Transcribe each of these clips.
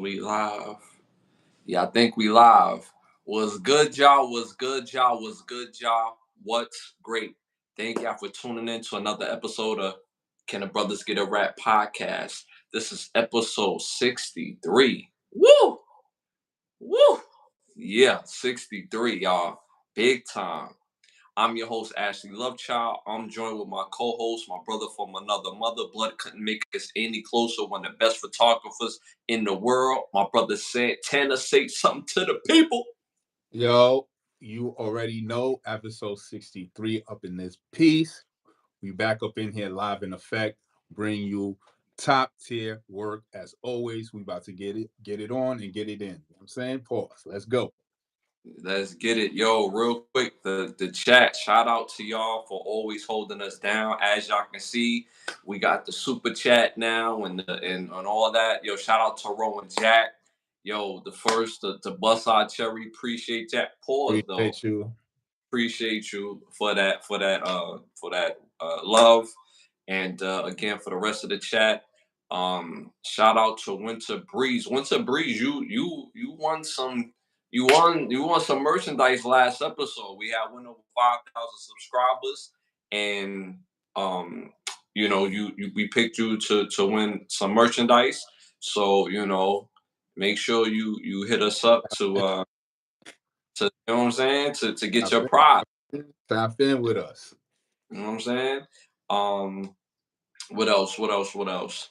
We live. Yeah, I think we live. What's good, y'all? What's good, y'all? What's good, y'all? What's great? Thank y'all for tuning in to another episode of Can the Brothers Get a Rap podcast. This is episode 63. Woo! Woo! Yeah, 63, y'all. Big time. I'm your host, Ashley Lovechild. I'm joined with my co-host, my brother from another mother. Blood couldn't make us any closer. One of the best photographers in the world. My brother Santana, say something to the people. Yo, you already know episode 63 up in this piece. We back up in here live in effect, bring you top tier work as always. We about to get it on and get it in. You know what I'm saying? Pause. Let's go. Let's get it. Yo, real quick, the chat, shout out to y'all for always holding us down. As y'all can see, we got the super chat now and all that. Yo, shout out to Rowan Jack. Yo, the first to bust our cherry. Appreciate Jack. Pause though. Appreciate you. Appreciate you for that love, and again for the rest of the chat. Shout out to Winter Breeze. Winter Breeze, you won some. You won some merchandise last episode. We had went over 5,000 subscribers, and um, you we picked you to win some merchandise. So make sure you hit us up to you know what I'm saying, to get Tap your prize. in, tap in with us. You know what I'm saying? Um, what else? What else? What else?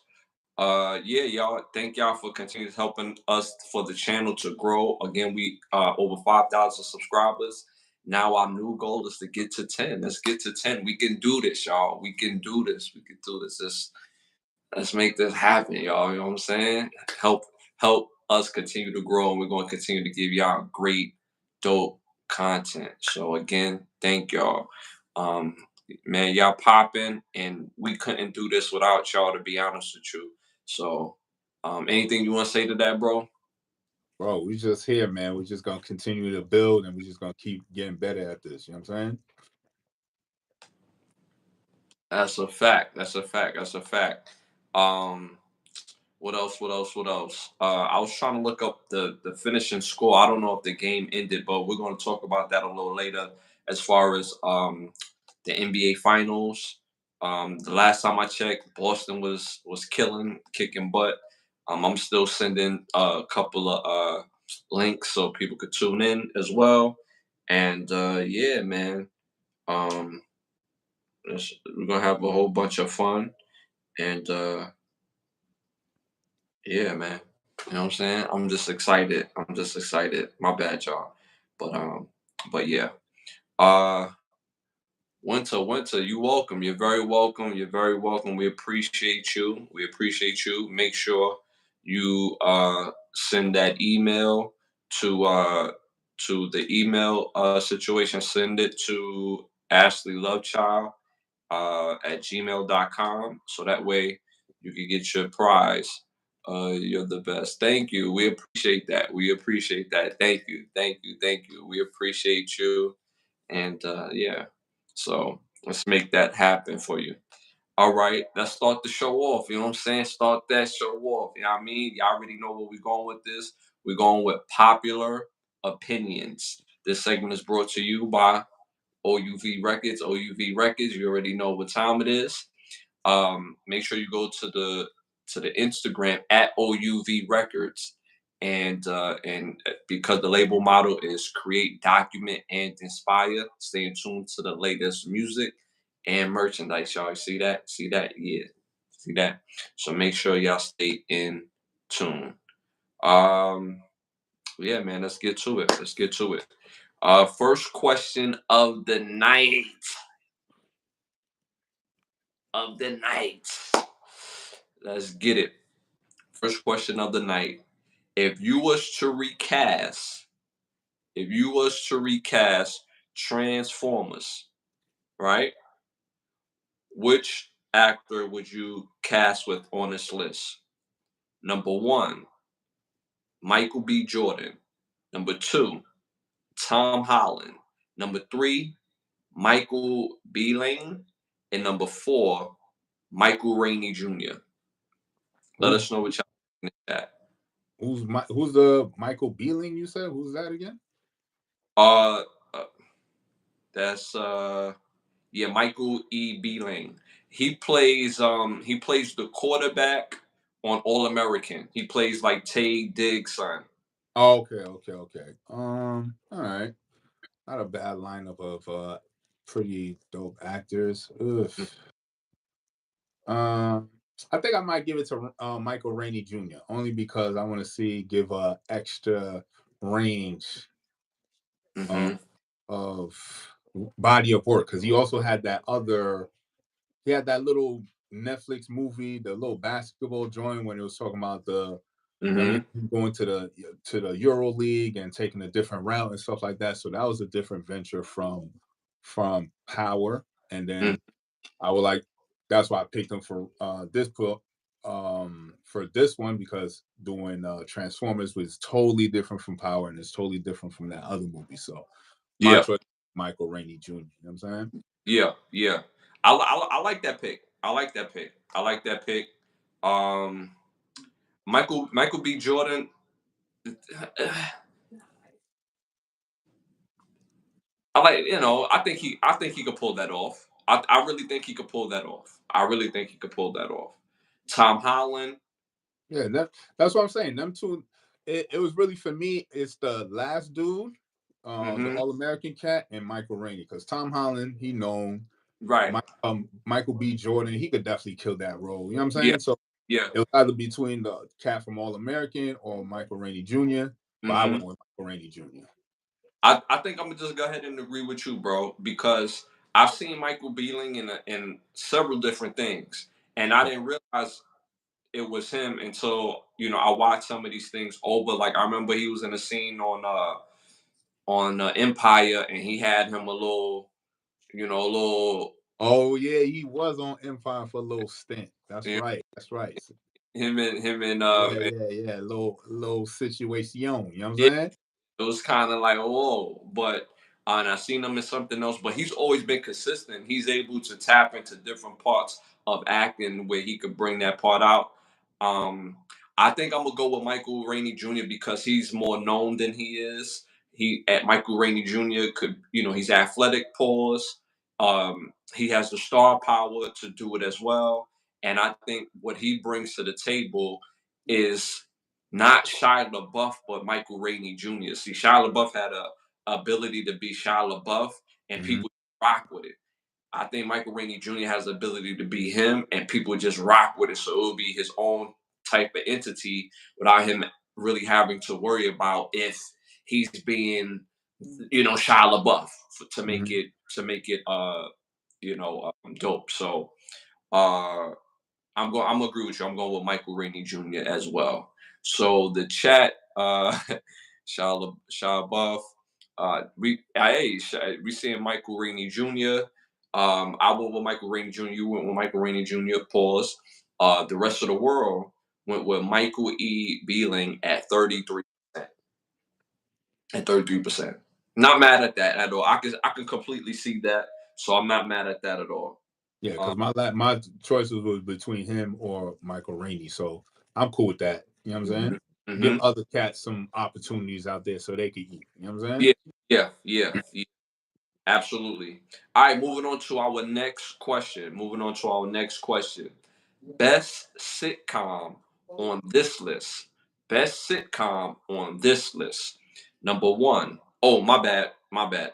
Yeah, y'all. Thank y'all for continuing helping us for the channel to grow. Again, we over 5,000 subscribers. Now our new goal is to get to 10. Let's get to 10. We can do this, y'all. We can do this. We can do this. Let's make this happen, y'all. You know what I'm saying? Help us continue to grow, and we're going to continue to give y'all great, dope content. So again, thank y'all. Um, man, y'all popping, and we couldn't do this without y'all. To be honest with you. So, anything you want to say to that, bro? Bro, we just here, man. We're just gonna continue to build and we're just gonna keep getting better at this. You know what I'm saying? That's a fact. That's a fact. That's a fact. Um, What else? What else? What else? I was trying to look up the finishing score. I don't know if the game ended, but we're going to talk about that a little later. As far as the NBA Finals, the last time I checked, Boston was kicking butt. I'm still sending a couple of links so people could tune in as well. And yeah, man, um, we're gonna have a whole bunch of fun. And yeah, man. You know what I'm saying? I'm just excited. I'm just excited. My bad, y'all. But yeah. Uh Winter, you welcome. You're very welcome. You're very welcome. We appreciate you. We appreciate you. Make sure you send that email to the email situation. Send it to Ashley Lovechild at gmail.com. So that way you can get your prize. You're the best. Thank you. We appreciate that. We appreciate that. Thank you. Thank you. Thank you. We appreciate you. And yeah, so let's make that happen for you. All right, let's start the show off. You know what I'm saying? Start that show off. You know what I mean? Y'all already know where we're going with this. We're going with popular opinions. This segment is brought to you by OUV Records. OUV Records. You already know what time it is. Make sure you go to the Instagram at OUV Records, and because the label model is create, document, and inspire. Stay in tune to the latest music and merchandise. Y'all see that? See that? Yeah, see that. So make sure y'all stay in tune. Um, yeah, man. Let's get to it. Let's get to it. First question of the night. Of the night. Let's get it. First question of the night. If you was to recast, if you was to recast Transformers, right? Which actor would you cast with on this list? Number one, Michael B. Jordan. Number two, Tom Holland. Number three, Michael B. Lane. And number four, Michael Rainey Jr. Let Ooh, us know what y'all think of that. who's the Michael Beeling you said? Who's that again? Uh, uh that's yeah, Michael E. Beeling. He plays the quarterback on All American. He plays like Tay Diggs' son. Oh, okay. All right. Not a bad lineup of pretty dope actors. Ugh. Um, I think I might give it to Michael Rainey Jr. only because I want to see give extra range uh, Mm-hmm. of body of work because he also had that other. He had that little Netflix movie, the little basketball joint when it was talking about the them Mm-hmm. going to the Euro League and taking a different route and stuff like that. So that was a different venture from Power. And Mm-hmm. then I would like that's why I picked him for this one because doing Transformers was totally different from Power and it's totally different from that other movie. So my Yeah. choice, Michael Rainey Jr. You know what I'm saying? Yeah. Yeah. I like that pick. I like that pick. I like that pick. Um, Michael B. Jordan. I like, I think he could pull that off. I really think he could pull that off. I really think he could pull that off. Tom Holland. Yeah, that's what I'm saying. Them two, it was really for me. It's the last dude, the Mm-hmm. All American cat, and Michael Rainey. Because Tom Holland, he known. Right. Michael B. Jordan, he could definitely kill that role. You know what I'm Yeah. saying? So Yeah. it was either between the cat from All American or Michael Rainey Jr. But I Mm-hmm. went with Michael Rainey Jr. I think I'm gonna just go ahead and agree with you, bro, because I've seen Michael Beeling in several different things, and I didn't realize it was him until I watched some of these things over. Like I remember he was in a scene on Empire, and he had him a little Oh yeah, he was on Empire for a little stint. That's you know, right. That's right. him and Yeah. Little situation. You know what I'm yeah, saying? it was kind of like, whoa, but and I seen him in something else, but he's always been consistent. He's able to tap into different parts of acting where he could bring that part out. Um, I think I'm gonna go with Michael Rainey Jr. because he's more known than he is. He at Michael Rainey Jr. could, he's athletic, pause. He has the star power to do it as well, and I think what he brings to the table is not Shia LaBeouf, but Michael Rainey Jr. See, Shia LaBeouf had a ability to be Shia LaBeouf, and Mm-hmm. people rock with it. I think Michael Rainey Jr. has the ability to be him, and people just rock with it. So it will be his own type of entity without him really having to worry about if he's being, Shia LaBeouf to make Mm-hmm. it dope. So uh I'm gonna agree with you. I'm going with Michael Rainey Jr. as well. So the chat, Shia Buff, we seeing Michael Rainey Jr. I went with Michael Rainey Jr. You went with Michael Rainey Jr. Pause. The rest of the world went with Michael E. Beeling at 33%. At 33%. Not mad at that at all. I can completely see that. So I'm not mad at that at all. Yeah, Uh, because my choices was between him or Michael Rainey, so I'm cool with that. You know what I'm saying? Give mhm. other cats some opportunities out there so they can eat. You know what I'm saying? Yeah, yeah. Absolutely. All right, moving on to our next question. Best sitcom on this list. Best sitcom on this list. Number one. Oh, my bad. My bad.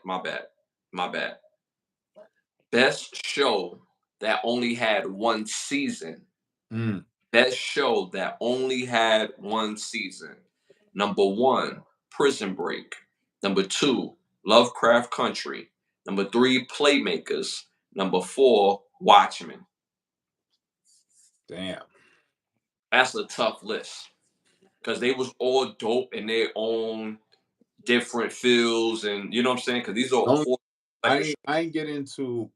Best show that only had one season. Mm, Best show that only had one season. Number one, Prison Break. Number two, Lovecraft Country. Number three, Playmakers. Number four, Watchmen. damn. That's a tough list because they was all dope in their own different fields, and you know what I'm saying. Because these are Don't whole type of shows. I ain't get into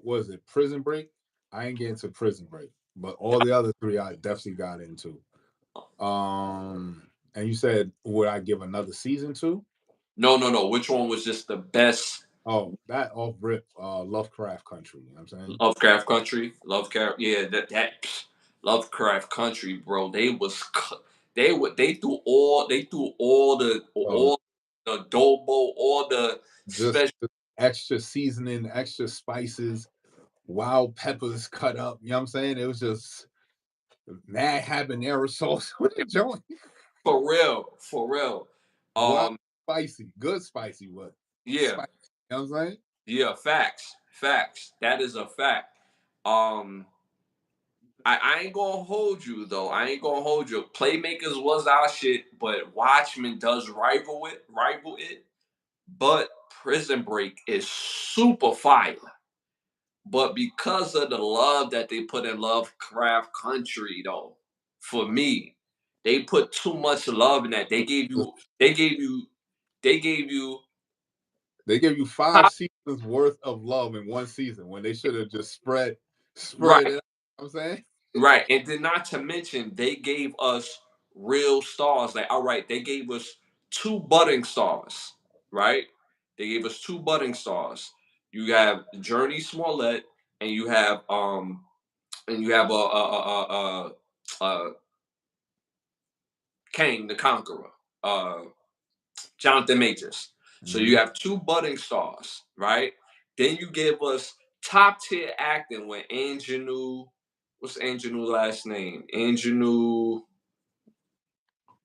what is it, Prison Break? I ain't get into Prison Break, but all the other three I definitely got into. And you said would I give another season to? No, no, no. Which one was just the best? Oh, that off rip, Lovecraft Country. You know what I'm saying? Lovecraft Country, Lovecraft. Yeah, that Lovecraft Country, bro. They was. They threw all the adobo, all the just special. extra seasoning, extra spices, wild peppers cut up. You know what I'm saying? It was just mad habanero sauce with the joint. For real, for real. Wild Um, spicy, good spicy, but yeah, spicy. You know what I'm saying? yeah, facts, facts. That is a fact. Um, I ain't gonna hold you though. I ain't gonna hold you. Playmakers was our shit, but Watchmen does rival it. But Prison Break is super fire. But because of the love that they put in Lovecraft Country, though, for me, they put too much love in that. They gave you They give you 5 top, seasons worth of love in one season when they should have just spread right, it out. You know what I'm saying? right, and then not to mention they gave us real stars. Like, all right, they gave us two budding stars, right? They gave us two budding stars. You have Journey Smollett, and you have Kang the Conqueror, uh, Jonathan Majors. So you Mhm. have two budding stars, right? Then you give us top tier acting with Ingenue. What's Ingenue last name? Ingenue.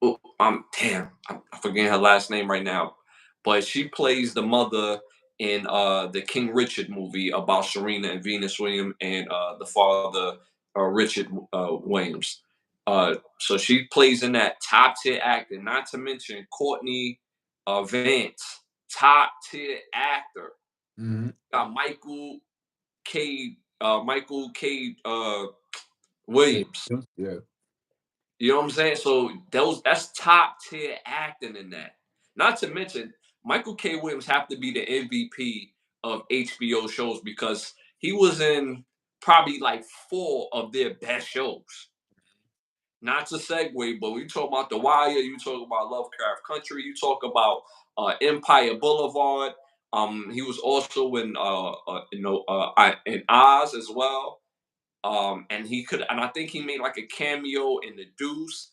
Oh, I'm forgetting her last name right now, but she plays the mother in the King Richard movie about Serena and Venus Williams and the father Richard Williams. So she plays in that top tier acting. Not to mention Courtney Vance, top tier actor. Mhm. Got Michael K. Hey, Williams. yeah. You know what I'm saying? So that's top tier acting in that. Not to mention Michael K. Williams have to be the MVP of HBO shows because he was in probably like four of their best shows. Not to segue, but we talk about The Wire, you talk about Lovecraft Country, you talk about Empire Boulevard. He was also in in Oz as well. And I think he made like a cameo in The Deuce.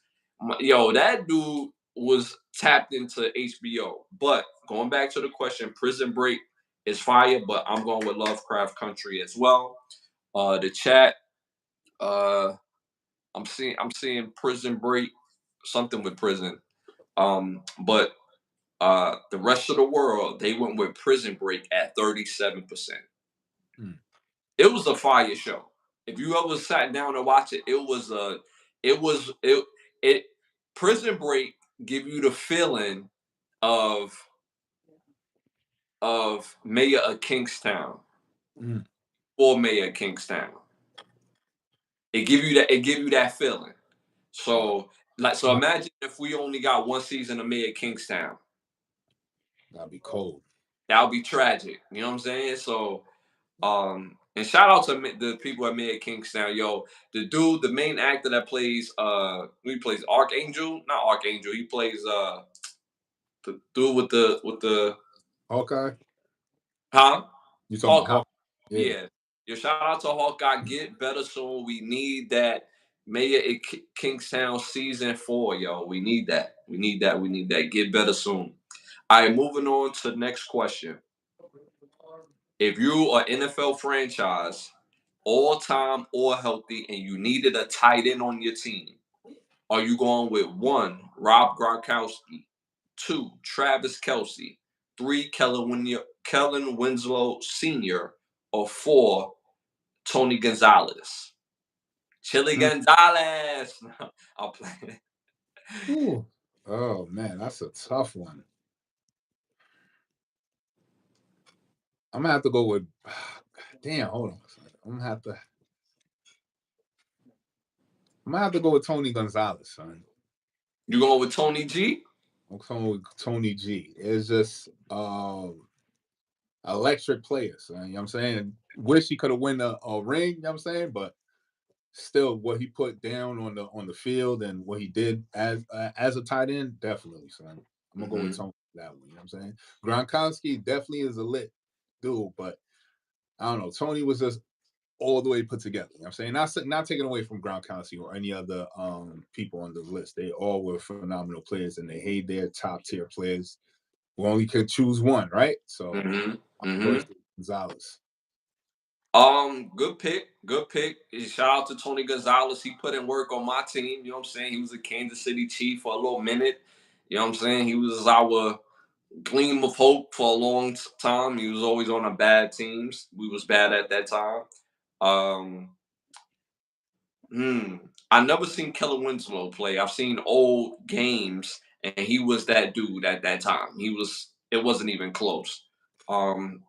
Yo, that dude was tapped into HBO. But going back to the question, Prison Break is fire, but I'm going with Lovecraft Country as well. The chat, uh, I'm seeing Prison Break, something with prison. But the rest of the world, they went with Prison Break at 37%. Mm. It was a fire show. If you ever sat down and watched it, it was it Prison Break give you the feeling of Mayor of Kingstown Mm. or Mayor of Kingstown. It give you that feeling. Wow. So imagine if we only got one season of Mayor of Kingstown. That'd be cold. That would be tragic. You know what I'm saying? And shout out to the people at Mayor Kingstown, yo. The dude, the main actor that plays, he plays Archangel, not Archangel. He plays the dude with the Hawkeye? huh, You talking about Hawkeye. Hawkeye? Yeah. Yeah, your shout out to Hawkeye. Get better soon. We need that Mayor at Kingstown season 4, yo. We need that. We need that. We need that. Get better soon. All right, moving on to the next question. If you are NFL franchise, all time or healthy, and you needed a tight end on your team, are you going with one, Rob Gronkowski, two, Travis Kelsey, three, Kellen Winslow Sr., or four, Tony Gonzalez? Chili Mm. Gonzalez. I'll play. Ooh. Oh man, that's a tough one. I'm gonna have to go with damn, hold on. I'm gonna have to go with Tony Gonzalez, son. You going with Tony G? I'm going with Tony G. It's just electric player, son. You know what I'm saying? Wish he could have won a ring, you know what I'm saying? But still what he put down on the field and what he did as a tight end, definitely, son. I'm gonna go with Mm-hmm. Tony for that one. You know what I'm saying? Gronkowski definitely is a lit dude, but I don't know. Tony was just all the way put together. You know what I'm saying? Not taking away from Gronkowski or any other people on the list. They all were phenomenal players and they hate their top tier players. We only could choose one, right? So Mm-hmm. my choice Mm-hmm. is Gonzalez. Good pick. Good pick. Shout out to Tony Gonzalez. He put in work on my team. You know what I'm saying? He was a Kansas City Chief for a little minute. You know what I'm saying? He was our gleam of hope for a long time. He was always on the bad teams. We was bad at that time. Um, I never seen Keller Winslow play. I've seen old games, and he was that dude at that time. He was. It wasn't even close. Um,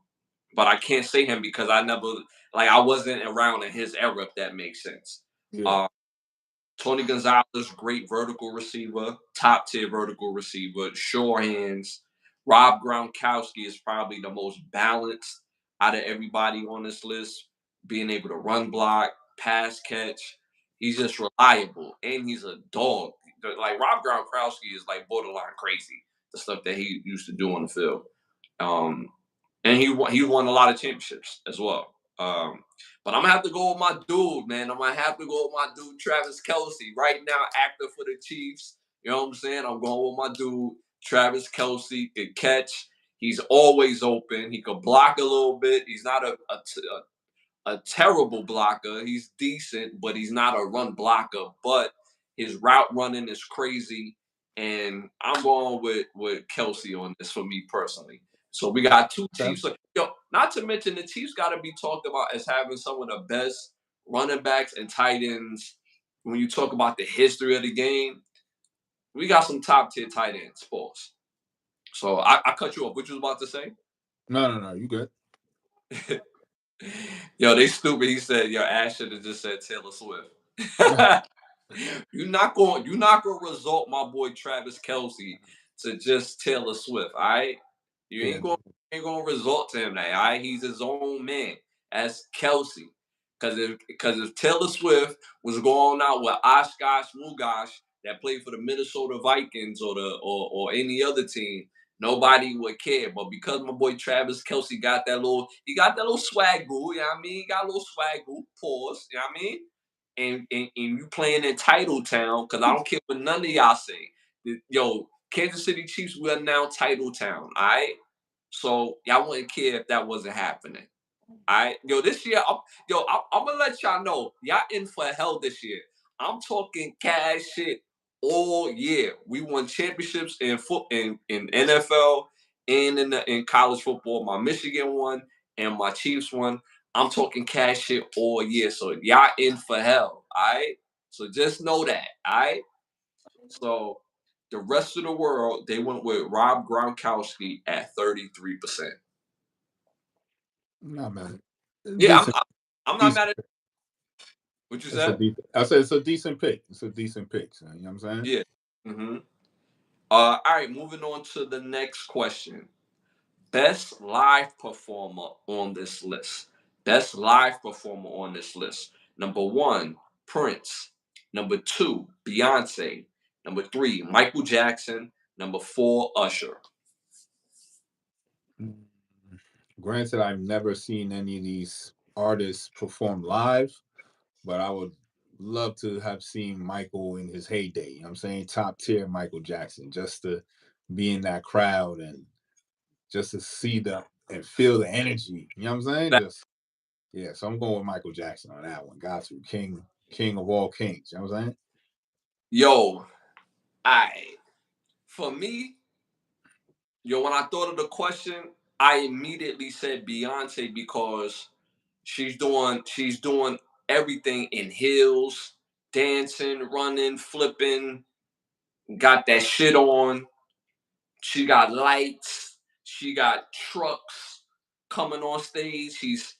but I can't say him because I never like I wasn't around in his era. If that makes sense. Yeah. Um, Tony Gonzalez, great vertical receiver, top tier vertical receiver, sure hands. Rob Gronkowski is probably the most balanced out of everybody on this list, being able to run block, pass catch. He's just reliable and he's a dog. Like Rob Gronkowski is like borderline crazy, the stuff that he used to do on the field. Um, and he won a lot of championships as well. But I'm gonna have to go with my dude, man. I'm gonna have to go with my dude Travis Kelsey. Right now, actor for the Chiefs. You know what I'm saying? I'm going with my dude Travis Kelsey. Can catch. He's always open. He could block a little bit. He's not a terrible blocker. He's decent, but he's not a run blocker. But his route running is crazy, and I'm going with Kelsey on this for me personally. So we got two Okay. Chiefs. Yo, not to mention the Chiefs got to be talked about as having some of the best running backs and tight ends. When you talk about the history of the game, we got some top tier tight ends. Pause. So I cut you off. What you was about to say? No. You good? Yo, they stupid. He said your ass should have just said Taylor Swift. You're not gonna result my boy Travis Kelsey to just Taylor Swift. All right, you Yeah. ain't gonna result to him that. All right, he's his own man. As Kelsey. Because if Taylor Swift was going out with Oshkosh Mugosh that played for the Minnesota Vikings or any other team, nobody would care. But because my boy Travis Kelsey got that little swag goo, you know what I mean? He got a little swag goo, pause, you know what I mean? And you playing in Title Town, because I don't care what none of y'all say. Yo, Kansas City Chiefs, we are now Title Town, all right? So y'all wouldn't care if that wasn't happening. All right, yo, this year, I'm gonna let y'all know, y'all in for hell this year. I'm talking cash shit all year. We won championships in NFL and in college football. My Michigan won and my Chiefs won. I'm talking cash shit all year. So y'all in for hell. All right. So just know that. All right. So the rest of the world, they went with Rob Gronkowski at 33%. Not mad. Yeah, Decent. I'm not Decent. mad at what you It's a said. decent. I said it's a decent pick. It's a decent pick. So, you know what I'm saying? Yeah. hmm all right, moving on to the next question. Best live performer on this list. Best live performer on this list. Number one, Prince. Number two, Beyonce. Number three, Michael Jackson. Number four, Usher. Mm. Granted, I've never seen any of these artists perform live, but I would love to have seen Michael in his heyday. You know what I'm saying? Top tier Michael Jackson, just to be in that crowd and just to see the and feel the energy. You know what I'm saying? Just yeah. So I'm going with Michael Jackson on that one. Got to king of all kings. You know what I'm saying? Yo, I for me, yo, when I thought of the question, I immediately said Beyonce because she's doing everything in heels, dancing, running, flipping, got that shit on. She got lights, she got trucks coming on stage. She's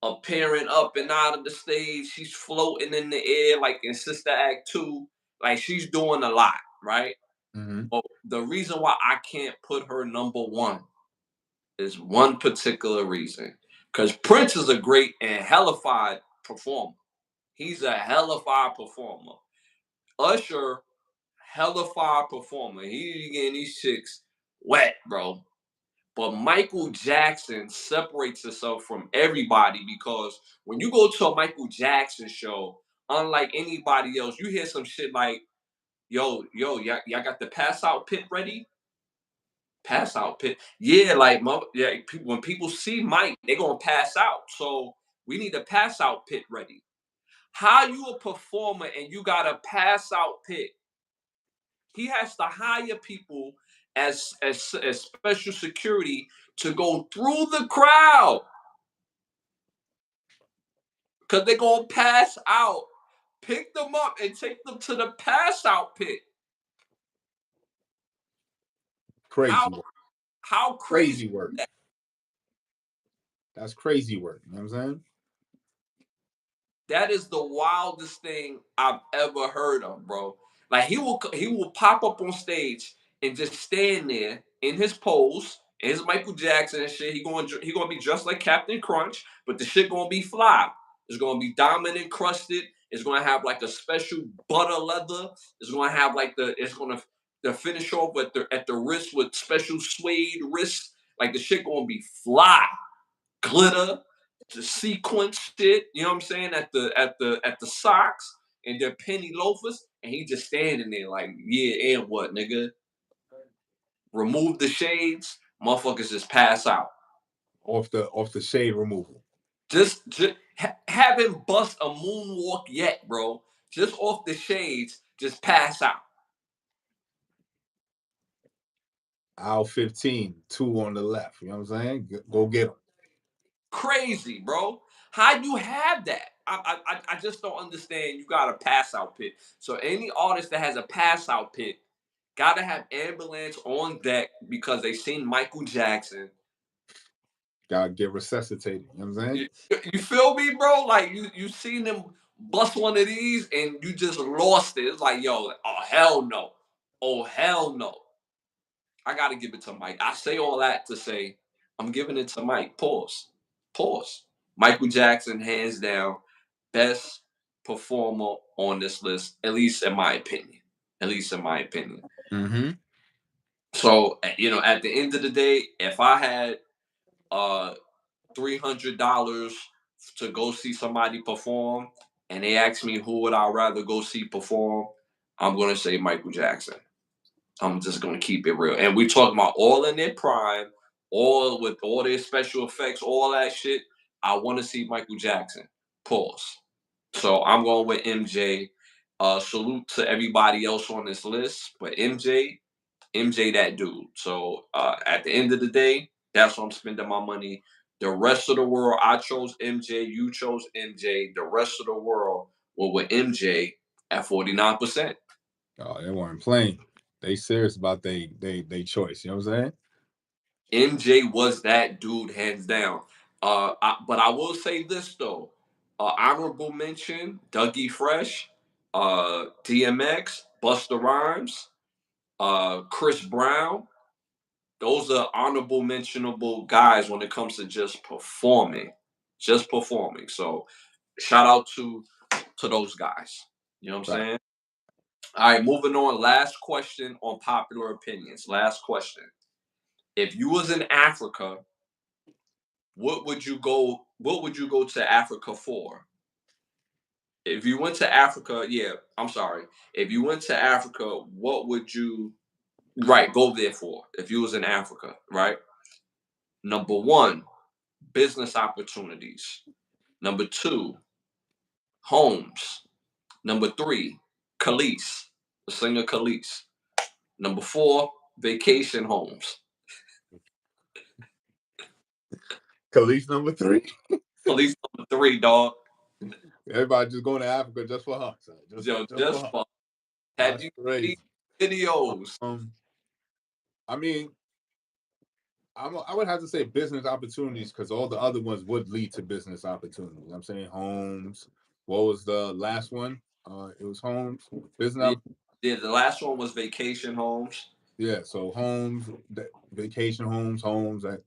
appearing up and out of the stage. She's floating in the air like in Sister Act 2. Like she's doing a lot, right? Mm-hmm. But the reason why I can't put her number one is one particular reason. Because Prince is a great and hellified performer. He's a hellified performer. Usher, hellified performer. He getting these chicks wet, bro. But Michael Jackson separates itself from everybody because when you go to a Michael Jackson show, unlike anybody else, you hear some shit like, yo, y'all got the pass out pit ready? Pass out pit. Yeah, like yeah, when people see Mike, they're gonna pass out. So we need a pass out pit ready. How you a performer and you got a pass out pit? He has to hire people as special security to go through the crowd because they're gonna pass out. Pick them up and take them to the pass out pit. Crazy How work. how Crazy crazy work. is that? That's crazy work. You know what I'm saying? That is the wildest thing I've ever heard of, bro. Like he will pop up on stage and just stand there in his pose, in his Michael Jackson and shit. He gonna be dressed like Captain Crunch, but the shit gonna be fly. It's gonna be diamond encrusted. It's gonna have like a special butter leather. It's gonna have like the finish off at the wrist with special suede wrists. Like the shit gonna be fly, glitter, the sequence shit, you know what I'm saying, at the socks and their penny loafers, and he just standing there like, yeah, and what, nigga? Remove the shades, motherfuckers just pass out. Off the shade removal. Just have him bust a moonwalk yet, bro. Just off the shades, just pass out. Aisle 15, 2 on the left. You know what I'm saying? Go get them. Crazy, bro. How you have that? I just don't understand. You got a pass out pit. So any artist that has a pass out pit gotta have ambulance on deck because they seen Michael Jackson. Gotta get resuscitated. You know what I'm saying? You feel me, bro? Like you seen them bust one of these and you just lost it. It's like, yo, oh hell no. Oh hell no. I gotta give it to Mike. I say all that to say I'm giving it to Mike. Pause. Pause. Michael Jackson, hands down, best performer on this list, at least in my opinion. At least in my opinion. Mm-hmm. So, at the end of the day, if I had $300 to go see somebody perform, and they ask me who would I rather go see perform, I'm gonna say Michael Jackson. I'm just gonna keep it real. And we talking about all in their prime, all with all their special effects, all that shit. I want to see Michael Jackson. Pause. So I'm going with MJ. Salute to everybody else on this list, but MJ, that dude. So at the end of the day, that's what I'm spending my money. The rest of the world, I chose MJ. You chose MJ. The rest of the world were with MJ at 49%. Oh, they weren't playing. They serious about they choice. You know what I'm saying? MJ was that dude, hands down. But I will say this though: honorable mention, Dougie Fresh, DMX, Busta Rhymes, Chris Brown. Those are honorable mentionable guys when it comes to just performing, So shout out to those guys. You know what I'm Right. saying? All right, moving on. Last question on popular opinions. Last question. If you was in Africa, what would you go to Africa for? If you went to Africa, yeah, I'm sorry. If you went to Africa, what would you go there for if you was in Africa, right? Number one, business opportunities. Number two, homes. Number three, Khalees, the singer Khalees. Number four, vacation homes. Khalees number 3. Khalees number three, dog. Everybody just going to Africa just for her. So Yo, just for just her. fun. Have That's you seen crazy. videos? I mean, I would have to say business opportunities because all the other ones would lead to business opportunities. I'm saying homes. What was the last one? It was homes. Yeah, Business. yeah, the last one was vacation homes. Yeah. So homes, vacation homes that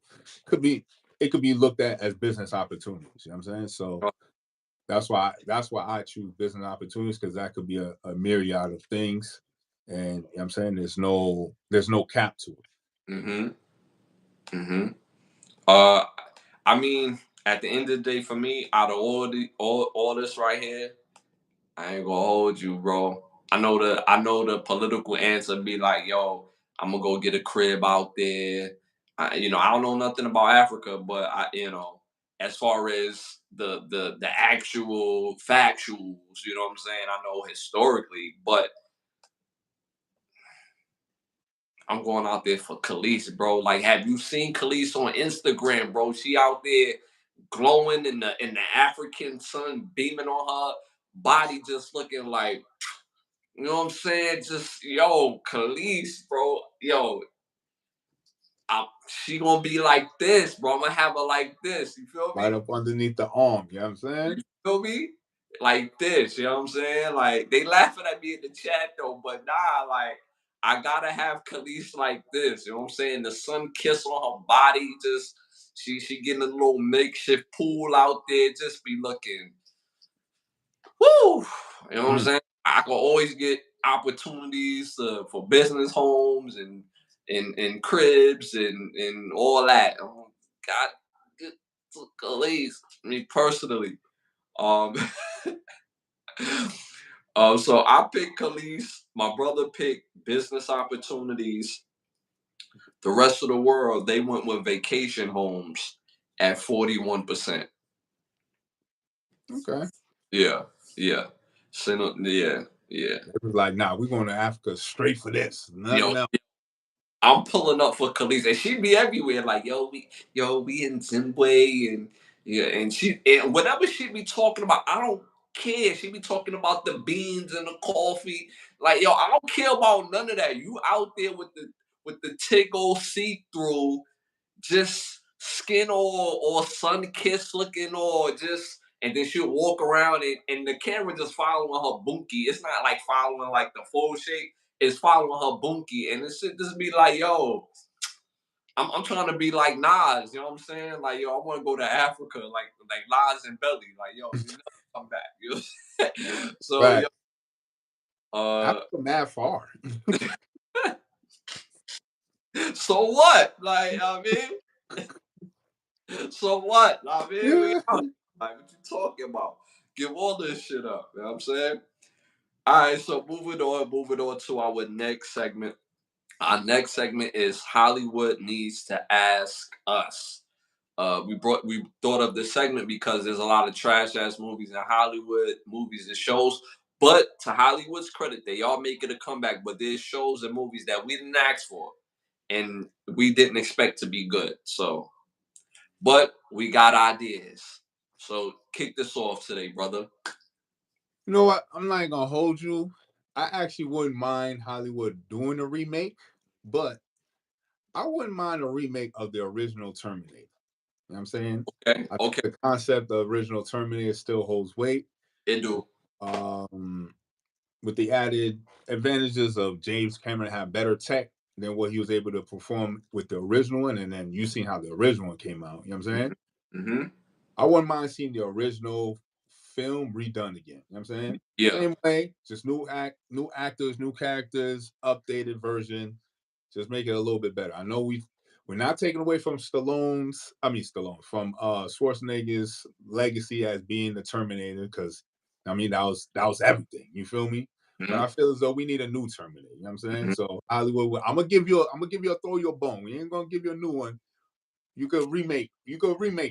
could be. It could be looked at as business opportunities. You know what I'm saying? So that's why I choose business opportunities because that could be a myriad of things, and you know what I'm saying there's no cap to it. Mm-hmm. Mm-hmm. Uh, I mean, at the end of the day, for me, out of all this right here, I ain't gonna hold you, bro. I know the political answer be like, yo, I'm gonna go get a crib out there. I don't know nothing about Africa, but as far as the actual factuals, you know what I'm saying? I know historically, but I'm going out there for Khalees, bro. Like, have you seen Khalees on Instagram, bro? She out there glowing in the African sun beaming on her body, just looking like, you know what I'm saying? Just yo, Khalees, bro. Yo, she gonna be like this, bro. I'm gonna have her like this. You feel Right me? up underneath the arm. You know what I'm saying? You feel me? Like this, you know what I'm saying? Like they laughing at me in the chat though, but nah, like I gotta have Khalees like this. You know what I'm saying? The sun kiss on her body, just she getting a little makeshift pool out there, just be looking. Woo! You know what I'm Mm. saying? I can always get opportunities for business homes and cribs and all that. Oh, God, good Khalees. Me personally. Um, so I picked Khalees. My brother picked business opportunities. The rest of the world, they went with vacation homes at 41%. Okay. Yeah, yeah. Yeah, yeah. It was like, nah, we're going to Africa straight for this. Yo, Nothing else. I'm pulling up for Khalees, and she be everywhere. Like, we in Zimbabwe, and yeah, and whatever she be talking about, I don't care. She be talking about the beans and the coffee. Like, yo, I don't care about none of that. You out there with the tickle see through, just skin or sun kiss looking, or just, and then she'll walk around and the camera just following her bunkie. It's not like following like the full shape. It's following her bunkie, and it should just be like, yo, I'm trying to be like Nas. You know what I'm saying? Like, yo, I want to go to Africa, like Nas and Belly. Like, yo, you never come back. You know what I'm saying? So, yo, Right. uh, Africa mad far. so what? Like, I mean, so what? I mean, we Yeah. out. Like, what you talking about? Give all this shit up. You know what I'm saying? All right, so moving on to our next segment. Our next segment is Hollywood Needs to Ask Us. We thought of this segment because there's a lot of trash ass movies in Hollywood, movies and shows. But to Hollywood's credit, they are making a comeback. But there's shows and movies that we didn't ask for, and we didn't expect to be good. So, but we got ideas. So kick this off today, brother. You know what? I'm not gonna hold you. I actually wouldn't mind Hollywood doing a remake, but I wouldn't mind a remake of the original Terminator. You know what I'm saying? Okay, I think okay, the concept of original Terminator still holds weight. it do. Um, with the added advantages of James Cameron have better tech than what he was able to perform with the original one, and then you seen how the original one came out. You know what I'm saying? Mm-hmm. I wouldn't mind seeing the original film redone again. You know what I'm saying? Yeah. Same way, just new actors, new characters, updated version. Just make it a little bit better. I know we're not taking away from from Schwarzenegger's legacy as being the Terminator, because I mean that was everything. You feel me? But Mm-hmm. I feel as though we need a new Terminator. You know what I'm saying? Mm-hmm. So Hollywood, I'm gonna give you a throw your bone. We ain't gonna give you a new one. You could remake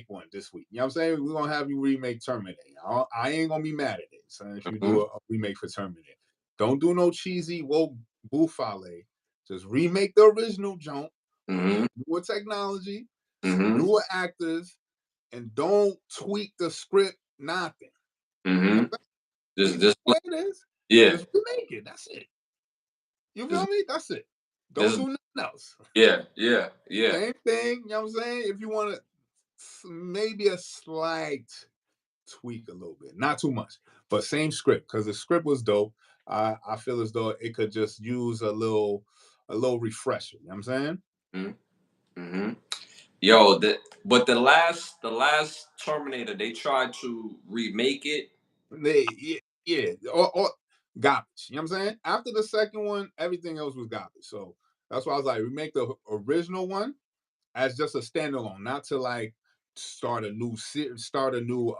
one this week. You know what I'm saying? We're gonna have you remake Terminator. I ain't gonna be mad at it, son, if you do a remake for Terminator. Don't do no cheesy woke buffale. Just remake the original jump with Mm-hmm. newer technology, Mm-hmm. newer actors, and don't tweak the script, nothing. You know Mm-hmm. what I'm saying? Just, Leave it just, the way it is. yeah. Just remake it. That's it. You Just, feel me? That's it. Don't just, do nothing else. yeah. Yeah. Yeah. Same thing, you know what I'm saying? If you want to maybe a slight tweak a little bit, not too much, but same script, because the script was dope. I feel as though it could just use a little refresher. You know what I'm saying? Mm-hmm. Mm-hmm. Yo, but the last Terminator, they tried to remake it. Yeah, or garbage. You know what I'm saying? After the second one, everything else was garbage. So that's why I was like, remake the original one, as just a standalone, not to like start a new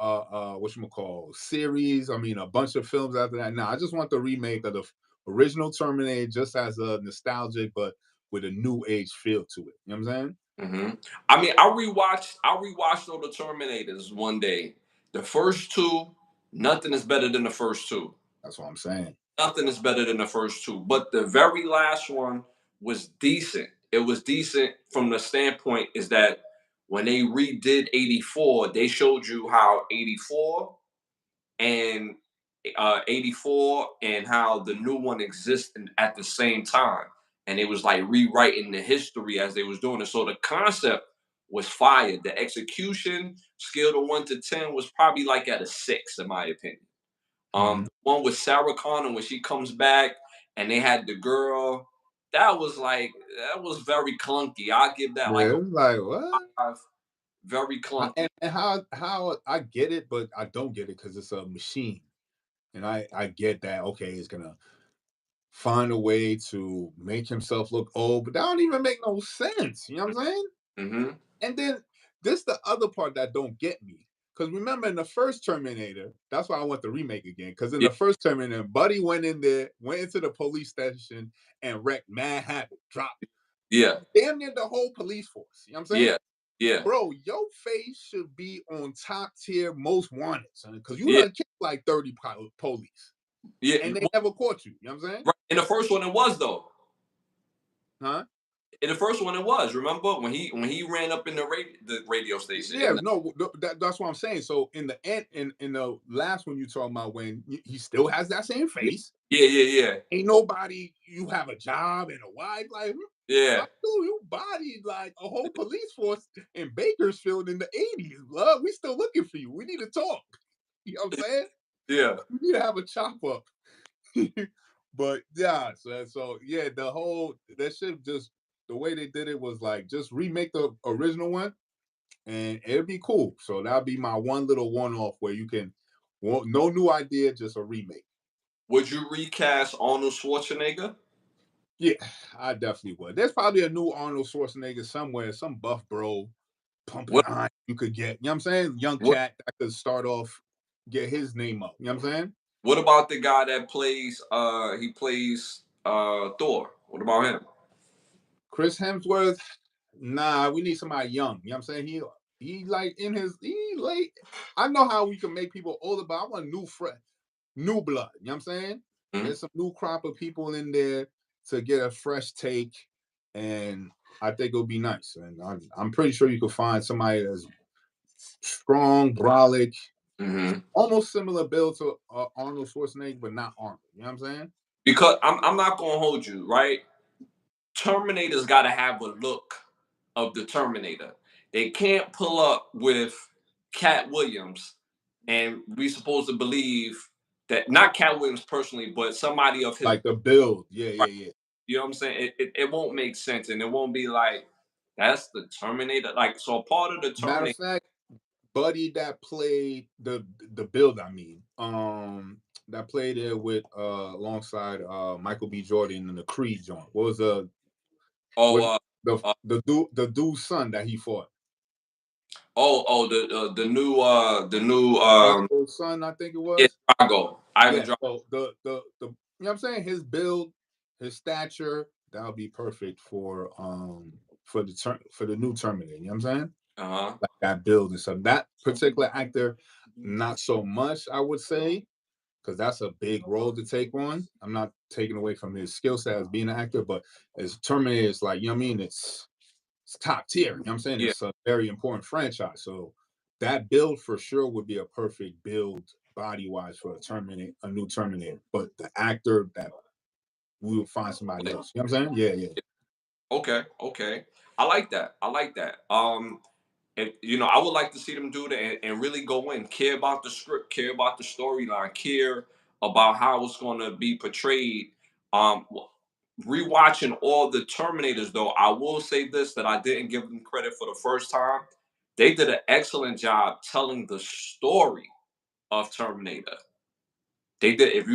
whatchamacall series. I mean, a bunch of films after that. Now, I just want the remake of the original Terminator, just as a nostalgic, but with a new age feel to it. You know what I'm saying? I mean, I rewatched all the Terminators one day. The first two, nothing is better than the first two. That's what I'm saying. Nothing is better than the first two. But the very last one was decent. It was decent from the standpoint is that when they redid 84, they showed you how and 84 and how the new one existed at the same time. And it was like rewriting the history as they was doing it. So the concept was fired. The execution scale of 1 to 10 was probably like at a 6, in my opinion. Hmm. The one with Sarah Connor when she comes back and they had the girl, that was very clunky. I give that like Yeah, a it's like what? 5. Very clunky. And how I get it, but I don't get it because it's a machine, and I get that. Okay, it's gonna find a way to make himself look old, but that don't even make no sense. You know what I'm saying? Hmm. And then this the other part that don't get me. Because remember in the first Terminator, that's why I want the remake again. Because in Yeah, the first Terminator, Buddy went in there, went into the police station and wrecked Mad Havoc, dropped yeah, damn near the whole police force. You know what I'm saying? yeah, yeah, Bro, your face should be on top tier most wanted, son. Because you yeah, done killed like 30 police yeah. and they never caught you. You know what I'm saying? Right. In the first one, it was though. Huh? In the first one, it was. Remember when he ran up in the radio station? Yeah, no, that's what I'm saying. So in the end, in the last one you talking about, when he still has that same Yeah, face, yeah, yeah, ain't nobody. You have a job and a wife, like yeah, my dude, you bodied like a whole police force in Bakersfield in the '80s. Love, we still looking for you. We need to talk. You know what I'm saying? yeah. We need to have a chop up. But yeah, so yeah, the whole that shit just the way they did it was like just remake the original one and it'd be cool. So that'll be my one little one off where you can, well, no new idea, just a remake. Would you recast Arnold Schwarzenegger? Yeah, I definitely would. There's probably a new Arnold Schwarzenegger somewhere, some buff bro pumping What iron you could get. You know what I'm saying? Young what cat that could start off, get his name up. You know what I'm saying? what about the guy that plays he plays Thor? What about him? Chris Hemsworth, nah, we need somebody young. You know what I'm saying? He like in his he late. I know how we can make people older, but I want new blood. You know what I'm saying? Mhm. Get some new crop of people in there to get a fresh take, and I think it'll be nice. And I'm pretty sure you could find somebody that's strong, brolic, Mhm. almost similar build to Arnold Schwarzenegger, but not Arnold. You know what I'm saying? Because I'm not gonna hold you, right? Terminator's got to have a look of the Terminator. They can't pull up with Cat Williams, and we supposed to believe that not Cat Williams personally, but somebody of his. Like the build, yeah, Right. yeah, yeah. You know what I'm saying? It won't make sense, and it won't be like that's the Terminator. Like so, part of the Matter of Terminator. fact, Buddy that played the build, I mean, that played it with alongside Michael B. Jordan in the Creed joint. What was Oh, what the dude's son that he fought? the new Drago's son, I think it yeah, was. Drago. Ivan Yeah. Drago. So the you know what I'm saying? His build, his stature, that would be perfect for the new Terminator. You know what I'm saying? Uh huh. Like that build and stuff. That particular actor, not so much, I would say, because that's a big role to take on. I'm not taking away from his skill set as being an actor, but as Terminator is like, you know what I mean? It's top tier. You know what I'm saying? Yeah. It's a very important franchise. So that build for sure would be a perfect build body wise for a new Terminator. But the actor that we will find somebody else. You know what I'm saying? Yeah, yeah. Okay. Okay. I like that. I like that. And I would like to see them do that and really go in, care about the script, care about the storyline, care about how it's going to be portrayed. Um, Rewatching all the Terminators, though, I will say this that I didn't give them credit for the first time. They did an excellent job telling the story of Terminator. They did. If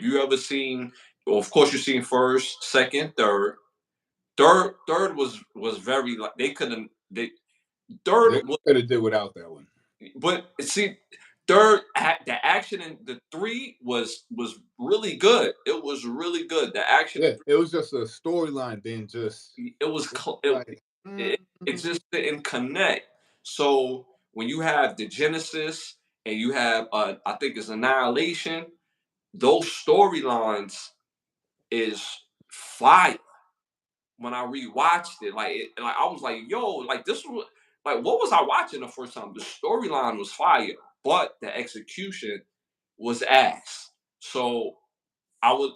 you ever seen, well, of course you've seen first, second, third. Third was very like they couldn't they third They was, could have did without that one. but see, the action in the three was really good. It was really good. The action Yeah, it was just a storyline. Then just it was it's like, it just didn't connect. So when you have the Genesis and you have I think it's Annihilation, those storylines is fire. When I rewatched it, like I was like, yo, like this was like what was I watching the first time? The storyline was fire, but the execution was ass. So I would,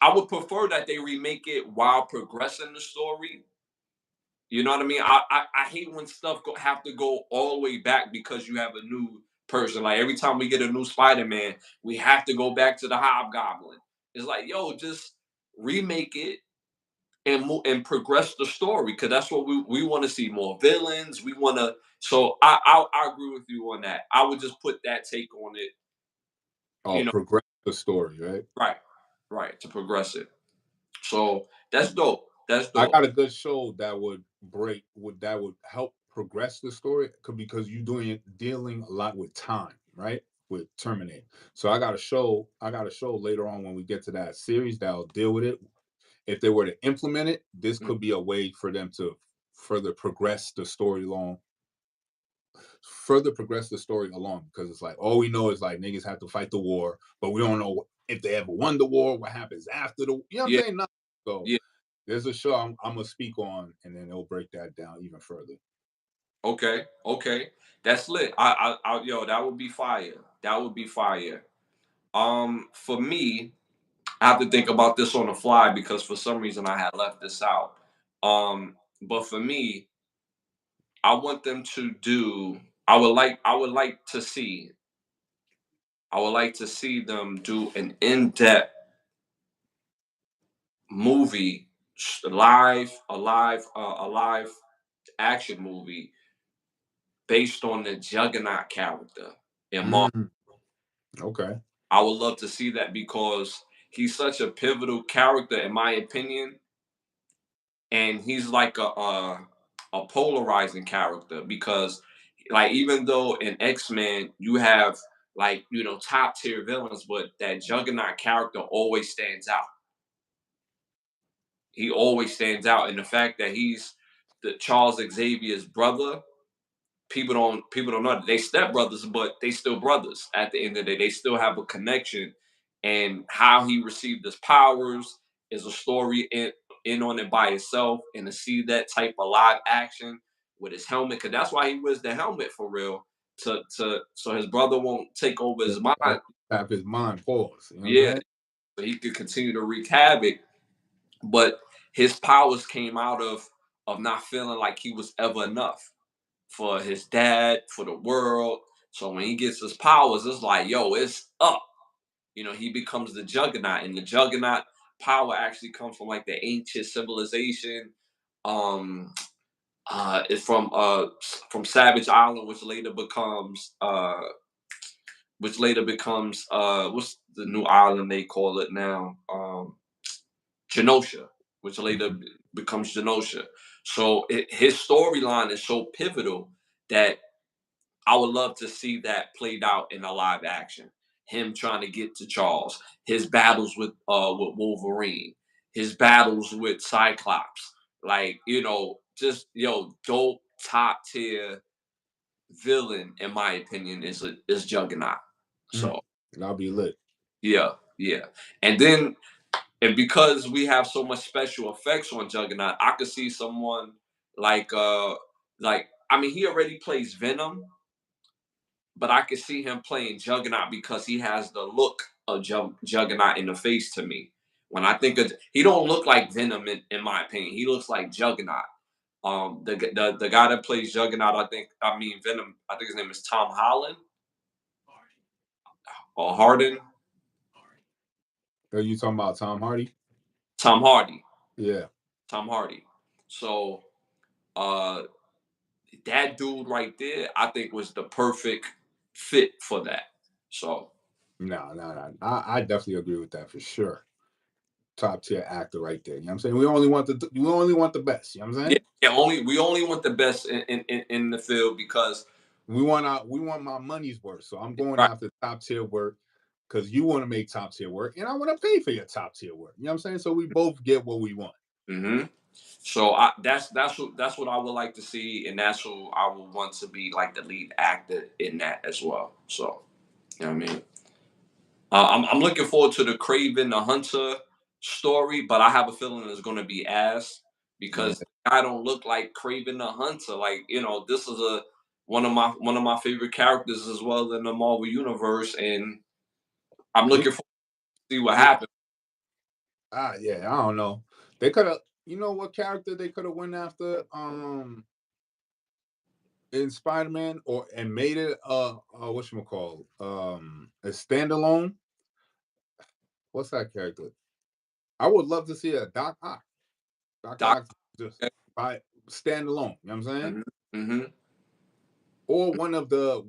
I would prefer that they remake it while progressing the story. You know what I mean? I hate when stuff have to go all the way back because you have a new person. Like every time we get a new Spider-Man, we have to go back to the Hobgoblin. It's like, yo, just remake it and and progress the story because that's what we want to see more villains. We want to. So I agree with you on that. I would just put that take on it. You know, progress the story, right? right, right to progress it. So that's dope. That's I dope. got a good show that would help progress the story because you're dealing a lot with time, right? With Terminator. So I got a show later on when we get to that series that'll deal with it. If they were to implement it, this Mm, could be a way for them to further progress the story along, because it's like all we know is like niggas have to fight the war, but we don't know if they ever won the war, what happens after the, you know what I'm yeah, saying? Nothing. So yeah. there's a show I'm gonna speak on, and then it'll break that down even further. Okay, okay. That's lit. Yo, that would be fire. That would be fire. For me, I have to think about this on the fly because for some reason I had left this out. But for me, I want them to do. I would like to see them do an in-depth movie, a live action movie based on the Juggernaut character in Marvel. Mm, okay. I would love to see that because he's such a pivotal character, in my opinion, and he's like a polarizing character because, like, even though in X-Men you have like top tier villains, but that Juggernaut character always stands out. He always stands out, and the fact that he's the Charles Xavier's brother, people don't know they step brothers, but they still brothers. At the end of the day, they still have a connection, and how he received his powers is a story in on it by itself. And to see that type of live action with his helmet, because that's why he wears the helmet for real, to so his brother won't take over Yeah, his mind. have his mind pause. You know what I'm Yeah, saying? so he could continue to wreak havoc. But his powers came out of not feeling like he was ever enough for his dad, for the world. So when he gets his powers, it's like, yo, it's up. He becomes the Juggernaut, and the Juggernaut power actually comes from like the ancient civilization. Um, it's from Savage Island, which later becomes what's the new island they call it now? Genosha, which later Mhm. becomes Genosha. So his storyline is so pivotal that I would love to see that played out in a live action. Him trying to get to Charles, his battles with Wolverine, his battles with Cyclops, like just dope top tier villain in my opinion is Juggernaut. Mm. So I'll be lit. yeah, yeah, and then and because we have so much special effects on Juggernaut, I could see someone like I mean he already plays Venom, but I could see him playing Juggernaut because he has the look of Juggernaut in the face to me. When I think of he don't look like Venom in my opinion. He looks like Juggernaut. The guy that plays Juggernaut, I mean Venom. I think his name is Tom Holland or Harden. Are you talking about Tom Hardy? Tom Hardy. Yeah. Tom Hardy. So uh that dude right there, I think was the perfect fit for that. So No, no, no. I definitely agree with that for sure. top tier actor right there. You know what I'm saying? We only want the best. You know what I'm Yeah, saying? yeah. We only want the best in the field because We want my money's worth. So I'm going right. after top tier work because you want to make top tier work and I want to pay for your top tier work. You know what I'm saying? So we both get what we want. Hmm. So that's what I would like to see, and that's who I would want to be like the lead actor in that as well. So you know what I mean. I'm looking forward to the Craven the Hunter story, but I have a feeling it's going to be ass Yeah. because I don't look like Craven the Hunter. Like this is a one of my favorite characters as well in the Marvel universe, and I'm They, looking forward to see what yeah. happens. Yeah, I don't know. They could have, you know what character they could have went after in Spider-Man or and made it whatchamacallit, a standalone. What's that character? I would love to see a Doc Ock. Doc Doc. Ock just by standalone, you know what I'm saying? Hmm. Hmm. Or one of the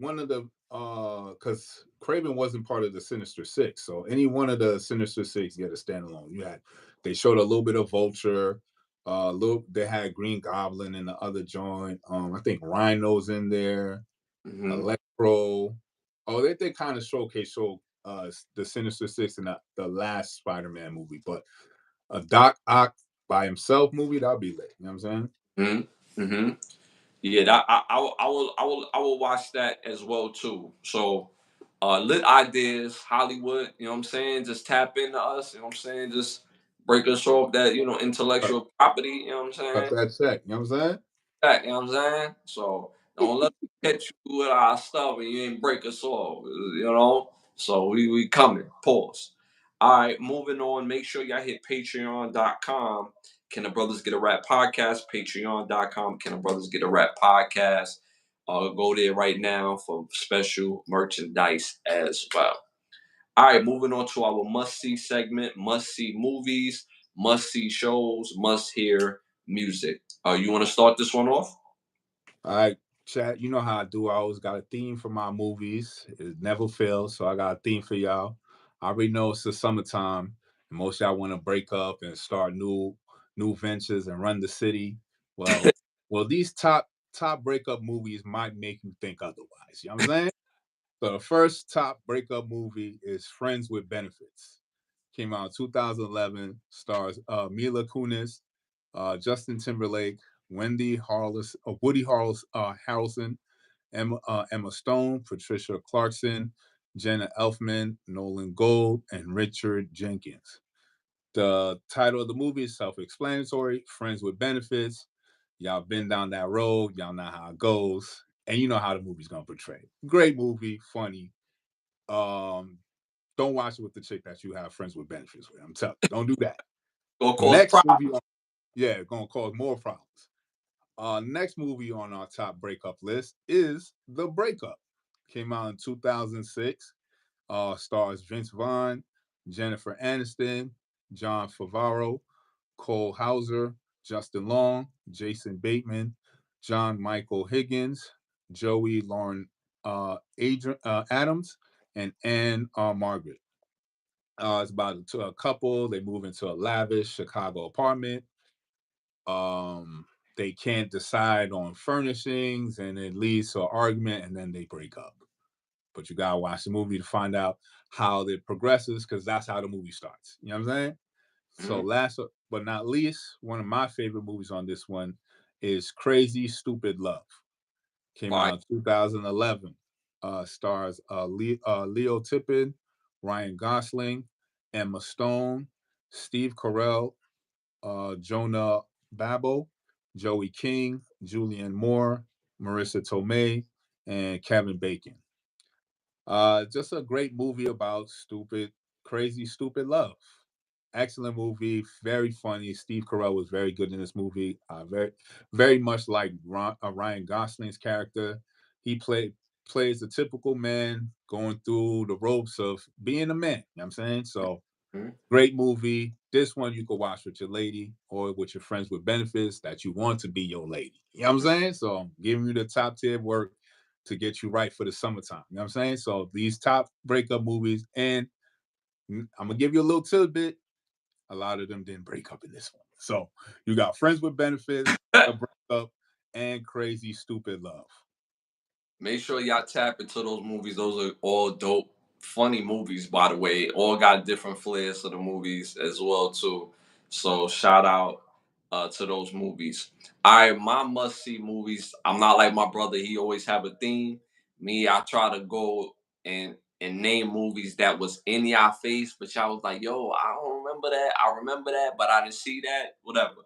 because Craven wasn't part of the Sinister Six, so any one of the Sinister Six get a standalone. They showed a little bit of Vulture, little they had Green Goblin in the other joint. I think Rhino's in there, Hmm. Electro. Oh, they kind of show the Sinister Six in the last Spider-Man movie, but a Doc Ock by himself movie that'd be lit. You know what I'm saying? Hmm. Hmm. Yeah, that, I will watch that as well too. So, lit ideas, Hollywood. You know what I'm saying? Just tap into us. You know what I'm saying? Just break us off that Cut, intellectual property. You know what I'm cut saying? that check. You know what I'm saying? That, you know what I'm saying? So don't let us catch you with our stuff and you ain't break us off. So we coming. Pause. All right, moving on. Make sure y'all hit patreon.com. Can the Brothers Get a Rap Podcast? Patreon.com. Can the Brothers Get a Rap Podcast? Go there right now for special merchandise as well. All right, moving on to our must see segment, must see movies, must see shows, must hear music. You want to start this one off? All right, chat. You know how I do. I always got a theme for my movies. It never fails. So I got a theme for y'all. I already know it's the summertime, and most y'all want to break up and start new ventures and run the city. Well, these top breakup movies might make you think otherwise. You know what I'm saying? So the first top breakup movie is Friends with Benefits. Came out in 2011. Stars Mila Kunis, Justin Timberlake, Woody Harrelson, Emma Stone, Patricia Clarkson, Jenna Elfman, Nolan Gold, and Richard Jenkins. The title of the movie is self-explanatory: Friends with Benefits. Y'all been down that road. Y'all know how it goes, and you know how the movie's gonna portray. Great movie, funny. Um, don't watch it with the chick that you have friends with benefits with. I'm telling you, don't do that. Gonna cause Next movie, problems. gonna cause more problems. Next movie on our top breakup list is The Breakup. Came out in 2006. Stars Vince Vaughn, Jennifer Aniston, John Favreau, Cole Hauser, Justin Long, Jason Bateman, John Michael Higgins, Joey Lauren Adams, and Anne Margaret. It's about a couple. They move into a lavish Chicago apartment. Um, they can't decide on furnishings, and it leads to an argument, and then they break up. But you gotta watch the movie to find out how it progresses, because that's how the movie starts. You know what I'm saying? So Mhm. last but not least, one of my favorite movies on this one is Crazy Stupid Love. Came Fire. out in 2011. Stars Leo Tippin, Ryan Gosling, Emma Stone, Steve Carell, Jonah Babel, Joey King, Julianne Moore, Marissa Tomei, and Kevin Bacon. Just a great movie about crazy, stupid love. Excellent movie, very funny. Steve Carell was very good in this movie. Very much like Ryan Gosling's character. He plays a typical man going through the ropes of being a man. You know what I'm saying? So Mhm. great movie. This one you could watch with your lady or with your friends with benefits that you want to be your lady. You know what I'm saying? So I'm giving you the top tier work to get you right for the summertime. You know what I'm saying? So these top breakup movies, and I'm gonna give you a little tidbit. A lot of them didn't break up in this one. So you got Friends with Benefits, The Breakup, and Crazy Stupid Love. Make sure y'all tap into those movies. Those are all dope, funny movies, by the way. All got different flares to the movies as well too. So shout out to those movies. All right, my must see movies. I'm not like my brother. He always have a theme. Me, I try to go and name movies that was in y'all face, but y'all was like, yo, I don't remember that. I remember that, but I didn't see that. Whatever.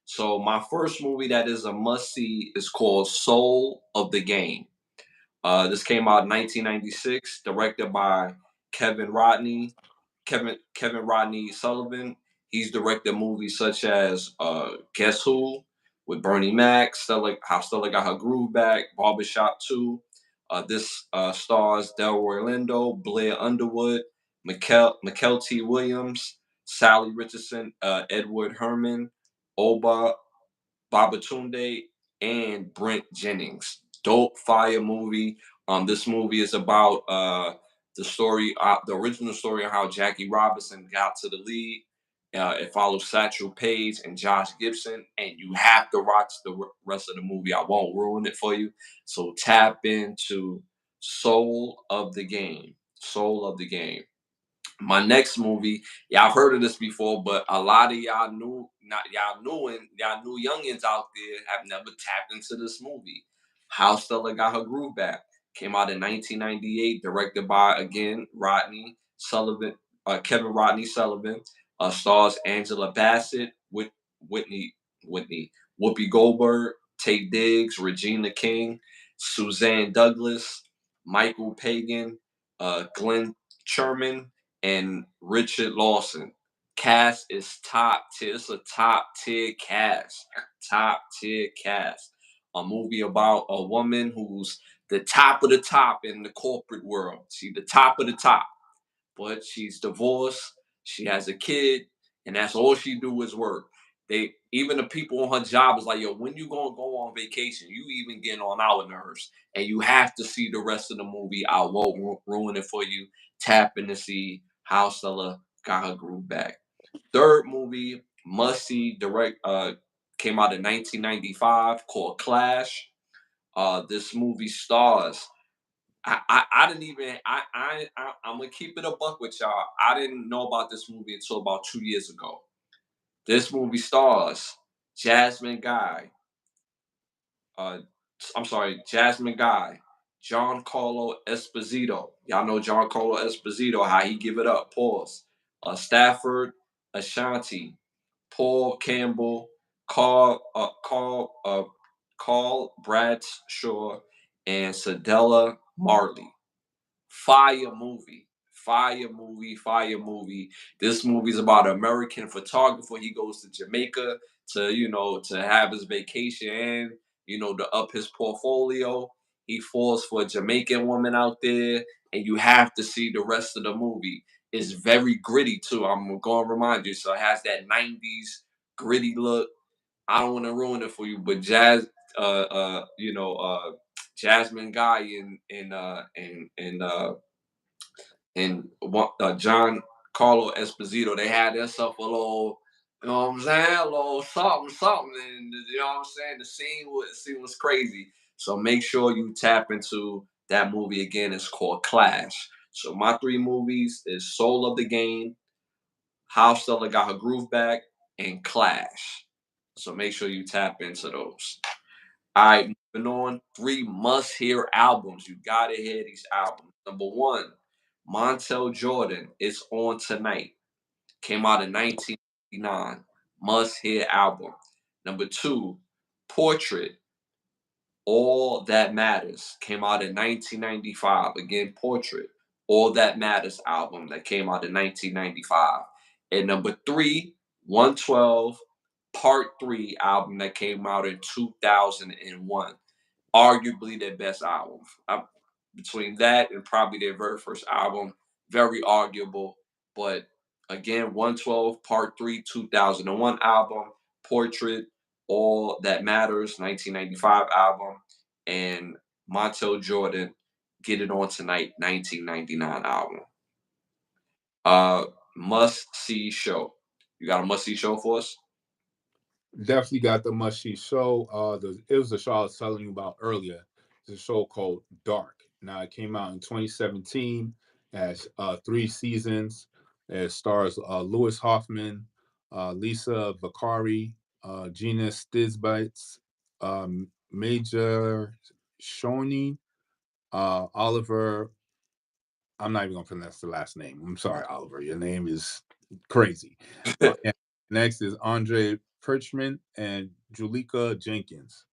So my first movie that is a must see is called Soul of the Game. This came out in 1996, directed by Kevin Rodney, Kevin Rodney Sullivan. He's directed movies such as Guess Who with Bernie Mac, How Stella Got Her Groove Back, Barbershop 2. This stars Delroy Lindo, Blair Underwood, Mikel T. Williams, Sally Richardson, Edward Herman, Oba Babatunde, and Brent Jennings. Dope fire movie. This movie is about the original story of how Jackie Robinson got to the lead. It follows Satchel Paige and Josh Gibson, and you have to watch the rest of the movie. I won't ruin it for you. So tap into Soul of the Game. Soul of the Game. My next movie, y'all heard of this before, but a lot of y'all new, not y'all new and y'all new youngins out there have never tapped into this movie. How Stella Got Her Groove Back came out in 1998, directed by again Rodney Sullivan, Kevin Rodney Sullivan. Stars Angela Bassett, Whitney, Whitney, Whoopi Goldberg, Tate Diggs, Regina King, Suzanne Douglas, Michael Pagan, Glenn Sherman, and Richard Lawson. Cast is top tier. It's a top tier cast. Top tier cast. A movie about a woman who's the top of the top in the corporate world. She's the top of the top, but she's divorced. She has a kid, and that's all she do is work. They even the people on her job is like, yo, when you gonna go on vacation? You even getting on our nerves, and you have to see the rest of the movie. I won't ruin it for you. Tap in to see how Stella got her groove back. Third movie, must see, direct. Came out in 1995, called Clash. This movie stars I didn't even I'm gonna keep it a buck with y'all. I didn't know about this movie until about 2 years ago. This movie stars Jasmine Guy, uh, I'm sorry, Jasmine Guy, Giancarlo Esposito. Y'all know Giancarlo Esposito, how he give it up. Pause. Stafford Ashanti, Paul Campbell, Carl Bradshaw, and Sadella Marley. Fire movie. Fire movie. Fire movie. This movie's about an American photographer. He goes to Jamaica to have his vacation and, to up his portfolio. He falls for a Jamaican woman out there, and you have to see the rest of the movie. It's very gritty too. I'm going to remind you. So it has that 90s gritty look. I don't want to ruin it for you, but Jasmine Guy and John Carlo Esposito, they had themselves a little, you know what I'm saying, a little something, something, and you know what I'm saying. The scene was crazy. So make sure you tap into that movie again. It's called Clash. So my three movies is Soul of the Game, How Stella Got Her Groove Back, and Clash. So make sure you tap into those. All right, moving on. Three must-hear albums. You gotta hear these albums. Number one, Montel Jordan, It's On Tonight. Came out in 1989. Must-hear album. Number two, Portrait, All That Matters. Came out in 1995. Again, Portrait, All That Matters album that came out in 1995. And number three, 112, Part 3 album that came out in 2001, arguably their best album. Between that and probably their very first album, very arguable. But again, 112 Part 3 2001 album, Portrait, All That Matters 1995 album, and Montel Jordan, Get It On Tonight 1999 album. Uh, Must see show. You got a must see show for us? Definitely got the mushy show. It was the show I was telling you about earlier. It's a show called Dark. Now it came out in 2017. Has 3 seasons. It stars Lewis Hoffman, Lisa Vakari, Gina Stizbites, Major Shoney, Oliver. I'm not even gonna pronounce the last name. I'm sorry, Oliver. Your name is crazy. And next is Andre Perchman and Julika Jenkins.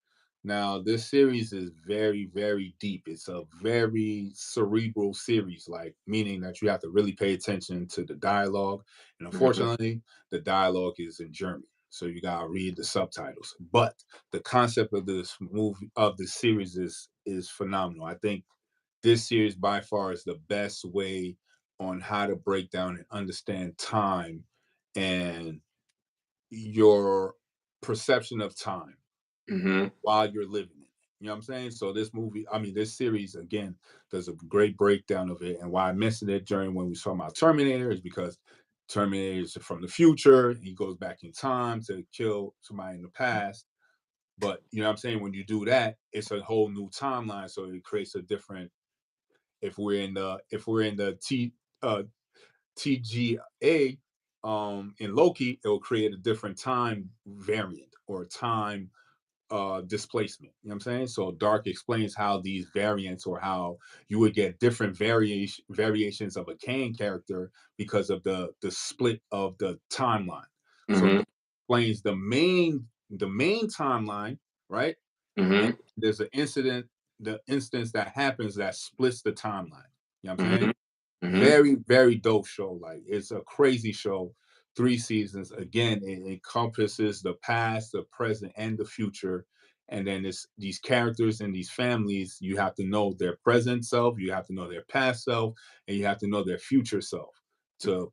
Now, this series is very, very deep. It's a very cerebral series, like meaning that you have to really pay attention to the dialogue. And Hmm. unfortunately, the dialogue is in German, so you gotta read the subtitles. But the concept of this movie of the series is phenomenal. I think this series by far is the best way on how to break down and understand time and your perception of time Hmm. while you're living it. You know what I'm saying? So this series again does a great breakdown of it. And why I mentioned it during when we saw about Terminator is because Terminator is from the future. He goes back in time to kill somebody in the past. But you know what I'm saying? When you do that, it's a whole new timeline. So it creates a different if we're in the TGA in Loki, it will create a different time variant or time displacement. You know what I'm saying? So Dark explains how these variants or how you would get different variations of a Kane character because of the split of the timeline. So Hmm. Dark explains the main timeline, right? And Hmm. there's the instance that happens that splits the timeline. You know what I'm saying? Hmm. Hmm. Very, very dope show. Like it's a crazy show. 3 seasons. Again, it encompasses the past, the present, and the future. And then it's these characters and these families. You have to know their present self, you have to know their past self, and you have to know their future self to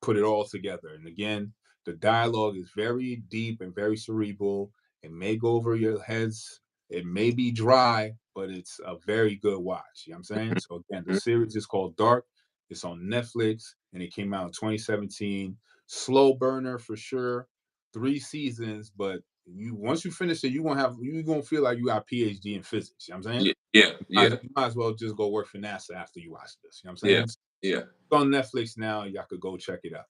put it all together. And again, the dialogue is very deep and very cerebral. It may go over your heads. It may be dry, but it's a very good watch. You know what I'm saying? So again, the series is called Dark. It's on Netflix and it came out in 2017. Slow burner for sure. 3 seasons, but you once you finish it, you're gonna feel like you got a PhD in physics. You know what I'm saying? Yeah. Yeah. Yeah. You might as well just go work for NASA after you watch this. You know what I'm Yeah. saying? Yeah. It's on Netflix now. Y'all could go check it out.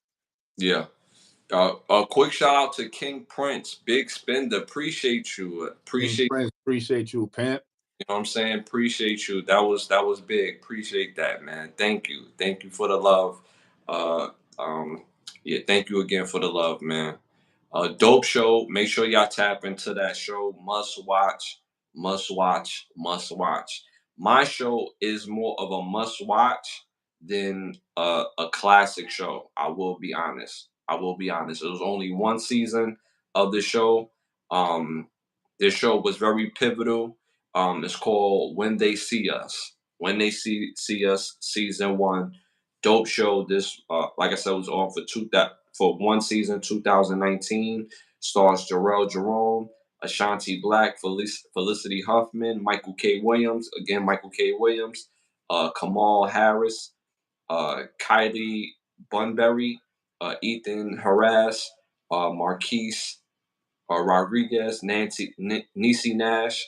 Yeah. A quick shout out to King Prince, Big Spender. Appreciate you. King Appreciate. Prince, appreciate you, Pimp. You know what I'm saying? Appreciate you. That was big. Appreciate that, man. Thank you. Thank you for the love. Uh um yeah, thank you again for the love, man. Dope show. Make sure y'all tap into that show. Must watch, must watch, must watch. My show is more of a must watch than a classic show. I will be honest. I will be honest. It was only 1 season of the show. Um, this show was very pivotal. It's called When They See Us. When They See Us, season 1. Dope show. This, like I said, was on for 1 season, 2019. Stars Jarrell Jerome, Ashanti Black, Felicity Huffman, Michael K. Williams, again Michael K. Williams, Kamal Harris, Kylie Bunbury, Ethan Harass, Marquise Rodriguez, Niecy Nash,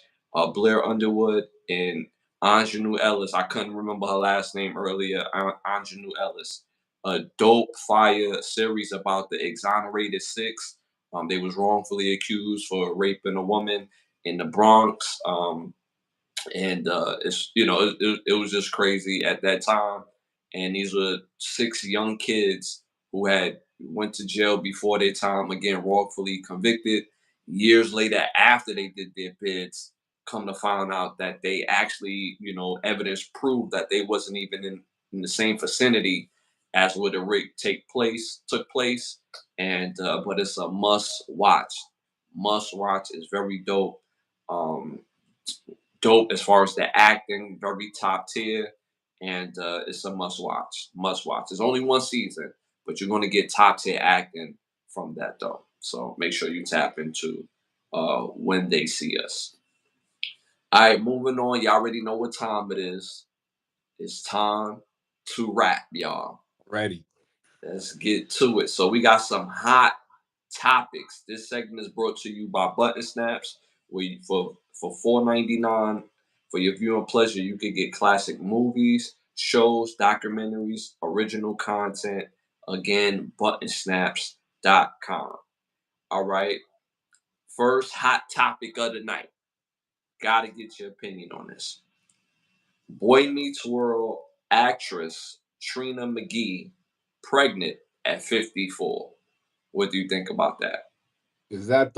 Blair Underwood, and Anjanou Ellis. I couldn't remember her last name earlier. Anjanou Ellis. A dope fire series about the exonerated six. They was wrongfully accused for raping a woman in the Bronx. And it's it was just crazy at that time. And these were 6 young kids who had went to jail before their time, again wrongfully convicted. Years later, after they did their bids, come to find out that they actually, evidence proved that they wasn't even in the same vicinity as where the rape took place. And but it's a must watch. Is very dope. um Dope as far as the acting, very top tier, and it's a must watch. Must watch. It's only 1 season, but you're going to get top tier acting from that though. So make sure you tap into When They See Us. All right, moving on. Y'all already know what time it is. It's time to rap, y'all. Ready. Let's get to it. So we got some hot topics. This segment is brought to you by Button Snaps, where you, for $4.99 for your viewing pleasure, you can get classic movies, shows, documentaries, original content. Again, buttonsnaps.com. All right. First hot topic of the night. Gotta get your opinion on this. Boy Meets World actress Trina McGee pregnant at 54. What do you think about that? Is that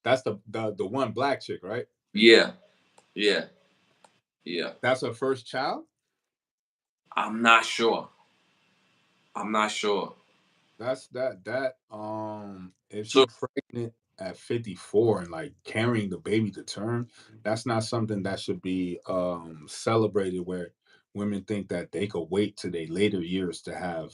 that's the one black chick, right? Yeah, yeah, yeah. That's her first child? I'm not sure. I'm not sure. That's that if she So, pregnant at 54 and like carrying the baby to term, that's not something that should be celebrated where women think that they could wait to their later years to have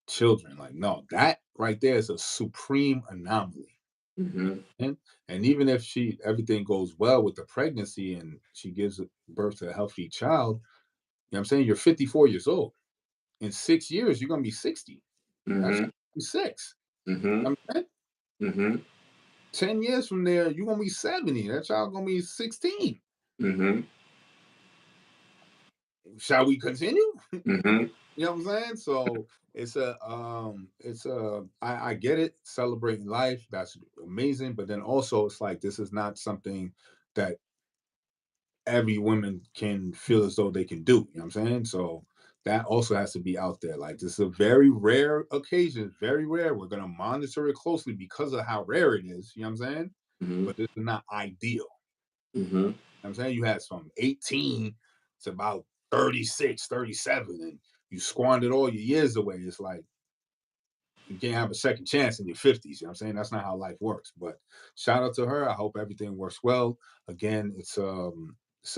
children. Like, no, that right there is a supreme anomaly. hmm And and even if she everything goes well with the pregnancy and she gives birth to a healthy child, you know what I'm saying? You're 54 years old. In 6 years, you're gonna be 60. That's hmm 6. hmm I'm saying hmm 10 years from there, you're gonna be 70. That child gonna be 16. hmm Shall we continue? hmm You know what I'm saying? So I get it, celebrating life, that's amazing. But then also it's like this is not something that every woman can feel as though they can do. You know what I'm saying? So that also has to be out there. Like this is a very rare occasion, very rare. We're gonna monitor it closely because of how rare it is. You know what I'm saying? hmm But this is not ideal. hmm I'm saying you had from 18 to about 36, 37, and you squandered all your years away. It's like you can't have a second chance in your 50s. You know what I'm saying? That's not how life works. But shout out to her. I hope everything works well. Again, it's a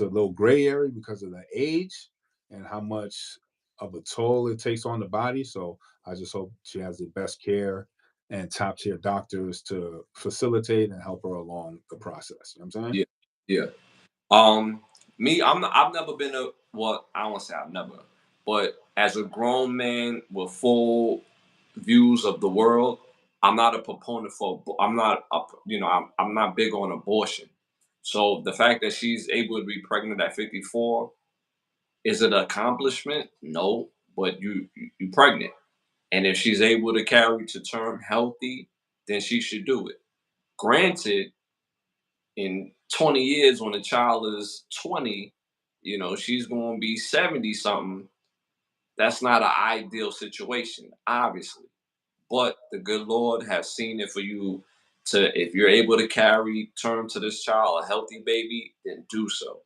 little gray area because of the age and how much of a toll it takes on the body. So I just hope she has the best care and top tier doctors to facilitate and help her along the process. You know what I'm saying? Yeah, yeah. Um, Me, I've never been a well. I don't say I've never, but as a grown man with full views of the world, I'm not a proponent for. I'm not a, I'm not big on abortion. So the fact that she's able to be pregnant at 54, is it an accomplishment? No, but you pregnant, and if she's able to carry to term healthy, then she should do it. Granted, in 20 years when a child is 20, she's going to be 70 something. That's not an ideal situation, obviously. But the good Lord has seen it for you to, if you're able to carry term to this child, a healthy baby, then do so.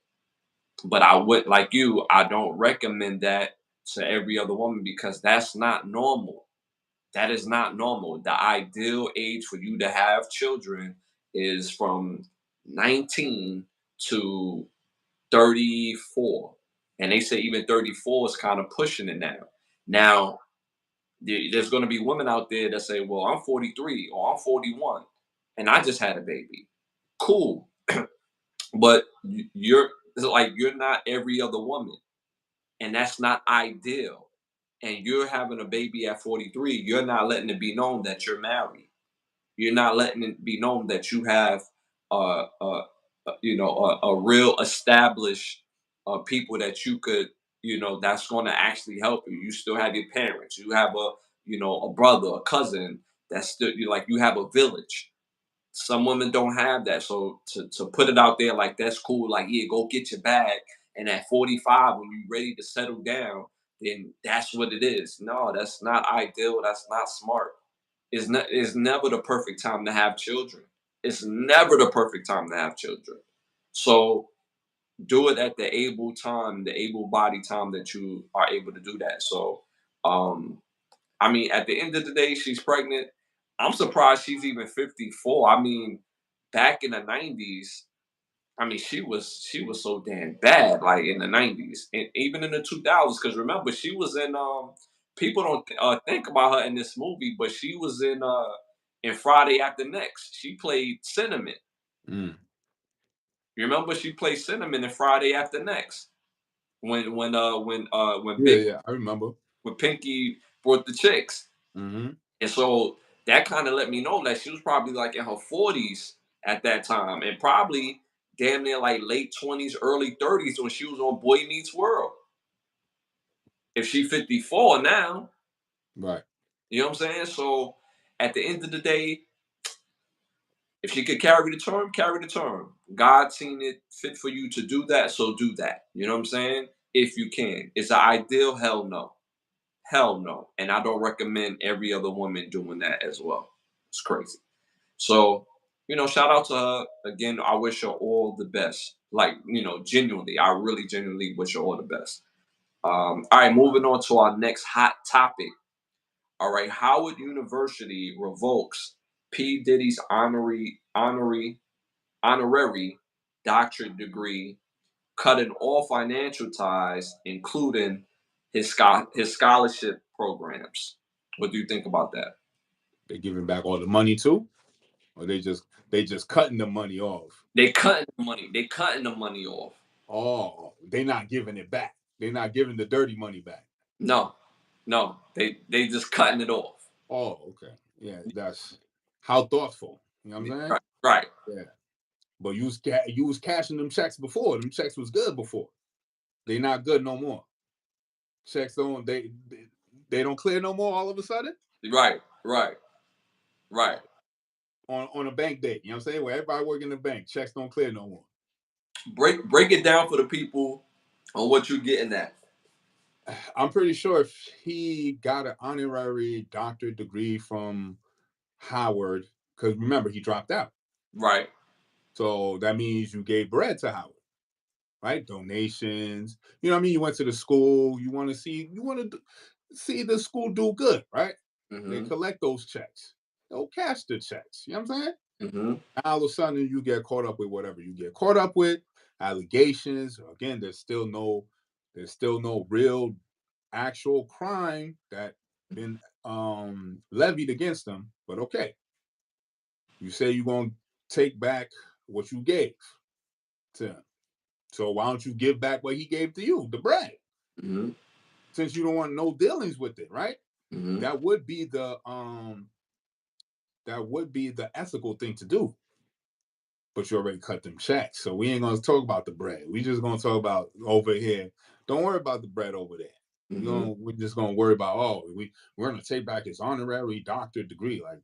But I would, like you, I don't recommend that to every other woman because that's not normal. That is not normal. The ideal age for you to have children is from 19 to 34. And they say even 34 is kind of pushing it now. Now, there's going to be women out there that say, well, I'm 43 or I'm 41 and I just had a baby. Cool. But you're it's like you're not every other woman. And that's not ideal. And you're having a baby at 43, you're not letting it be known that you're married. You're not letting it be known that you have, a real established people that you could, that's going to actually help you. You still have your parents. You have a brother, a cousin. That's still like you have a village. Some women don't have that. So to put it out there like that's cool. Like yeah, go get your bag. And at 45, when you're ready to settle down, then that's what it is. No, that's not ideal. That's not smart. It's never the perfect time to have children. It's never the perfect time to have children. So do it at the able time, the able body time that you are able to do that. So um I mean at the end of the day, she's pregnant. I'm surprised she's even 54. I mean, back in the 90s, I mean, she was so damn bad, like in the 90s and even in the 2000s. Because remember, she was in people don't think about her in this movie, but she was in Friday After Next. She played Cinnamon. Mm. You remember she played Cinnamon in Friday After Next when Yeah, Big yeah, I remember. with Pinky. brought the chicks. Mm-hmm. And so that kind of let me know that she was probably like in her 40s at that time, and probably damn near like late 20s, early 30s when she was on Boy Meets World. If she 54 now, Right. you know what I'm saying? So at the end of the day, if she could carry the term, carry the term. God seen it fit for you to do that, so do that. You know what I'm saying? If you can. Is it ideal? Hell no. Hell no. And I don't recommend every other woman doing that as well. It's crazy. So, shout out to her. Again, I wish her all the best. Like, genuinely, I really genuinely wish her all the best. All right, moving on to our next hot topic. All right, Howard University revokes P. Diddy's honorary doctorate degree, cutting all financial ties, including his scholarship programs. What do you think about that? They giving back all the money too, or they just cutting the money off. They cutting the money. They cutting the money off. Oh, they not giving it back. They're not giving the dirty money back. No, no, they just cutting it off. Oh, okay. Yeah, that's how thoughtful. You know what I'm saying? Right, right. Yeah. But you was cashing them checks before. Them checks was good before. They not good no more. Checks don't they don't clear no more all of a sudden. Right, right, right. On a bank day. You know what I'm saying? Where everybody working in the bank, checks don't clear no more. Break it down for the people on what you're getting at. I'm pretty sure if he got an honorary doctorate degree from Howard, because remember he dropped out. Right. So that means you gave bread to Howard, right? Donations. You know what I mean? You went to the school. You want to see the school do good, right? They Mm-hmm. collect those checks. They'll cash the checks. You know what I'm saying? Mm-hmm. All of a sudden, you get caught up with whatever you get caught up with. Allegations. Again, there's still no real actual crime that been levied against them. But okay, you say you're gonna take back what you gave to him. So why don't you give back what he gave to you, the bread? Mm-hmm. Since you don't want no dealings with it, right? Mm-hmm. That would be the ethical thing to do. But you already cut them checks. So we ain't gonna talk about the bread. We just gonna talk about over here. Don't worry about the bread over there. Mm-hmm. We're just gonna worry about we're gonna take back his honorary doctorate degree. Like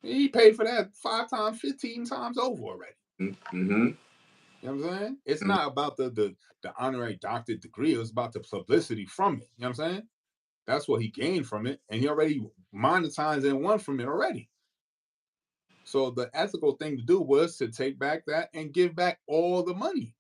he paid for that 5 times, 15 times over already. Mm-hmm. You know what I'm saying? It's Mm-hmm. not about the honorary doctorate degree. It's about the publicity from it. You know what I'm saying? That's what he gained from it, and he already monetized and won from it already. So the ethical thing to do was to take back that and give back all the money.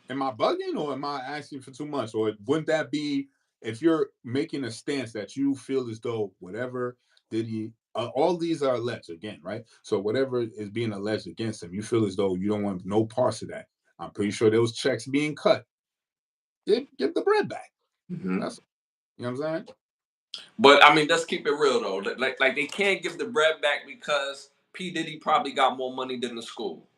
Am I bugging or am I asking for too much? Or wouldn't that be if you're making a stance that you feel as though whatever did he all these are alleged again, right? So whatever is being alleged against him, you feel as though you don't want no parts of that. I'm pretty sure those checks being cut. Give the bread back. Mm-hmm. That's you know what I'm saying? But I mean, let's keep it real though. Like they can't give the bread back because P Diddy probably got more money than the school,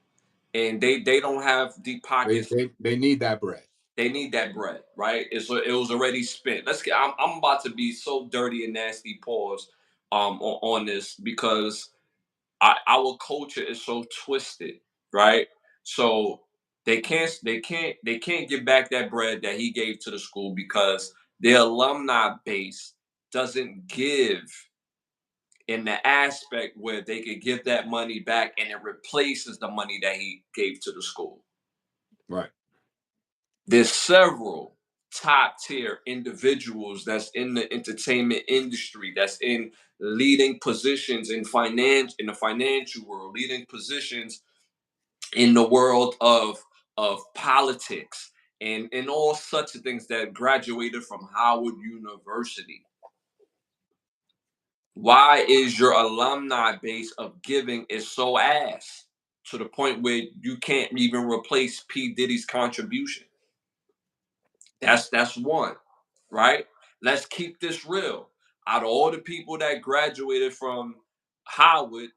and they don't have deep They pockets. they, they need that bread. They need that bread, right? It was already spent. Let's get. I'm about to be so dirty and nasty. Pause. On this because our culture is so twisted, right? So they can't give back that bread that he gave to the school because their alumni base doesn't give in the aspect where they could give that money back and it replaces the money that he gave to the school. Right. There's several top tier individuals that's in the entertainment industry, that's in leading positions in the financial world, leading positions in the world of politics and all such things that graduated from Howard University. Why is your alumni base of giving is so ass to the point where you can't even replace P Diddy's contribution? That's one, right? Let's keep this real. Out of all the people that graduated from Howard,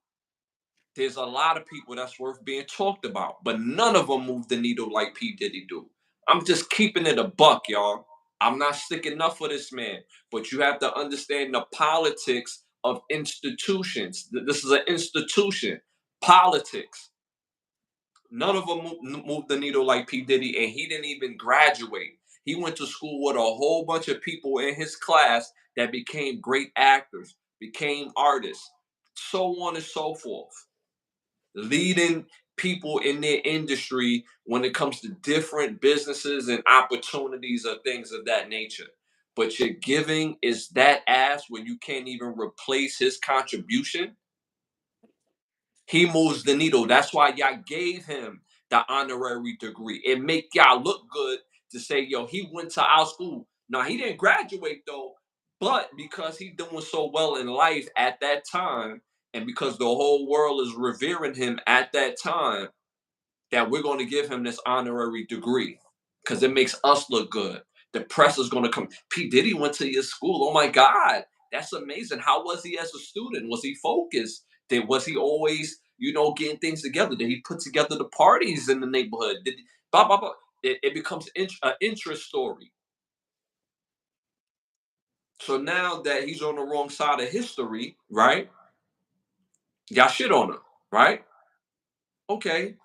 there's a lot of people that's worth being talked about, but none of them move the needle like P Diddy do. I'm just keeping it a buck, y'all. I'm not sticking up for this man, but you have to understand the politics of institutions. This is an institution. Politics. None of them moved the needle like P. Diddy, and he didn't even graduate. He went to school with a whole bunch of people in his class that became great actors, became artists, so on and so forth. Leading people in their industry when it comes to different businesses and opportunities or things of that nature. But your giving is that ass when you can't even replace his contribution. He moves the needle. That's why y'all gave him the honorary degree. It make y'all look good to say, yo, he went to our school. Now he didn't graduate though, but because he doing so well in life at that time, and because the whole world is revering him at that time, that we're going to give him this honorary degree because it makes us look good. The press is going to come. P. Diddy went to your school. Oh my God, that's amazing. How was he as a student? Was he focused? Was he always, getting things together? Did he put together the parties in the neighborhood? Did he, blah, blah, blah. It becomes an interest story. So now that he's on the wrong side of history, right? Y'all shit on him, right? Okay,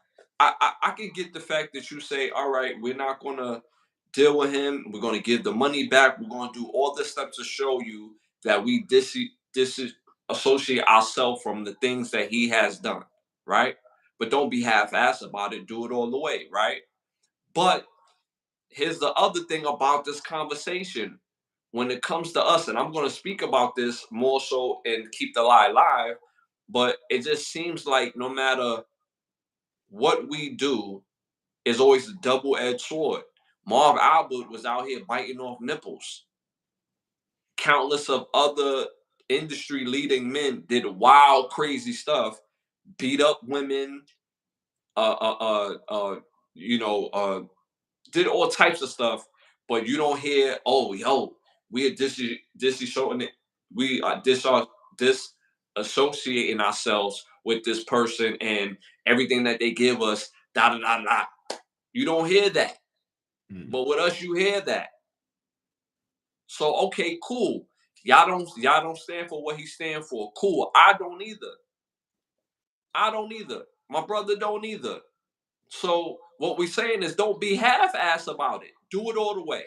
I can get the fact that you say, all right, we're not gonna deal with him. We're gonna give the money back. We're gonna do all this stuff to show you that we disassociate ourselves from the things that he has done, right? But don't be half-assed about it. Do it all the way, right? But here's the other thing about this conversation. When it comes to us, and I'm going to speak about this more so and keep the lie alive, but it just seems like no matter what we do is always a double-edged sword. Marv Albert was out here biting off nipples. Countless of other industry leading men did wild, crazy stuff, beat up women, uh, uh, uh, uh, you know, uh, did all types of stuff. But you don't hear, oh, yo, we are we are disassociating ourselves with this person and everything that they give us. Da da da da. You don't hear that. But with us, you hear that. So okay, cool. Y'all don't stand for what he stand for. Cool. I don't either. I don't either. My brother don't either. So what we're saying is don't be half-ass about it. Do it all the way.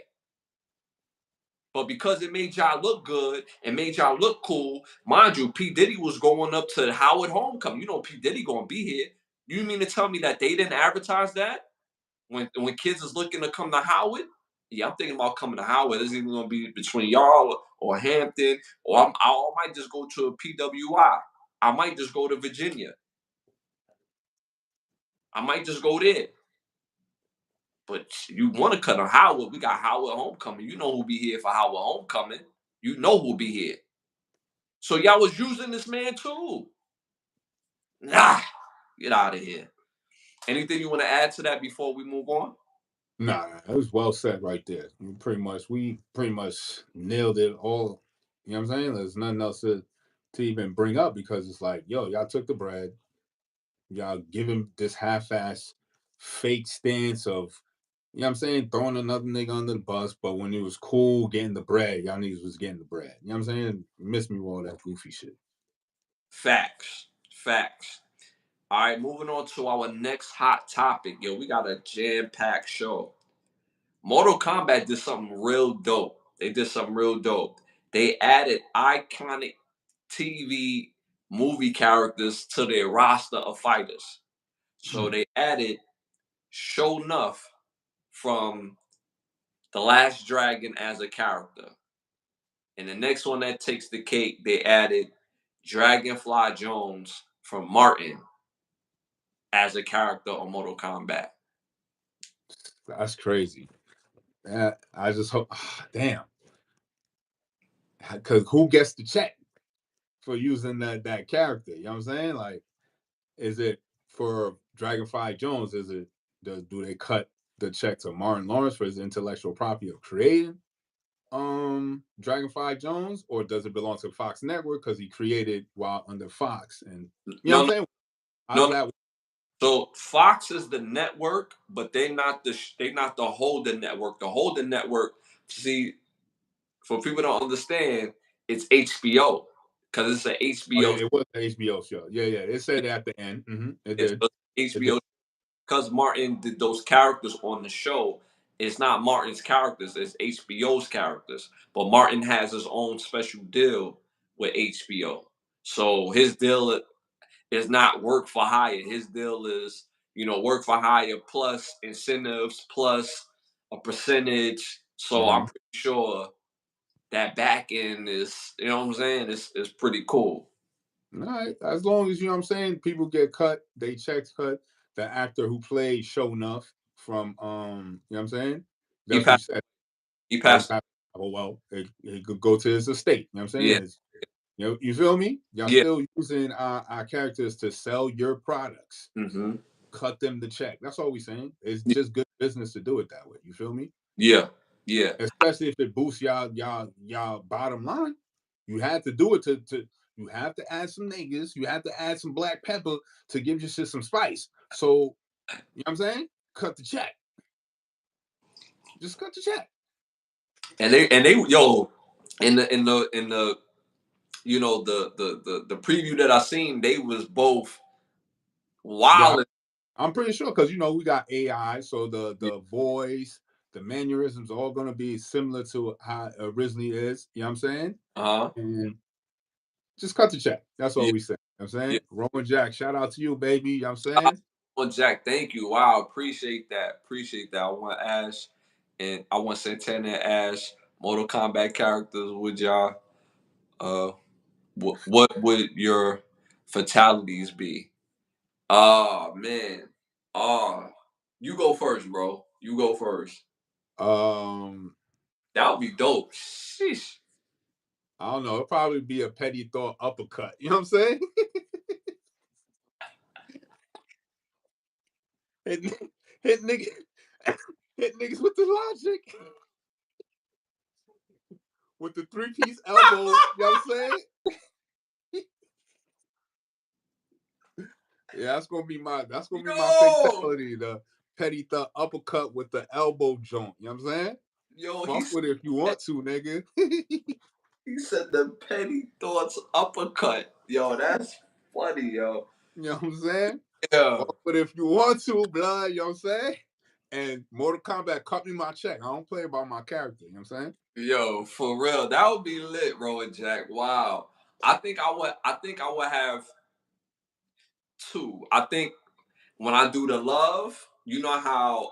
But because it made y'all look good and made y'all look cool, mind you, P. Diddy was going up to Howard homecoming. You know P. Diddy gonna be here. You mean to tell me that they didn't advertise that? When kids is looking to come to Howard, yeah, I'm thinking about coming to Howard. It's either gonna be between y'all or Hampton, or I might just go to a PWI. I might just go to Virginia. I might just go there. But you want to cut on Howard? We got Howard homecoming. You know who'll be here for Howard homecoming. You know who'll be here. So y'all was using this man too. Nah, get out of here. Anything you want to add to that before we move on? Nah, it was well said right there. We pretty much nailed it all. You know what I'm saying? There's nothing else to even bring up because it's like, yo, y'all took the bread, y'all give him this half-ass fake stance of, you know what I'm saying, throwing another nigga under the bus, but when it was cool getting the bread, y'all niggas was getting the bread. You know what I'm saying? Miss me with all that goofy shit. Facts. Facts. All right, moving on to our next hot topic. Yo, we got a jam-packed show. Mortal Kombat did something real dope. They did something real dope. They added iconic TV movie characters to their roster of fighters. So they added Show Nuff from The Last Dragon as a character. And the next one that takes the cake, they added Dragonfly Jones from Martin as a character on Mortal Kombat. That's crazy. I just hope, damn, because who gets the check for using that character? You know what I'm saying? Like, is it for Dragonfly Jones? Do they cut the check to Martin Lawrence for his intellectual property of creating Dragonfly Jones, or does it belong to Fox Network because he created while under Fox? And you know what No, I'm saying? How does no. that? So Fox is the network, but they not the holding network. The holding network see, for people to understand, it's HBO because it's an Oh yeah, HBO. it was an HBO show. Yeah, yeah. It said at the end. It It's did. It did. HBO because Martin did those characters on the show. It's not Martin's characters; it's HBO's characters. But Martin has his own special deal with HBO. So his deal is not work for hire. His deal is, work for hire plus incentives plus a percentage. So I'm Mhm. pretty sure that back end is, you know what I'm saying? It's pretty cool. All right. As long as you know what I'm saying, people get cut, they checks cut. The actor who played Show Enough from you know what I'm saying? He That's who passed. said, He oh, he passed. passed. Oh well, it could go to his estate. You know what I'm Yeah. saying? You feel me? Y'all Yeah. still using our characters to sell your products. Hmm. Cut them the check. That's all we saying. It's just good business to do it that way. You feel me? Yeah. Yeah. Especially if it boosts y'all bottom line. You had to do it to you have to add some niggas, you have to add some black pepper to give your shit some spice. So you know what I'm saying? Cut the check. Just cut the check. And they yo in the the preview that I seen, they was both Yeah, wild. I'm pretty sure because you know we got AI, so Yeah. the voice, the mannerisms are all gonna be similar to how it originally is. You know what I'm saying? Uh-huh. And just cut the check. That's all Yeah. we say. You know what I'm Yeah. saying? Roman Jack, shout out to you, baby. You know what I'm saying? Well, Jack, thank you. Wow, appreciate that. Appreciate that. I want Ash and I want Santana and Ash, Mortal Kombat characters. Would y'all uh what would your fatalities be? Oh man. Oh, you go first, bro. You go first. Um, That would be dope. Sheesh. I don't know. It'll probably be a petty thought uppercut. You know what I'm saying? hit, hit niggas, hit niggas with the logic, with the 3-piece elbow. You know what I'm saying? Yeah, that's gonna be my Yo, fatality. The petty thought uppercut with the elbow joint. You know what I'm saying? yo, Fuck with it if you want to, nigga. You he said the petty thoughts uppercut. Yo, that's funny, yo. know what I'm saying? Yeah. Fuck with it if you want to, blood. You know what I'm saying? And Mortal Kombat cut me my check. I don't play about my character. You know what I'm saying? Yo, for real, that would be lit, Rowan Jack. Wow. I think I would have two. I think when I do the love, you know how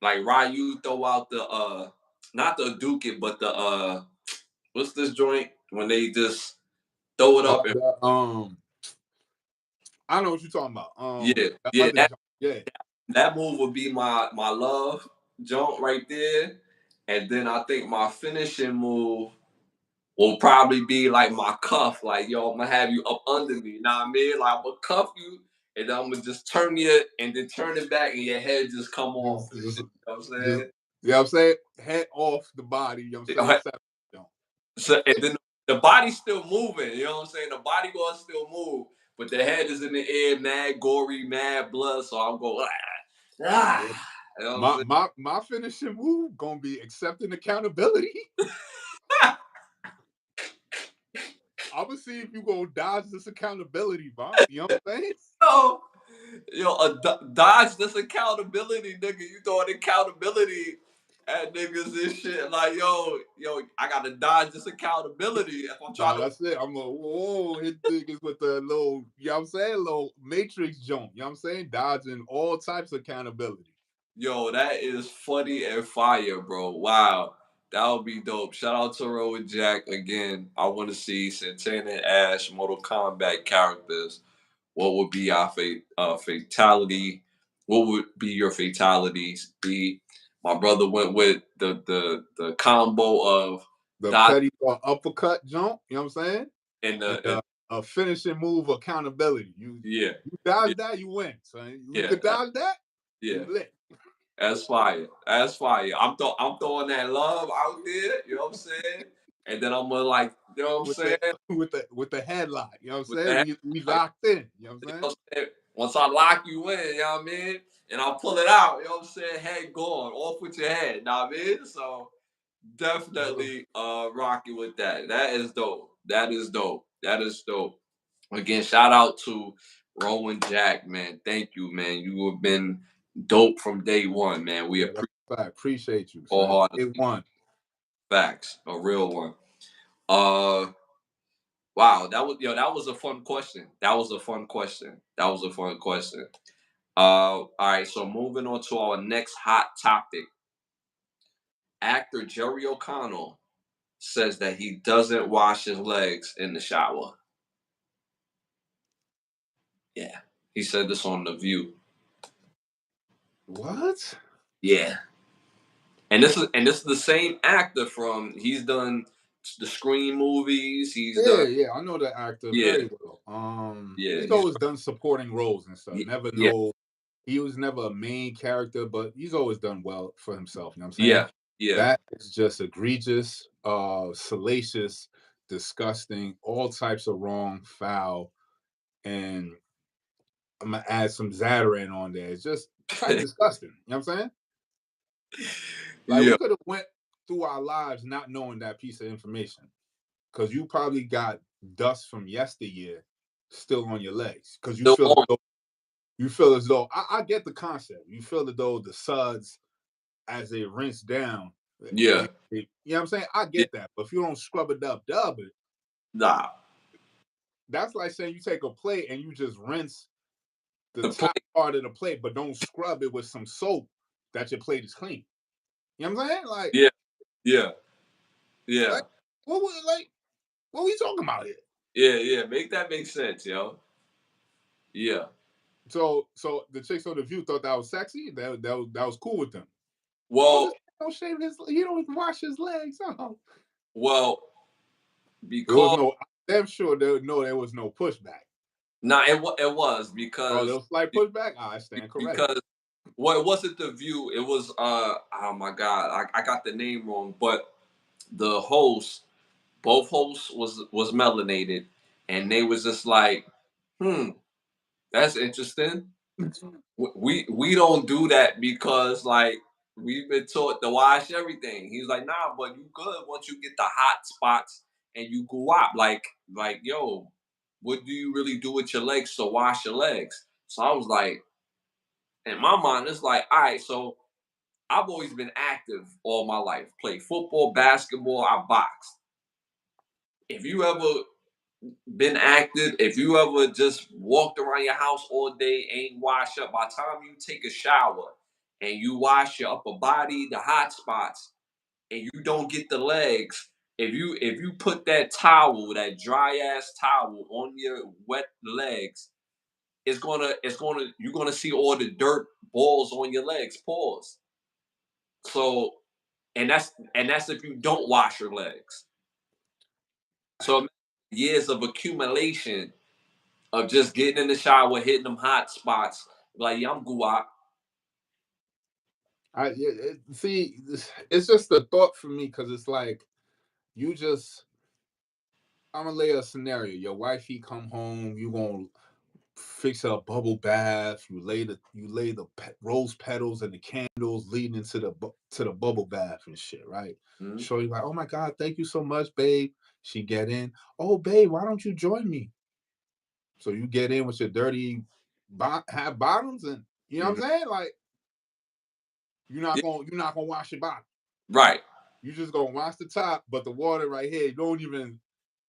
like Ryu throw out the not the Duke it, but the what's this joint when they just throw it Oh, up and I know what you're talking about. yeah, The yeah, other joint. Yeah. that move would be my love joint right there. And then I think my finishing move will probably be like my cuff. Like, yo, I'm gonna have you up under me. You know what I mean? Like, I'm gonna cuff you, and then I'm gonna just turn you, and then turn it back, and your head just come off. Just, And just, shit, you know what I'm just, saying? you know what I'm saying? Head off the body, you know what I'm saying? So, and then the body's still moving. You know what I'm saying? The body gonna still move, but the head is in the air, mad gory, mad blood. So I'm going, Yeah. you know what I'm My saying? my my finishing move gonna be accepting accountability. I'm gonna see if you gonna dodge this accountability, Bob. You know what I'm saying? Yo, dodge this accountability, nigga. You throwing accountability at niggas and shit. Like, yo, I gotta dodge this accountability if I'm trying Nah, to. that's it. I'm gonna hit niggas with the little, you know what I'm saying? Little matrix jump. You know what I'm saying? Dodging all types of accountability. Yo, that is funny and fire, bro. Wow. That would be dope. Shout out to Rowan Jack again. I want to see Santana and Ash Mortal Kombat characters. What would be our fatality? What would be your fatalities? Be my brother went with the combo of The dodge petty or uppercut jump, you know what I'm saying? and And the a finishing move accountability. yeah, You yeah, dodge that, you win. So you yeah, could dodge that, yeah. you lit. That's fire. That's fire. I'm throwing that love out there. You know what I'm saying? And then I'm gonna like, you know what I'm With saying? the headlock. You know what I'm With saying? the We like, locked in. You know what you I'm know saying? what I'm saying? Once I lock you in, you know what I mean? And I'll pull it out, you know what I'm saying? Head gone, off with your head, you know what I mean? So definitely rocking with that. That is dope. That is dope. That is dope. Again, shout out to Rowan Jack, man. Thank you, man. You have been dope from day one, man. We Yeah, appreciate that's I appreciate you, son. It wholeheartedly. won. Facts, a real one. Uh, wow, that was a fun question. That was a fun question. That was a fun question. All right, so moving on to our next hot topic. Actor Jerry O'Connell says that he doesn't wash his legs in the shower. Yeah, he said this on The View. What? Yeah, and this is the same actor from he's done the Scream movies. He's Yeah, done yeah, I know the actor yeah very well. yeah He's he's always done supporting roles and stuff. Never yeah know he was never a main character, but he's always done well for himself. You know what I'm saying? yeah yeah That is just egregious, salacious, disgusting, all types of wrong, foul, and I'm gonna add some Zatarain on there. It's just type disgusting. You know what I'm saying? Like yeah. we could have went through our lives not knowing that piece of information because you probably got dust from yesteryear still on your legs because Still on. you feel as though I get the concept. You feel as though the suds as they rinse down, Yeah you know what I'm saying? I yeah get that, but if you don't scrub it up, dub it, nah that's like saying you take a plate and you just rinse the the top play part of the plate, but don't scrub it with some soap that your plate is clean. You know what I'm saying? yeah yeah yeah Like like what we talking about here? yeah make that make sense, yo. Yeah. So the chicks on the View thought that was sexy. That was cool with them. Oh, this Well, don't shave his. He don't wash his legs. Oh, well, there was because no. I'm sure there was no pushback. nah, it was Oh, there because was slight pushback. I stand corrected. because well, it wasn't The View. It was oh my god, I got the name wrong, but the host, both hosts was melanated, and they was just like, hmm, that's interesting. We don't do that because like we've been taught to wash everything. He's like, nah, but you good once you get the hot spots and you go up. Like yo, what do you really do with your legs to wash your legs? So I was like, in my mind, it's like, all right, so I've always been active all my life. Played football, basketball, I boxed. If you ever been active, if you ever just walked around your house all day, ain't washed up, by the time you take a shower and you wash your upper body, the hot spots, and you don't get the legs, if you put that towel, that dry ass towel on your wet legs, it's gonna you're gonna see all the dirt balls on your legs. Pause. So and that's if you don't wash your legs. So years of accumulation of just getting in the shower, hitting them hot spots. Like, yeah, I'm guap. See, it's just a thought for me because it's like you just. I'm gonna lay a scenario. Your wifey come home. You gonna fix her a bubble bath. You lay the rose petals and the candles leading into the bubble bath and shit, right? Mhm. So you're like, oh my god, thank you so much, babe. She get in. Oh, babe, why don't you join me? So you get in with your dirty have bottoms, and you know what Mhm. I'm saying? Like Yeah, you're not gonna wash your bottom. right, You just gonna wash the top, but the water right here, you don't even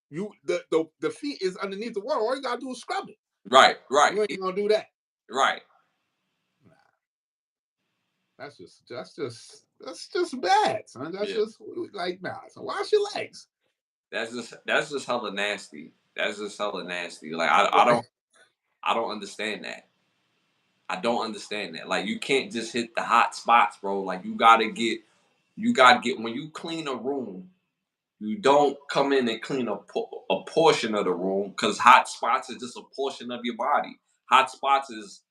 the feet is underneath the water. All you gotta do is scrub it. right, right, You ain't gonna do that. right. Nah, that's just bad, son. That's Yeah, just like nah. So wash your legs. that's just hella nasty. That's just hella nasty. Like I don't understand that. I don't understand that. Like you can't just hit the hot spots, bro. Like you gotta get when you clean a room. You don't come in and clean a portion of the room because hot spots is just a portion of your body. Hot spots is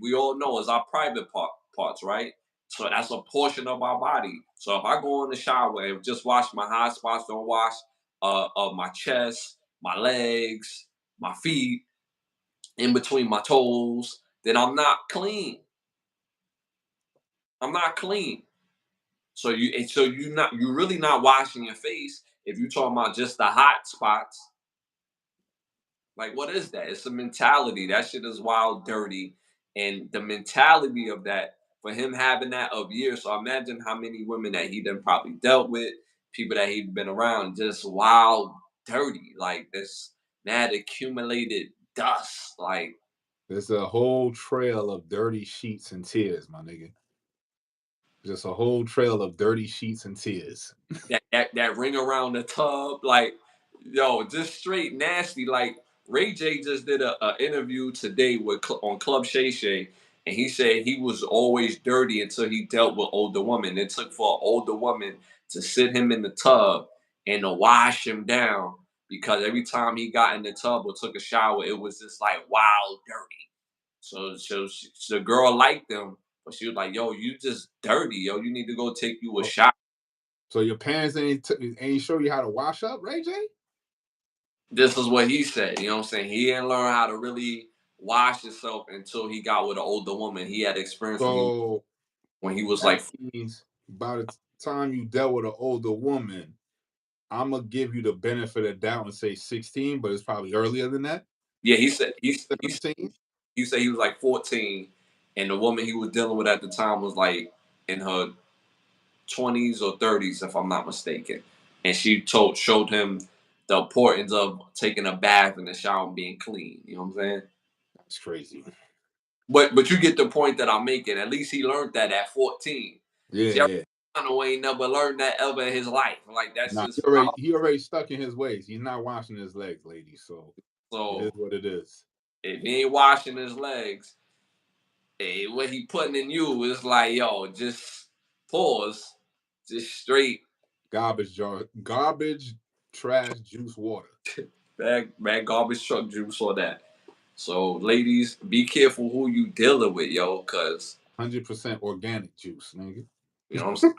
we all know is our private parts, right? So that's a portion of our body. So if I go in the shower and just wash my hot spots, don't wash my chest, my legs, my feet, in between my toes, then I'm not clean. I'm not clean. So you're really not washing your face if you're talking about just the hot spots. Like, what is that? It's a mentality. That shit is wild, dirty, and the mentality of that for him having that of years. So imagine how many women that he done probably dealt with, people that he'd been around, just wild, dirty, like this mad accumulated dust. Like There's a whole trail of dirty sheets and tears, my nigga. Just a whole trail of dirty sheets and tears. that ring around the tub, like yo, just straight nasty. Like Ray J just did a interview today with on Club Shay Shay, and he said he was always dirty until he dealt with older women. It took for an older woman to sit him in the tub and to wash him down because every time he got in the tub or took a shower, it was just like wild dirty. So the girl liked him, but she was like, "Yo, you just dirty, yo. You need to go take you a Oh, shower." so your parents ain't show you how to wash up, Ray J? This is what he said. You know what I'm saying? He didn't learn how to really wash himself until he got with an older woman. He had experience So when he was that like, means by the time you dealt with an older woman, I'm gonna give you the benefit of doubt and say 16, but it's probably earlier than that. yeah. He said 17. he was like 14, and the woman he was dealing with at the time was like in her 20s or 30s, if I'm not mistaken. And she showed him the importance of taking a bath in the shower and being clean. You know what I'm saying? That's crazy. But you get the point that I'm making. At least he learned that at 14. Yeah, Jerry yeah. ain't never learned that ever in his life. Like that's Nah, just wild. he already stuck in his ways. He's not washing his legs, ladies. So it is So what it is. if he ain't washing his legs, what he putting in you is like, yo, just pause, just straight Garbage jar, garbage, trash, juice, water. bag garbage truck juice or that. So ladies, be careful who you dealing with, yo, cause 100% organic juice, nigga. you know what I'm saying?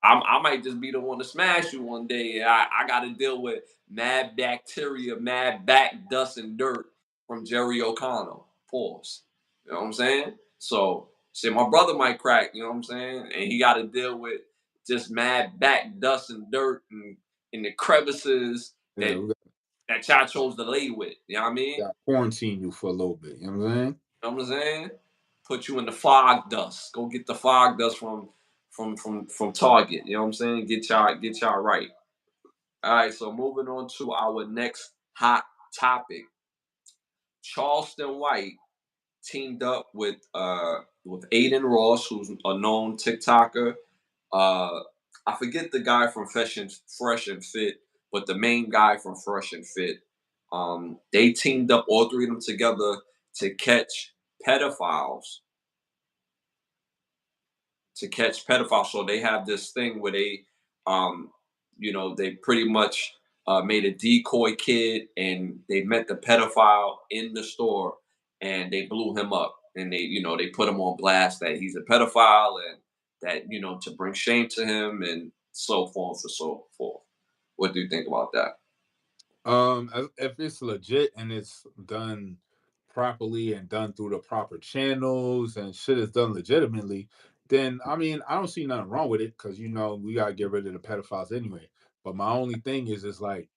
I might just be the one to smash you one day. I got to deal with mad bacteria, mad back dust and dirt from Jerry O'Connell. Pause. You know what I'm saying? So, shit, my brother might crack, you know what I'm saying? And he got to deal with just mad back dust and dirt and in the crevices Yeah, that we that y'all chose to lay with. You know what I mean? got quarantine you for a little bit. You know what I'm saying? You know what I'm saying? Put you in the fog dust. Go get the fog dust from Target. You know what I'm saying? Get y'all right. All right. So moving on to our next hot topic. Charleston White teamed up with Aiden Ross, who's a known TikToker. Uh, I forget the guy from Fresh and Fit, but the main guy from Fresh and Fit. They teamed up, all three of them together, to pedophiles catch pedophiles. So they have this thing where um, they pretty much made a decoy kid, and they met the pedophile in the store, and they blew him up, and they put him on blast that he's a pedophile, and that to bring shame to him, and so forth and so forth. What do you think about that? If it's legit and it's done properly and done through the proper channels and shit is done legitimately, then I mean I don't see nothing wrong with it because we gotta get rid of the pedophiles anyway. But my only thing is like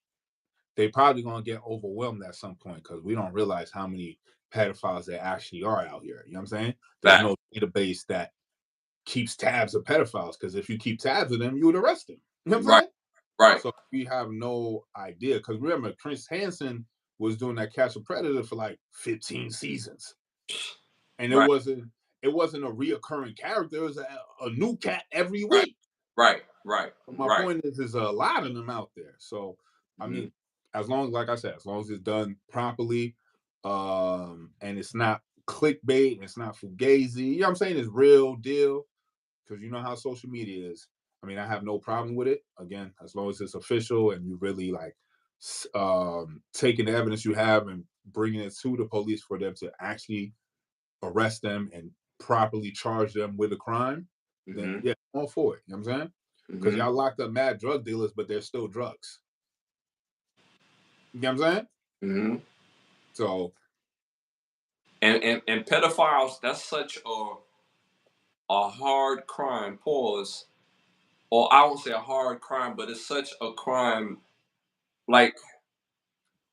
they probably gonna get overwhelmed at some point because we don't realize how many pedophiles there actually are out here. You know what I'm saying? There's Fact. no database that keeps tabs of pedophiles because if you keep tabs of them, you would arrest them. You know what I'm Right. saying? Right. So we have no idea because remember, Chris Hansen was doing that Catch a Predator for like 15 seasons, and it Right. wasn't it wasn't a reoccurring character. It was a new cat every Right. week. Right. Right. My Right. point is, there's a lot of them out there. So I Hmm. mean, as long as, like I said, as long as it's done properly, and it's not clickbait, it's not fugazi. You know what I'm saying? It's real deal because you know how social media is. I mean, I have no problem with it. Again, as long as it's official and you really like taking the evidence you have and bringing it to the police for them to actually arrest them and properly charge them with a crime, then Hmm. yeah, I'm all for it. You know what I'm saying? Because Hmm. y'all locked up mad drug dealers, but they're still drugs. You know what I'm saying? Hmm. So And pedophiles, that's such a hard crime. Pause. Or I won't say a hard crime, but it's such a crime. Like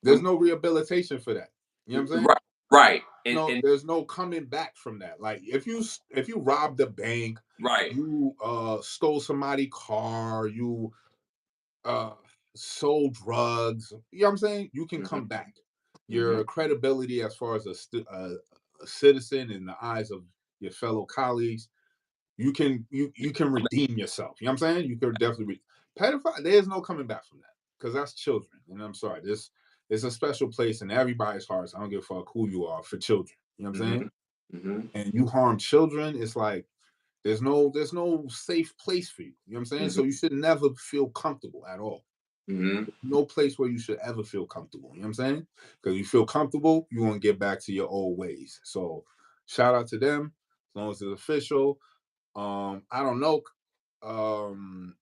There's when no rehabilitation for that. You know what I'm saying? right, right, No, and there's no coming back from that. Like if you robbed a bank, right. you stole somebody's car, you uh sold drugs, you know what I'm saying? You can Hmm. come back. Hmm. Your credibility as far as a citizen in the eyes of your fellow colleagues, you can redeem yourself. You know what I'm saying? You could definitely pedophile, there's no coming back from that because that's children. And I'm sorry, this it's a special place in everybody's hearts. I don't give a fuck who you are for children. You know what I'm saying? Hmm. Hmm. And you harm children, it's like there's no safe place for you. You know what I'm saying? Hmm. So you should never feel comfortable at all. Hmm. No place where you should ever feel comfortable. You know what I'm saying? Because you feel comfortable, you want to get back to your old ways. So shout out to them as long as it's official. I don't know um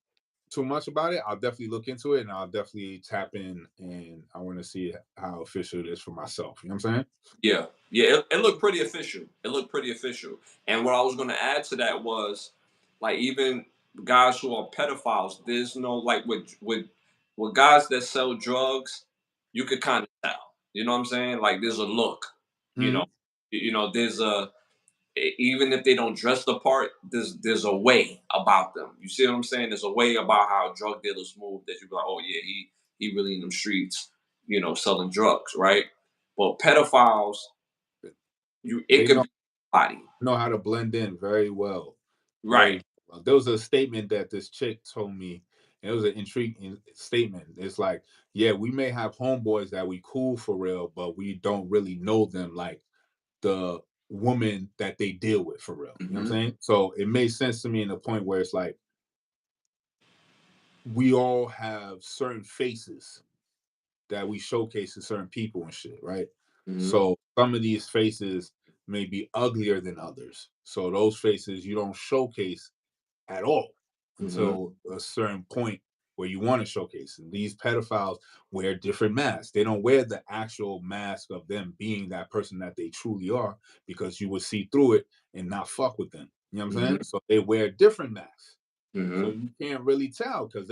too much about it. I'll definitely look into it and I'll definitely tap in and I want to see how official it is for myself. You know what I'm saying? Yeah, yeah, it looked pretty official. It looked pretty official. And what I was going to add to that was, like, even guys who are pedophiles, there's no like with guys that sell drugs, you could kind of tell. You know what I'm saying? Like, there's a look. You know, Hmm. there's even if they don't dress the part, there's a way about them. You see what I'm saying? There's a way about how drug dealers move that you go, oh yeah, he really in them streets, selling drugs, right? But pedophiles, it They could be anybody, know how to blend in very well. right? Very well. There was a statement that this chick told me, and it was an intriguing statement. It's like, yeah, we may have homeboys that we cool for real, but we don't really know them like the woman that they deal with for real. You know what I'm Hmm. saying? So it made sense to me in the point where it's like we all have certain faces that we showcase to certain people and shit, right? Hmm. So some of these faces may be uglier than others. So those faces you don't showcase at all Hmm. until a certain point where you want to showcase. And these pedophiles wear different masks. They don't wear the actual mask of them being that person that they truly are because you would see through it and not fuck with them. You know what I'm Hmm. saying? So they wear different masks. So Hmm. you can't really tell because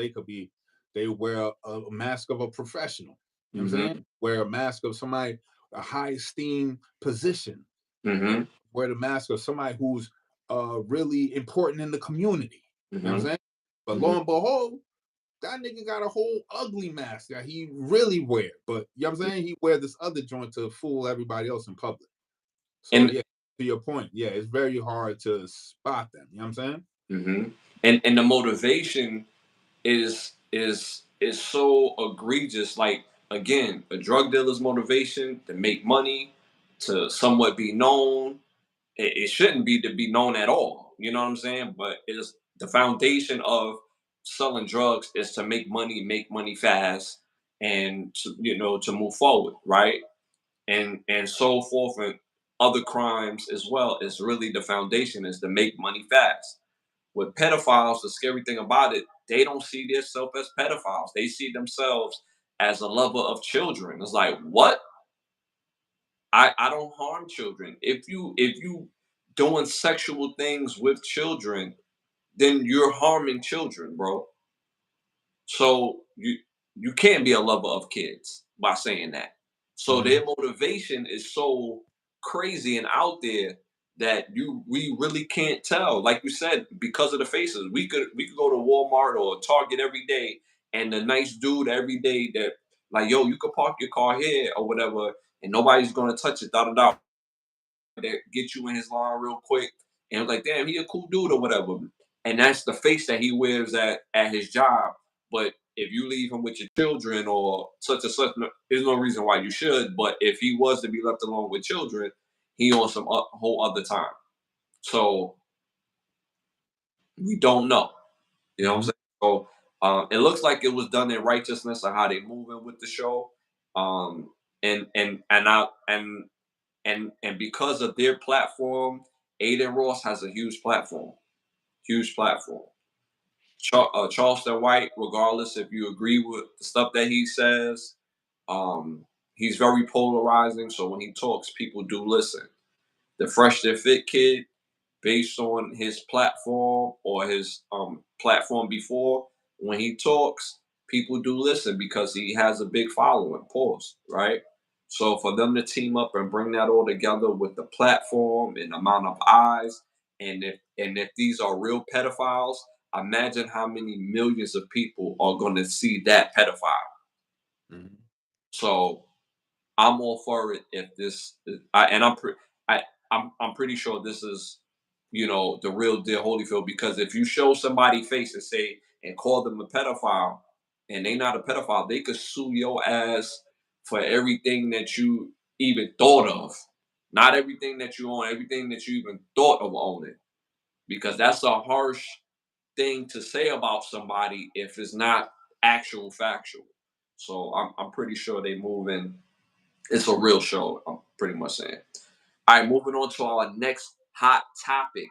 they wear a mask of a professional. You know what I'm Hmm. saying? Wear a mask of somebody, a high esteemed position. Hmm. Wear the mask of somebody who's really important in the community. You know what I'm Hmm. saying? But Hmm. lo and behold, that nigga got a whole ugly mask that he really wear. But you know what I'm saying? He wear this other joint to fool everybody else in public. So And yeah, to your point, yeah, it's very hard to spot them. You know what I'm saying? hmm and the motivation is so egregious. Like, again, a drug dealer's motivation to make money, to somewhat be known. It shouldn't be to be known at all. You know what I'm saying? But it's the foundation of selling drugs is to make money fast, and to move forward, right? And so forth, and other crimes as well is really the foundation is to make money fast. With pedophiles, the scary thing about it, they don't see themselves as pedophiles. They see themselves as a lover of children. It's like, what? I don't harm children. If you doing sexual things with children, then you're harming children, bro. So you can't be a lover of kids by saying that. So Mm-hmm. their motivation is so crazy and out there that we really can't tell. Like you said, because of the faces, we could go to Walmart or Target every day, and the nice dude every day that like, yo, you could park your car here or whatever, and nobody's gonna touch it. Da da da that get you in his line real quick. And I was like, damn, he a cool dude or whatever. And that's the face that he wears at his job. But if you leave him with your children or such and such, there's no reason why you should. But if he was to be left alone with children, he on some whole other time. So we don't know. You know what I'm Mm-hmm. saying? So it looks like it was done in righteousness of how they moving with the show. Um, and because of their platform, Aiden Ross has a huge platform. Charleston White, regardless if you agree with the stuff that he says, um, he's very polarizing. So when he talks, people do listen. the Fresh to Fit kid, based on his platform or his platform before, when he talks, people do listen because he has a big following. Pause. Right. So for them to team up and bring that all together with the platform and amount of eyes, and if these are real pedophiles, imagine how many millions of people are going to see that pedophile. Mhm. So I'm all for it if this, and I'm pretty sure this is, the real deal Holyfield, because if you show somebody face and say and call them a pedophile, and they not a pedophile, they could sue your ass for everything that you even thought of. Not everything that you own, everything that you even thought of owning, because that's a harsh thing to say about somebody if it's not actual factual. So I'm pretty sure they moving. It's a real show. I'm pretty much saying. All right, moving on to our next hot topic.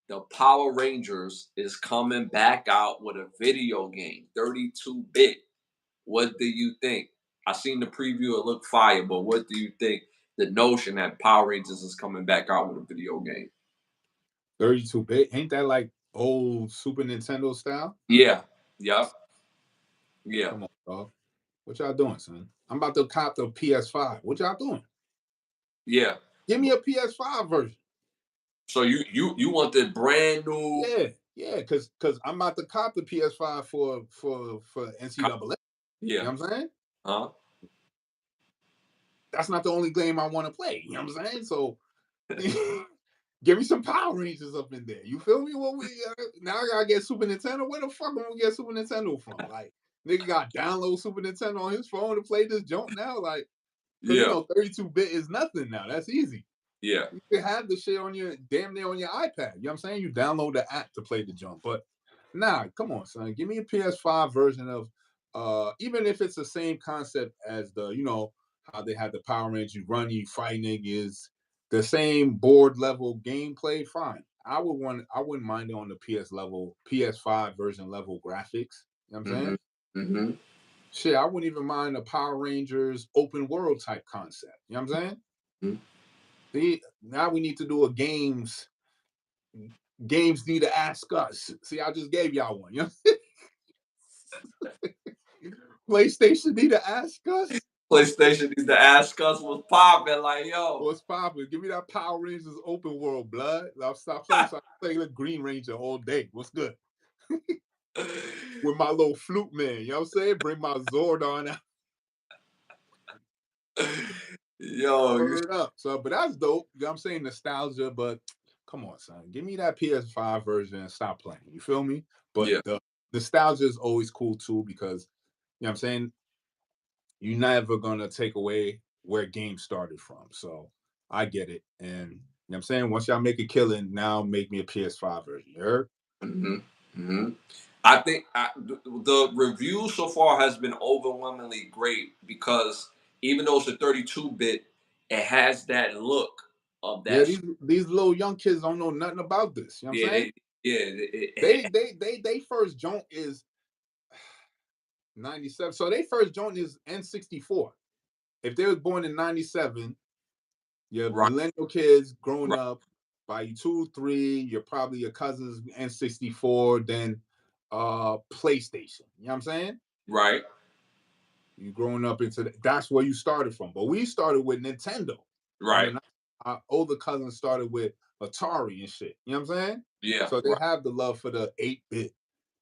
The Power Rangers is coming back out with a video game, 32-bit. What do you think? I seen the preview, it looked fire, but what do you think? The notion that Power Rangers is coming back out with a video game. 32-bit. Ain't that like old Super Nintendo style? Yeah. Yep. Yeah. Come on, dog. What y'all doing, son? I'm about to cop the PS5. What y'all doing? Yeah. Give me a PS5 version. So you want the brand new? Yeah, because I'm about to cop the PS5 for NCAA. You Yeah. know what I'm saying? Huh? That's not the only game I want to play. You know what I'm saying? So give me some Power Rangers up in there. You feel me? What we now I gotta get Super Nintendo. Where the fuck am I gonna get Super Nintendo from? Like nigga got download Super Nintendo on his phone to play this junk now. Like, because Yeah. 32-bit is nothing now. That's easy. Yeah. You can have the shit on your damn near on your iPad. You know what I'm saying? You download the app to play the jump. But nah, come on, son. Give me a PS5 version of even if it's the same concept as the, how they had the Power Rangers, you run, you fight niggas, the same board level gameplay, fine. I wouldn't mind it on the PS5 version level graphics. You know what I'm Mm-hmm. saying? Mm-hmm. Shit, I wouldn't even mind a Power Rangers open world type concept. You know what I'm saying? Mm-hmm. See, now we need to do a games need to ask us. See, I just gave y'all one. You know? PlayStation need to ask us. PlayStation needs to ask us what's popping. Like, yo, What's popping? Give me that Power Rangers open world, blood. I'll stop playing. So I play the Green Ranger all day. What's good? With my little flute man. You know what I'm saying? Bring my Zordon out. yo, Word up. So, but that's dope. You know what I'm saying? Nostalgia, but come on, son. Give me that PS5 version and stop playing. You feel me? But yeah. the nostalgia is always cool too because, you know what I'm saying? You're never going to take away where games started from. So I get it. And, you know what I'm saying? Once y'all make a killing, now make me a PS5 version. You heard? Mm-hmm. Mm-hmm. I think the review so far has been overwhelmingly great because even though it's a 32-bit, it has that look of Yeah, that. these little young kids don't know nothing about this. You know what I'm Yeah, saying? They first joint is 97. So they first joint is N64. If they was born in 97, you're right, millennial kids growing right, up by you 2, 3, you're probably your cousins N64, then PlayStation. You know what I'm saying? right, You growing up into that's where you started from. But we started with Nintendo. And right. then our older cousins started with Atari and shit. You know what I'm saying? Yeah, So they right. have the love for the 8-bit,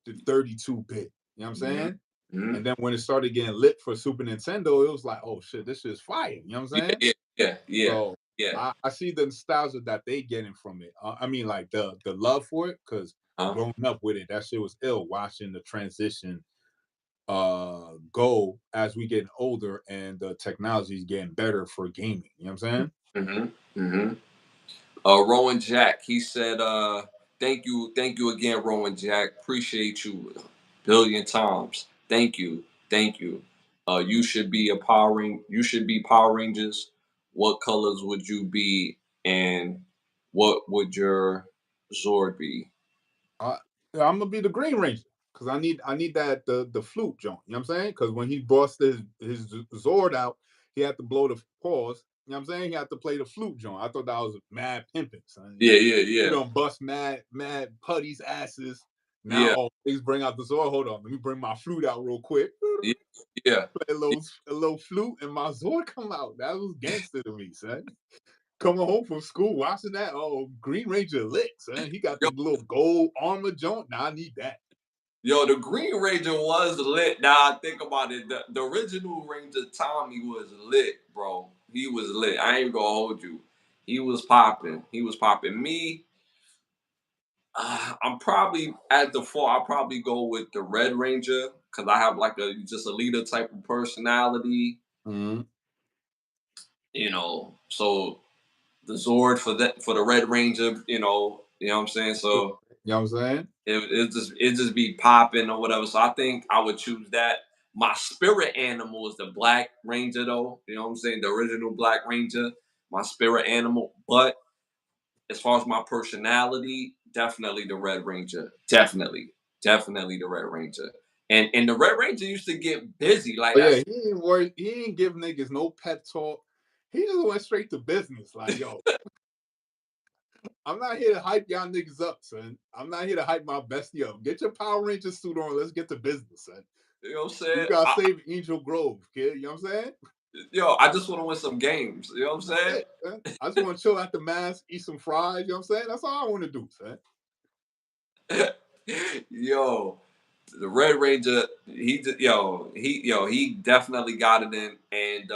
the 32-bit. You know what I'm Mm-hmm. saying? Mm-hmm. And then when it started getting lit for Super Nintendo, it was like, oh shit, this is fire. You know what I'm Yeah, saying? yeah, yeah, yeah, So yeah. I see the nostalgia that they getting from it. I mean, like the love for it, because Huh? growing up with it, that shit was ill. Watching the transition go as we get older and the technology is getting better for gaming. You know what I'm saying? Mm-hmm. Mm-hmm. Rowan Jack, he said, thank you again, Rowan Jack. Appreciate you a billion times. Thank you. You should be Power Rangers. What colors would you be, and what would your Zord be? Uh, I'm gonna be the Green Ranger because I need that the flute joint. You know what I'm saying? Because when he bust his Zord out, he had to blow the pause. know what I'm saying? He had to play the flute joint. I thought that was mad pimping, son. Yeah, You yeah, don't bust mad putties asses. Now, yeah, oh, please bring out the sword. Hold on, let me bring my flute out real quick. yeah, yeah. Play a little flute, and my sword come out. That was gangster to me, son. Coming home from school, watching that. Oh, Green Ranger lit, son. He got Yo, the little gold armor joint. Now I need that. yo, the Green Ranger was lit. Now I think about it, the original Ranger Tommy was lit, bro. He was lit. I ain't gonna hold you. He was popping. He was popping. Me, I'm probably at the four. I'll probably go with the Red Ranger because I have like a just a leader type of personality, Mm-hmm. So the Zord for the Red Ranger, you know what I'm saying. So You know what I'm saying? it just be popping or whatever. So I think I would choose that. My spirit animal is the Black Ranger, though. You know what I'm saying? The original Black Ranger, my spirit animal. But as far as my personality, definitely the Red Ranger. Definitely the Red Ranger. And the Red Ranger used to get busy. Like Oh yeah, that's he ain't worry. He ain't give niggas no pep talk. He just went straight to business. Like, yo, I'm not here to hype y'all niggas up, son. I'm not here to hype my bestie up. Get your Power Ranger suit on. Let's get to business, son. you know what I'm We saying. gotta save Angel Grove, kid. You know what I'm saying? I just want to win some games. You know what I'm That's saying. it, son. I just want to chill at the mask, eat some fries. You know what I'm saying? That's all I want to do, son. Yo, the Red Ranger, he definitely got it in, and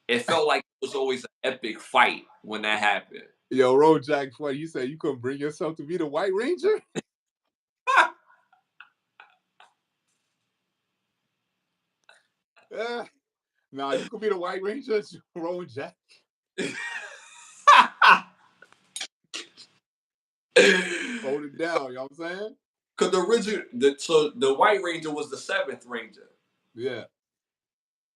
it felt like it was always an epic fight when that happened. Yo, Road Jack, what you said? You couldn't bring yourself to be the White Ranger? Yeah. Nah, you could be the White Ranger, Road Jack. Hold it down. You know what I'm saying? Because so the White Ranger was the seventh Ranger. Yeah.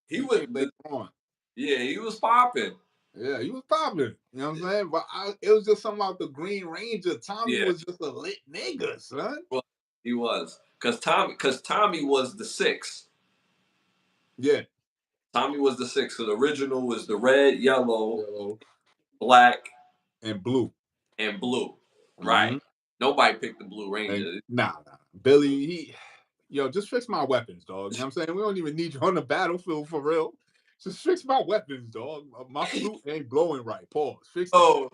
He He was came later on. yeah, he was popping. Yeah, he was popular. You know what I'm saying? But it was just something about the Green Ranger. Tommy Yeah, was just a lit nigga, son. well, he was because Tommy was the sixth. Yeah. Tommy was the sixth. So the original was the red, yellow, Yellow black, and blue. and blue. Mm-hmm. Right. Nobody picked the Blue And Ranger. nah. Billy, yo, just fix my weapons, dog. You know what I'm saying? We don't even need you on the battlefield for real. Just fix my weapons, dog. My flute ain't blowing right. Pause. Fix that. Oh,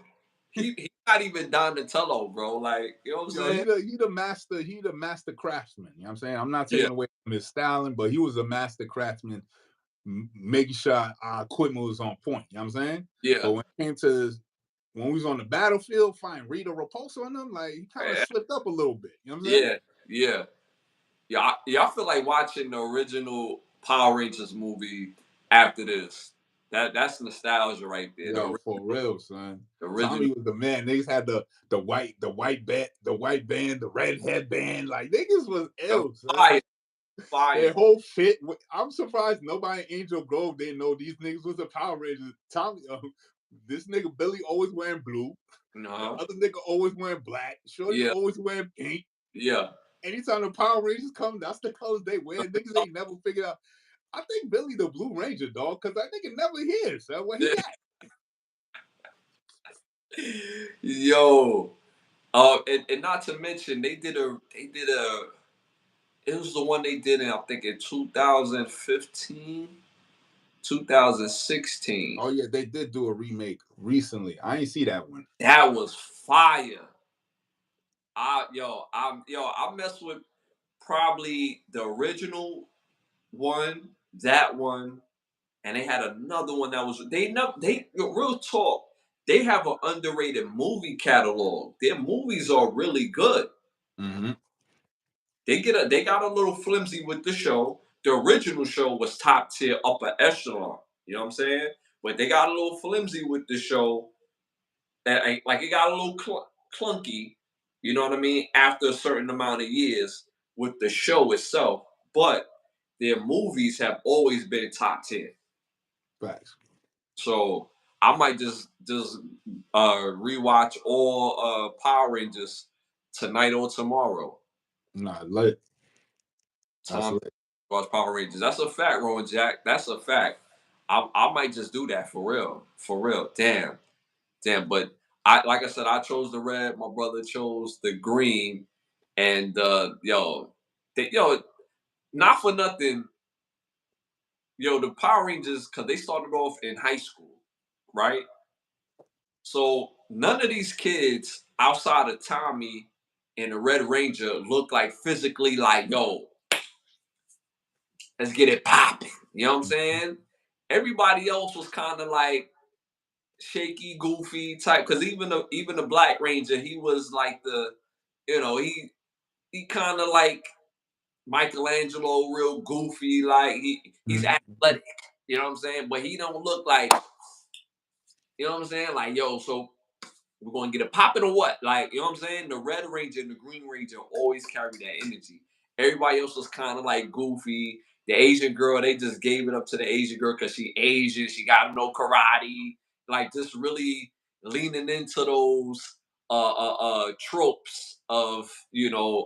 he not even Donatello, bro. Like, you know what I'm Yo, saying? he the master craftsman. You know what I'm saying? I'm not Yeah, taking away from his styling, but he was a master craftsman, making sure our equipment was on point. You know what I'm saying? yeah, But when it came to when we was on the battlefield, find Rita Repulsa on them, like he kind of yeah, slipped up a little bit. You know what I'm saying? yeah, yeah. Yeah, I feel like watching the original Power Rangers movie after this. That's nostalgia right there. Yo, for real, son. The Tommy original, was the man. Niggas had the white band, the red headband. Like niggas was the ill, son. fire, Their fire. whole fit. I'm surprised nobody in Angel Grove didn't know these niggas was the Power Rangers. Tommy, this nigga Billy always wearing blue. The Uh-huh. other nigga always wearing black. Shorty Yeah, always wearing pink. yeah. Anytime the Power Rangers come, that's the colors they wear. Niggas ain't never figured out. I think Billy the Blue Ranger, dog, because I think it never hears. So where he at? Yo, and not to mention they did a it was the one they did in I think in 2015, 2016. Oh yeah, they did do a remake recently. I ain't see that one. That was fire. I messed with probably the original one, that one, and they had another one that was real talk. They have an underrated movie catalog. Their movies are really good. Mm-hmm. They got a little flimsy with the show. The original show was top tier, upper echelon. You know what I'm saying? But they got a little flimsy with the show. Like it got a little clunky. You know what I mean? After a certain amount of years with the show itself, but their movies have always been top tier. Facts. So I might rewatch all Power Rangers tonight or tomorrow. Nah, lit. That's Time lit. to watch Power Rangers. That's a fact, Rowan Jack. That's a fact. I might just do that for real. For real. Damn. Damn. But I like I said, I chose the red. My brother chose the green. And yo, not for nothing, the Power Rangers, because they started off in high school, right? So none of these kids outside of Tommy and the Red Ranger look like physically like, yo, let's get it popping. You know what I'm saying? Everybody else was kind of like shaky, goofy type. Because even the Black Ranger, he was like he kind of like Michelangelo, real goofy. Like he's Mhm. athletic. You know what I'm saying? But he don't look like, you know what I'm saying? Like, yo, so we're gonna get it popping or what? Like, you know what I'm saying? The Red Ranger and the Green Ranger always carry that energy. Everybody else was kind of like goofy. The Asian girl, they just gave it up to the Asian girl because she Asian. She got no karate. Like, just really leaning into those tropes of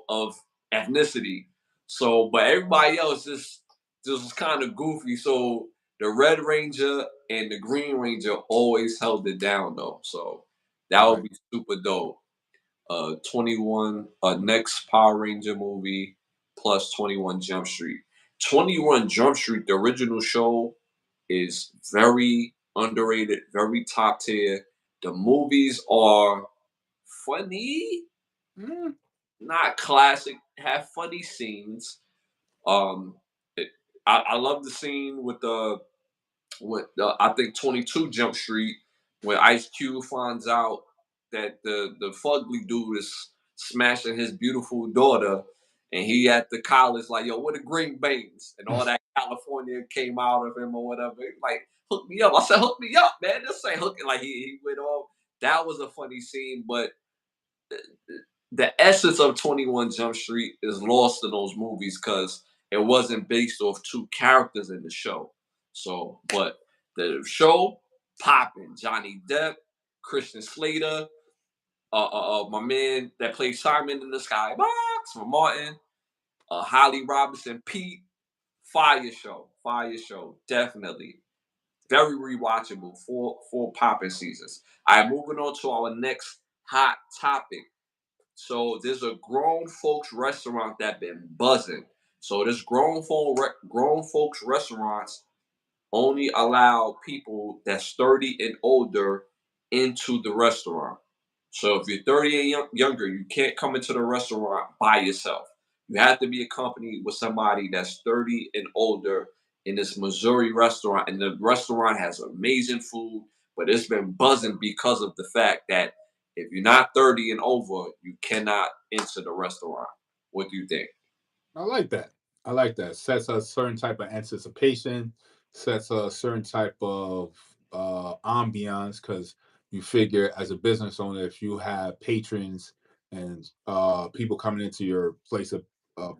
of ethnicity. So, but everybody else just was kind of goofy. So the Red Ranger and the Green Ranger always held it down though. So that would Right. be super dope. 21, next Power Ranger movie plus 21 Jump Street. 21 Jump Street, the original show, is very underrated, very top tier. The movies are funny, Mm. not classic, have funny scenes. Um, it, I love the scene with I think 22 Jump Street, where Ice Cube finds out that the fugly dude is smashing his beautiful daughter, and he at the college like, yo, what the green beans, and all that California came out of him or whatever. He like, hook me up. I said, hook me up, man. This ain't hooking. Like he went off. That was a funny scene, but the essence of 21 Jump Street is lost in those movies because it wasn't based off two characters in the show. So, but the show popping. Johnny Depp, Christian Slater, my man that plays Simon in the Skybox for Martin, Holly Robinson, Pete. Fire show, definitely. Very rewatchable. Four popping seasons. All right, moving on to our next hot topic. So there's a grown folks restaurant that been buzzing. So this grown folks restaurants only allow people that's 30 and older into the restaurant. So if you're 30 and younger, you can't come into the restaurant by yourself. You have to be accompanied with somebody that's 30 and older in this Missouri restaurant. And the restaurant has amazing food, but it's been buzzing because of the fact that if you're not 30 and over, you cannot enter the restaurant. What do you think? I like that. I like that. Sets a certain type of anticipation, sets a certain type of ambiance because you figure as a business owner, if you have patrons and people coming into your place of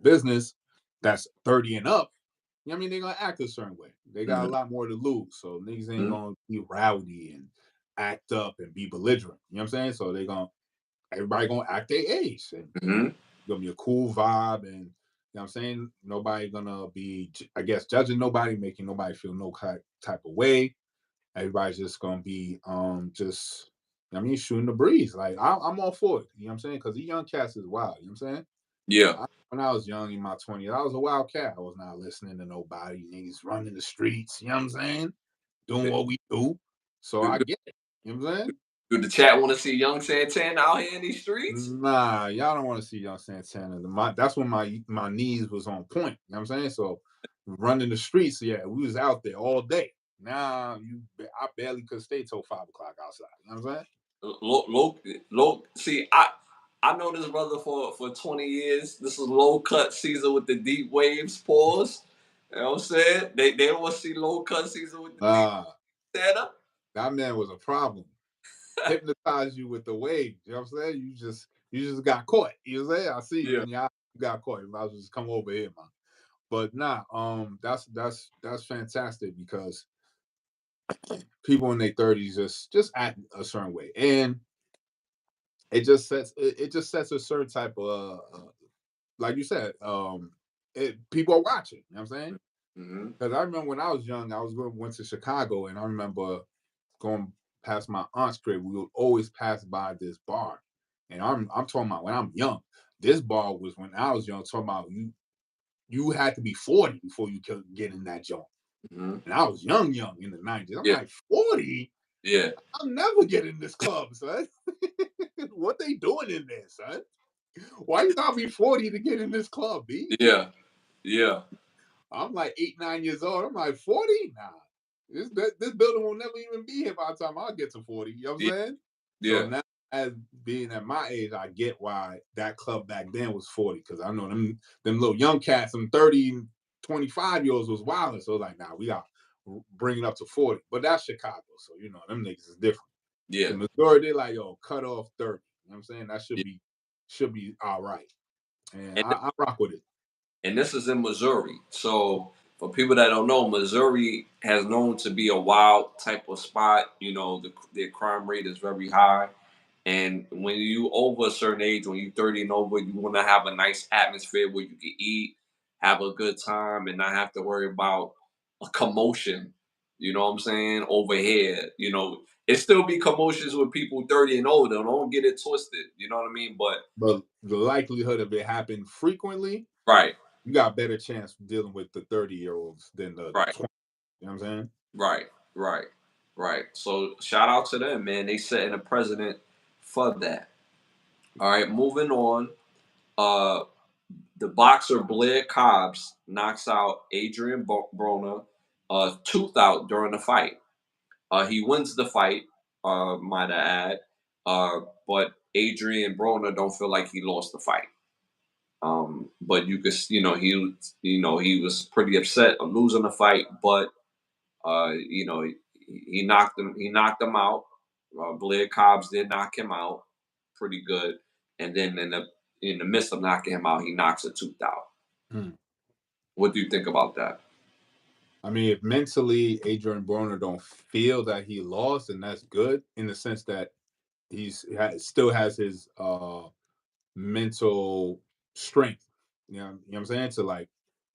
business that's 30 and up, you know what I mean, they're gonna act a certain way. They got a Mhm, lot more to lose. So niggas ain't mhm, gonna be rowdy and act up and be belligerent. You know what I'm saying? So they gonna everybody gonna act their age and mhm. gonna be a cool vibe and you know what I'm saying? Nobody gonna be, I guess, judging nobody, making nobody feel no type of way. Everybody's just gonna be just I mean shooting the breeze. Like I'm all for it. You know what I'm saying? Because the young cats is wild. You know what I'm saying? Yeah. When I was young in my 20s, I was a wild cat. I was not listening to nobody. Niggas running the streets. You know what I'm saying? Doing what we do. So I Do, get it. You know what I'm saying? do the chat want to see young Santana out here in these streets? Nah, y'all don't want to see young Santana. That's when my knees was on point. You know what I'm saying? So running the streets, yeah, we was out there all day. Nah, I barely could stay till 5 o'clock outside. You know what I'm saying? See, I know this brother for 20 years. This is low cut season with the deep waves. Pause. You know what I'm saying? They don't want to see low cut season with the deep setup. That man was a problem. Hypnotize you with the waves. You know what I'm saying? You just got caught. You know what I'm saying? I see you Yeah. in your eyes. You got caught. You might as well just come over here, man. But nah, that's fantastic because people in their 30s just act a certain way. And it just sets a certain type of like you said, people are watching. You know what I'm saying? Mm-hmm. Because I remember when I was young, went to Chicago, and I remember going past my aunt's crib. We would always pass by this bar, and I'm talking about when I'm young. This bar was when I was young. Talking about you had to be 40 before you could get in that joint. Mm-hmm. And I was young in the 90s. I'm Yeah. like 40. Yeah. I'll never get in this club, son. What they doing in there, son? Why you gotta be 40 to get in this club, B? Yeah. Yeah. I'm like 8, 9 years old. I'm like 40? Nah. This building will never even be here by the time I get to 40. You know what I'm Yeah. saying? So Yeah. now, as being at my age, I get why that club back then was 40. Because I know them little young cats, them 30, 25-year-olds was wilding. So like, nah, we got bring it up to 40. But that's Chicago. So you know, them niggas is different. Yeah. The majority, they like, yo, cut off 30. You know what I'm saying? That Yeah. should be all right. And And I rock with it. and this is in Missouri. So for people that don't know, Missouri has known to be a wild type of spot. You know, the crime rate is very high. And when you over a certain age, when you're 30 and over, you want to have a nice atmosphere where you can eat, have a good time, and not have to worry about a commotion. You know what I'm saying? Over here, it still be commotions with people 30 and older. Don't get it twisted. You know what I mean? But But the likelihood of it happening frequently, right, you got a better chance dealing with the 30-year-olds than the right, 20. You know what I'm saying? right, right, right. So shout out to them, man. They setting a precedent for that. All right, moving on. Uh, The boxer Blair Cobbs knocks out Adrian Broner, tooth out during the fight. He wins the fight, might I add, but Adrian Broner don't feel like he lost the fight. But you could, he was pretty upset of losing the fight, but he knocked him. He knocked him out. Blair Cobbs did knock him out pretty good, and then in the midst of knocking him out, he knocks a tooth out. Hmm. What do you think about that? I mean, if mentally Adrian Broner don't feel that he lost, then that's good in the sense that still has his mental strength. You know what I'm saying? To like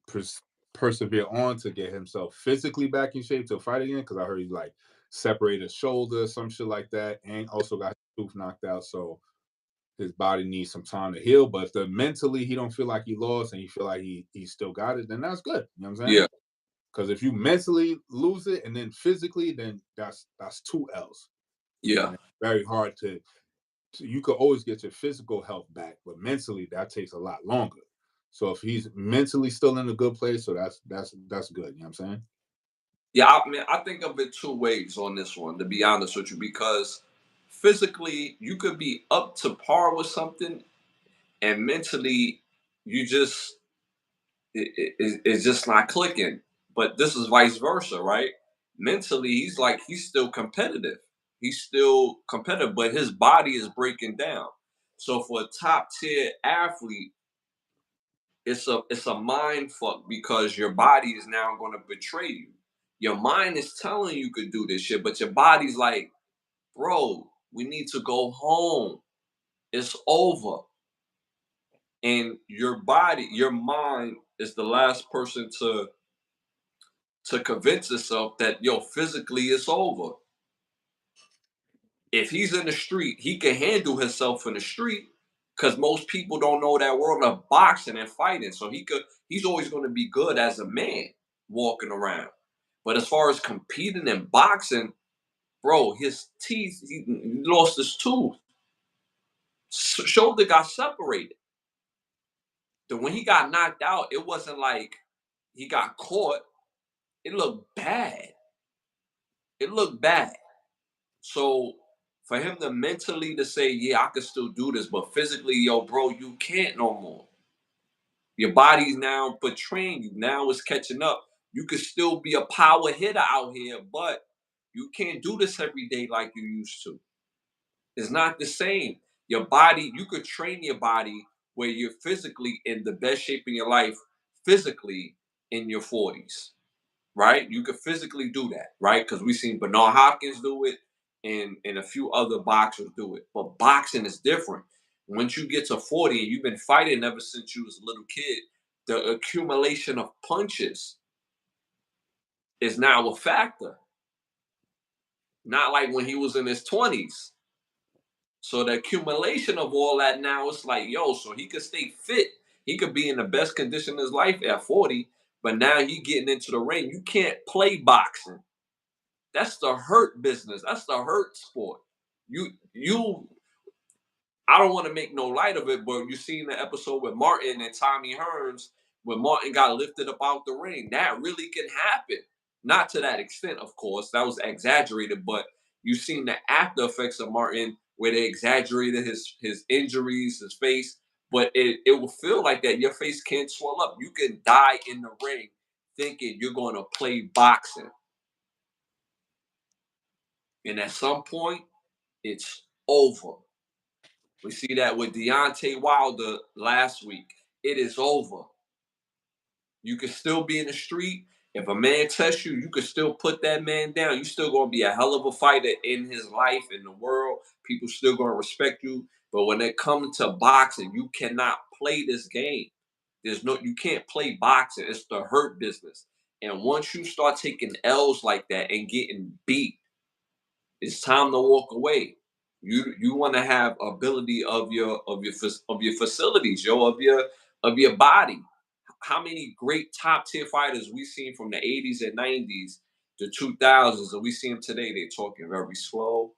pers- persevere on to get himself physically back in shape to fight again. Because I heard he like separated his shoulder, some shit like that, and also got his tooth knocked out. So his body needs some time to heal. But if the mentally he don't feel like he lost and he feel like he still got it, then that's good. You know what I'm saying? Yeah, Because if you mentally lose it and then physically, then that's two L's, yeah, and it's very hard to. You could always get your physical health back, but mentally that takes a lot longer. So if he's mentally still in a good place, so that's good. You know what I'm saying? yeah. I mean, I think of it two ways on this one, to be honest with you, because physically you could be up to par with something, and mentally you just it's just not clicking. But this is vice versa, right? Mentally, he's still competitive. He's still competitive, but his body is breaking down. So for a top tier athlete, it's a mind fuck because your body is now going to betray you. Your mind is telling you could do this shit, but your body's like, bro, we need to go home. It's over. And your mind is the last person to convince itself that physically it's over. If he's in the street, he can handle himself in the street because most people don't know that world of boxing and fighting. So he's always going to be good as a man walking around. But as far as competing in boxing, bro, his teeth, he lost his tooth. Shoulder got separated. Then when he got knocked out, it wasn't like he got caught. It looked bad. It looked bad. So for him to mentally to say, yeah, I could still do this, but physically, yo, bro, you can't no more. Your body's now betraying you. Now it's catching up. You could still be a power hitter out here, but you can't do this every day like you used to. It's not the same. Your body, you could train your body where you're physically in the best shape in your life, physically in your 40s, right? You could physically do that, right? Because we've seen Bernard Hopkins do it and a few other boxers do it. But boxing is different. Once you get to 40 and you've been fighting ever since you was a little kid, the accumulation of punches, is now a factor. Not like when he was in his 20s. So the accumulation of all that now, it's like, yo, so he could stay fit. He could be in the best condition of his life at 40, but now he getting into the ring. You can't play boxing. That's the hurt business. That's the hurt sport. You I don't want to make no light of it, but you seen the episode with Martin and Tommy Hearns when Martin got lifted up out the ring. That really can happen. Not to that extent, of course. That was exaggerated, but you seen the after effects of Martin where they exaggerated his injuries, his face. But it will feel like that. Your face can't swell up. You can die in the ring thinking you're going to play boxing. And at some point, it's over. We see that with Deontay Wilder last week. It is over. You can still be in the street. If a man tests you, you can still put that man down. You still gonna be a hell of a fighter in his life, in the world. People still gonna respect you. But when it comes to boxing, you cannot play this game. You can't play boxing. It's the hurt business. And once you start taking L's like that and getting beat, it's time to walk away. You want to have ability of your facilities, yo, of your body. How many great top tier fighters we seen from the 80s and 90s, the 2000s, and we see them today? They're talking very slow.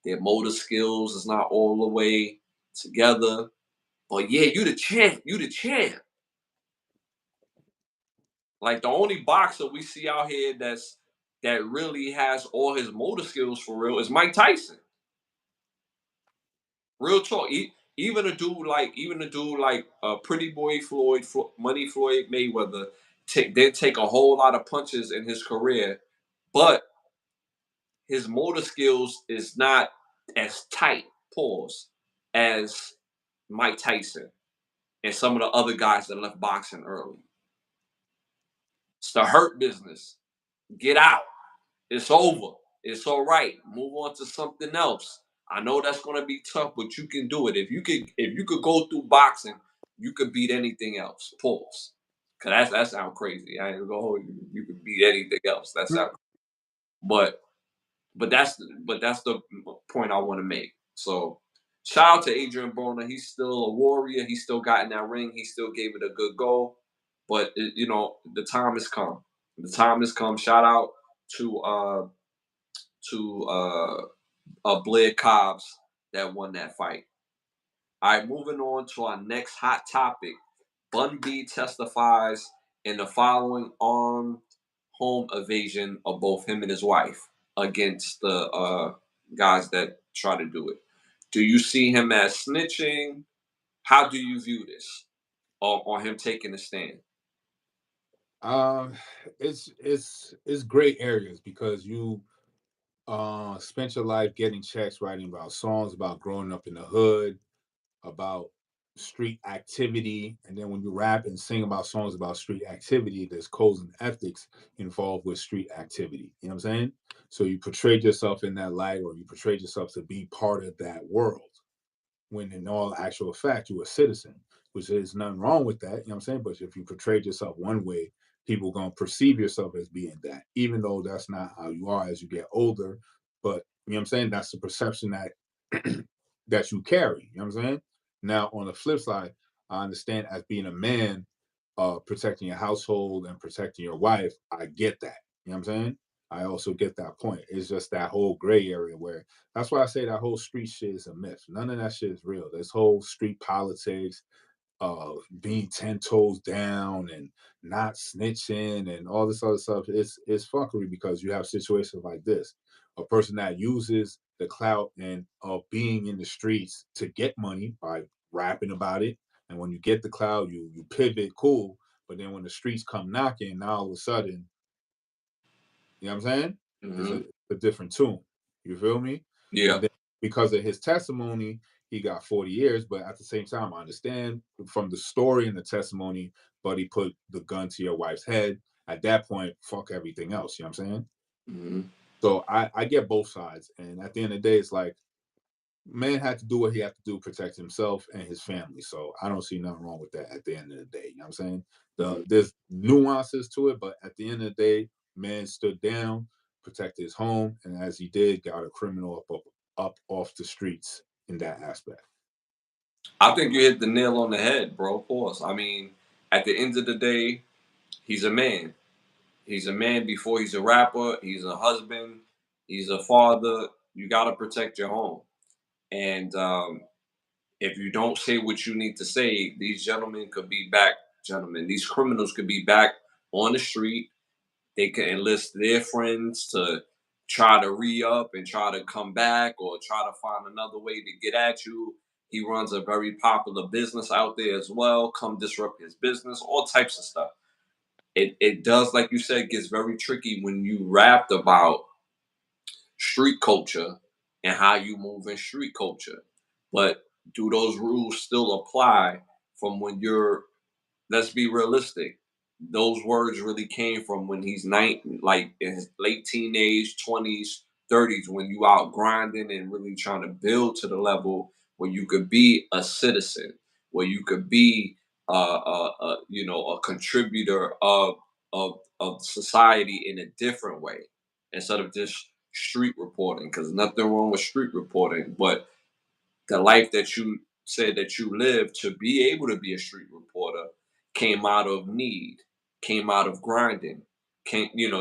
Their motor skills is not all the way together. But yeah, you the champ. You the champ. Like the only boxer we see out here that really has all his motor skills for real is Mike Tyson. Real talk. Even a dude like Pretty Boy Floyd, Money Floyd Mayweather, did take a whole lot of punches in his career, but his motor skills is not as tight, pause, as Mike Tyson and some of the other guys that left boxing early. It's the hurt business. Get out. It's over. It's all right. Move on to something else. I know that's gonna be tough, but you can do it. If you could go through boxing, you could beat anything else. Pause. Cause that sounds crazy. I ain't gonna hold you. You could beat anything else. That sounds, but but that's the point I want to make. So shout out to Adrian Broner. He's still a warrior. He still got in that ring. He still gave it a good go. But the time has come. The time has come. Shout out to Blair Cobbs that won that fight. All right, moving on to our next hot topic. Bun B testifies in the following armed home evasion of both him and his wife against the guys that try to do it. Do you see him as snitching? How do you view this? Or him taking a stand? Um, it's great areas because you spent your life getting checks, writing about songs about growing up in the hood, about street activity, and then when you rap and sing about songs about street activity, there's codes and ethics involved with street activity. You know what I'm saying? So you portrayed yourself in that light, or you portrayed yourself to be part of that world, when in all actual fact you're a citizen, which is nothing wrong with that. You know what I'm saying? But if you portrayed yourself one way, people are gonna perceive yourself as being that, even though that's not how you are as you get older. But you know what I'm saying? That's the perception that that you carry. You know what I'm saying? Now on the flip side, I understand as being a man, protecting your household and protecting your wife. I get that. You know what I'm saying? I also get that point. It's just that whole gray area where that's why I say that whole street shit is a myth. None of that shit is real. This whole street politics, being 10 toes down and not snitching and all this other stuff, it's fuckery because you have situations like this. A person that uses the clout and of being in the streets to get money by rapping about it. And when you get the clout, you pivot, cool. But then when the streets come knocking, now all of a sudden, you know what I'm saying? It's Hmm. a different tune. You feel me? Yeah. And then because of his testimony, he got 40 years. But at the same time, I understand from the story and the testimony, but he put the gun to your wife's head. At that point, fuck everything else. You know what I'm saying? Hmm. So I get both sides. And at the end of the day, it's like, man had to do what he had to do, protect himself and his family. So I don't see nothing wrong with that at the end of the day. You know what I'm saying? Hmm. There's nuances to it, but at the end of the day, Man stood down, protected his home, and as he did, got a criminal up off the streets in that aspect. I think you hit the nail on the head, bro. Pause. I mean, at the end of the day, he's a man. He's a man before he's a rapper. He's a husband. He's a father. You got to protect your home. And if you don't say what you need to say, these gentlemen could be back, gentlemen. These criminals could be back on the street. They could enlist their friends to try to re-up and try to come back or try to find another way to get at you. He runs a very popular business out there as well. Come disrupt his business, all types of stuff. It does, like you said, gets very tricky when you rapped about street culture and how you move in street culture. But do those rules still apply from when you're, let's be realistic. Those words really came from when he's like in his late teenage, 20s, 30s, when you out grinding and really trying to build to the level where you could be a citizen, where you could be a contributor of society in a different way instead of just street reporting. Because nothing wrong with street reporting, but the life that you said that you lived to be able to be a street reporter came out of need, came out of grinding,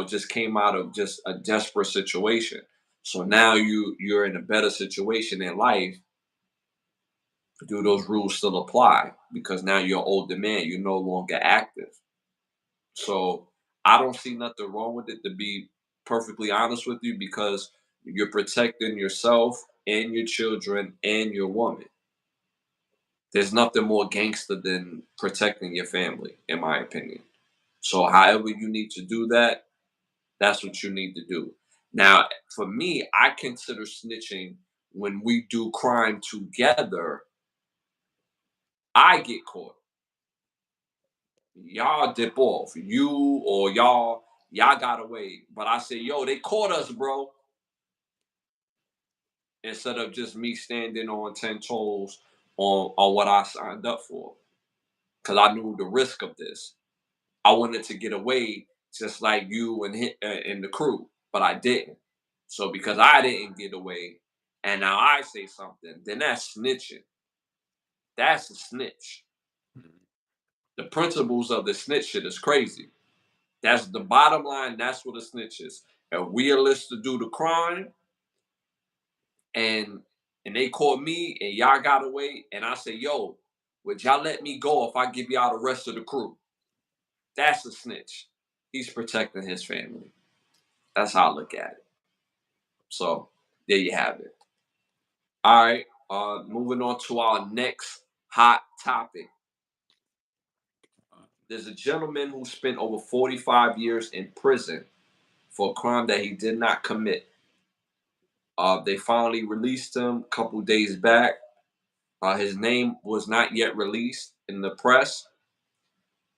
just came out of just a desperate situation. So now you're in a better situation in life. Do those rules still apply? Because now you're an older man, you're no longer active. So I don't see nothing wrong with it, to be perfectly honest with you, because you're protecting yourself and your children and your woman. There's nothing more gangster than protecting your family, in my opinion. So, however you need to do that, that's what you need to do. Now, for me, I consider snitching when we do crime together. I get caught. Y'all dip off. You or y'all got away. But I say, yo, they caught us, bro. Instead of just me standing on 10 toes on what I signed up for. Because I knew the risk of this. I wanted to get away just like you and the crew, but I didn't. So because I didn't get away, and now I say something, then that's snitching. That's a snitch. The principles of the snitch shit is crazy. That's the bottom line. That's what a snitch is. If we are list to do the crime, and and they caught me, and y'all got away, and I say, yo, would y'all let me go if I give y'all the rest of the crew? That's a snitch. He's protecting his family. That's how I look at it. So there you have it. All right. Moving on to our next hot topic. There's a gentleman who spent over 45 years in prison for a crime that he did not commit. They finally released him a couple days back. His name was not yet released in the press.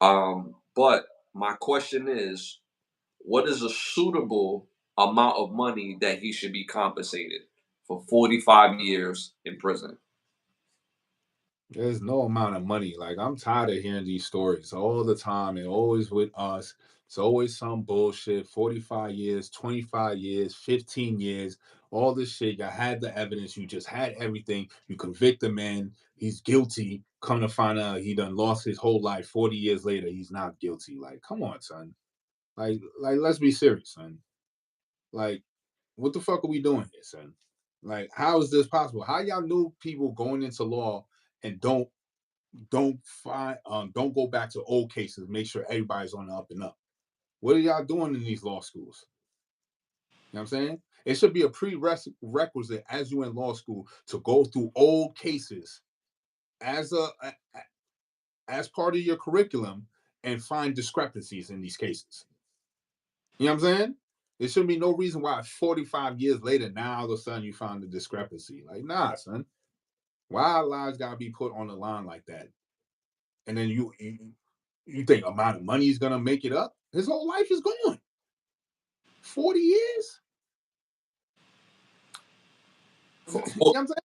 But my question is, what is a suitable amount of money that he should be compensated for 45 years in prison? There's no amount of money. Like, I'm tired of hearing these stories all the time, and always with us. It's always some bullshit. 45 years, 25 years, 15 years, all this shit. You had the evidence. You just had everything. You convict the man. He's guilty. Come to find out he done lost his whole life. 40 years later, he's not guilty. Like, come on, son. Like, let's be serious, son. Like, what the fuck are we doing here, son? Like, how is this possible? How y'all new people going into law and don't go back to old cases, make sure everybody's on the up and up? What are y'all doing in these law schools? You know what I'm saying? It should be a prerequisite as you in law school to go through old cases as as part of your curriculum and find discrepancies in these cases. You know what I'm saying? There should be no reason why 45 years later, now all of a sudden you found the discrepancy. Like, nah, son. Why our lives gotta be put on the line like that? And then you think amount of money is gonna make it up? His whole life is gone. 40 years? You know what I'm saying?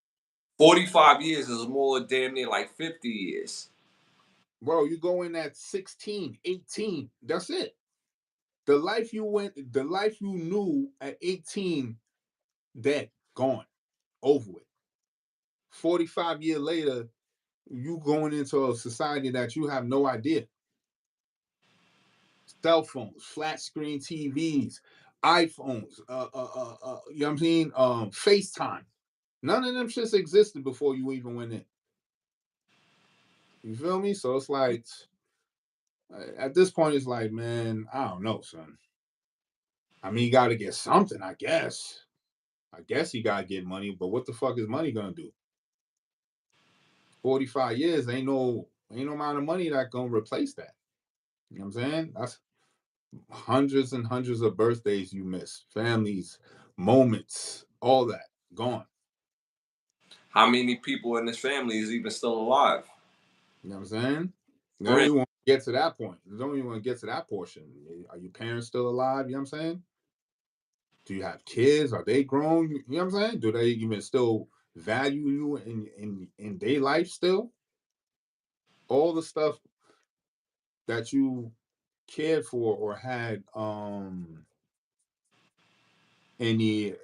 45 years is more damn near like 50 years. Bro, you go in at 16, 18. That's it. The life you knew at 18, dead, gone, over with. 45 years later, you going into a society that you have no idea. Cell phones, flat screen TVs, iPhones, you know what I'm saying? FaceTime. None of them shits existed before you even went in. You feel me? So it's like, at this point, it's like, man, I don't know, son. I mean, you got to get something, I guess. I guess you got to get money, but what the fuck is money gonna do? 45 years ain't no amount of money that gonna replace that. You know what I'm saying? That's hundreds and hundreds of birthdays you miss, families, moments, all that gone. How many people in this family is even still alive? You know what I'm saying? You For don't him. even want to get to that point. You don't even want to get to that portion. Are your parents still alive? You know what I'm saying? Do you have kids? Are they grown? You know what I'm saying? Do they even still value you in their life still? All the stuff that you cared for or had any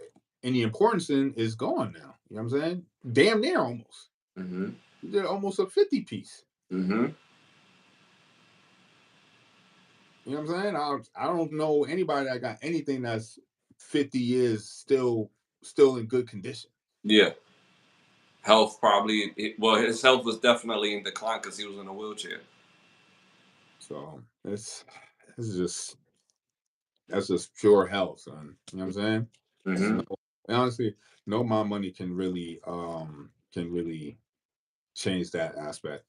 importance in is gone now. You know what I'm saying? Damn near almost. Mm-hmm. You did almost a 50 piece. Mm-hmm. You know what I'm saying? I don't know anybody that got anything that's 50 years still in good condition. Yeah. Health probably. Well, his health was definitely in decline because he was in a wheelchair. So it's just that's just pure health, son. You know what I'm saying? It's Mm-hmm. no, honestly, no amount of money can really change that aspect.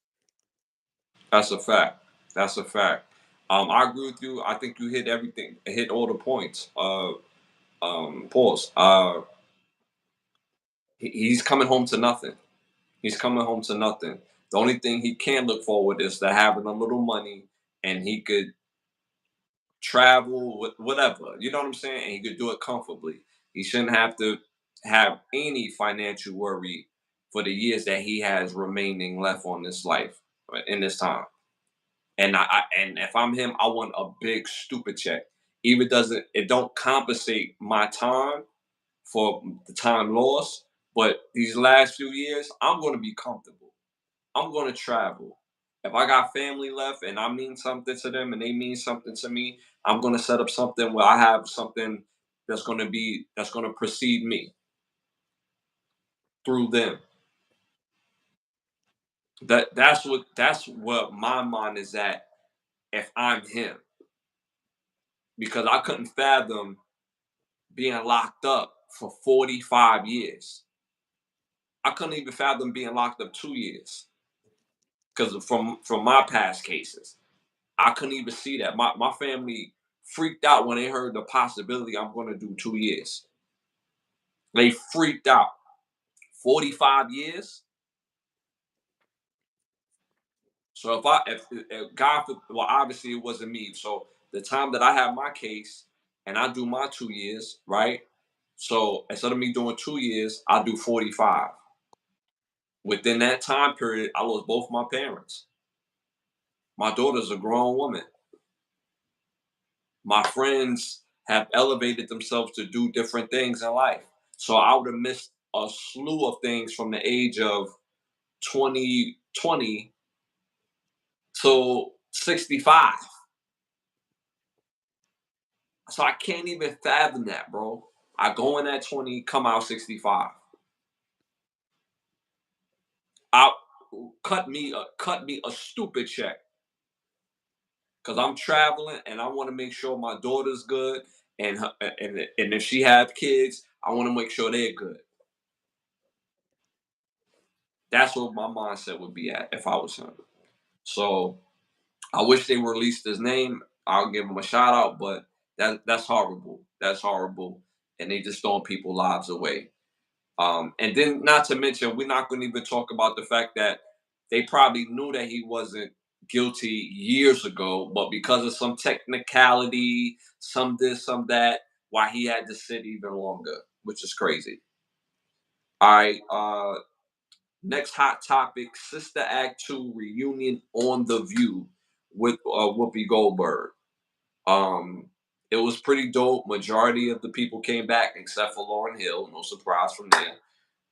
That's a fact. That's a fact. I agree with you. I think you hit everything. Hit all the points. Pause. He's coming home to nothing. He's coming home to nothing. The only thing he can look forward is to having a little money, and he could travel, whatever. You know what I'm saying? And he could do it comfortably. He shouldn't have to have any financial worry for the years that he has remaining left on this life, in this time. And and if I'm him, I want a big stupid check. Even doesn't it don't compensate my time for the time lost, but these last few years, I'm going to be comfortable. I'm going to travel. If I got family left and I mean something to them and they mean something to me, I'm going to set up something where I have something that's going to precede me through them. That's what my mind is at if I'm him, because I couldn't fathom being locked up for 45 years. I couldn't even fathom being locked up 2 years because from my past cases. I couldn't even see that. My family freaked out when they heard the possibility I'm going to do 2 years. They freaked out. 45 years. So if God, well, obviously it wasn't me. So the time that I have my case and I do my 2 years, right? So instead of me doing 2 years, I do 45. Within that time period, I lost both my parents. My daughter's a grown woman. My friends have elevated themselves to do different things in life. So I would have missed a slew of things from the age of 2020 to 65. So I can't even fathom that, bro. I go in at 20, come out 65. Out cut me a stupid check because I'm traveling and I want to make sure my daughter's good and if she have kids, I want to make sure they're good. That's what my mindset would be at if I was him. So I wish they released his name. I'll give him a shout out, but that's horrible. That's horrible, and they just throwing people lives away. And then not to mention, we're not going to even talk about the fact that they probably knew that he wasn't guilty years ago, but because of some technicality, some this, some that, why he had to sit even longer, which is crazy. All right. Next hot topic: Sister Act 2 reunion on The View with Whoopi Goldberg. Um, It was pretty dope. Majority of the people came back except for Lauren Hill. No surprise from there.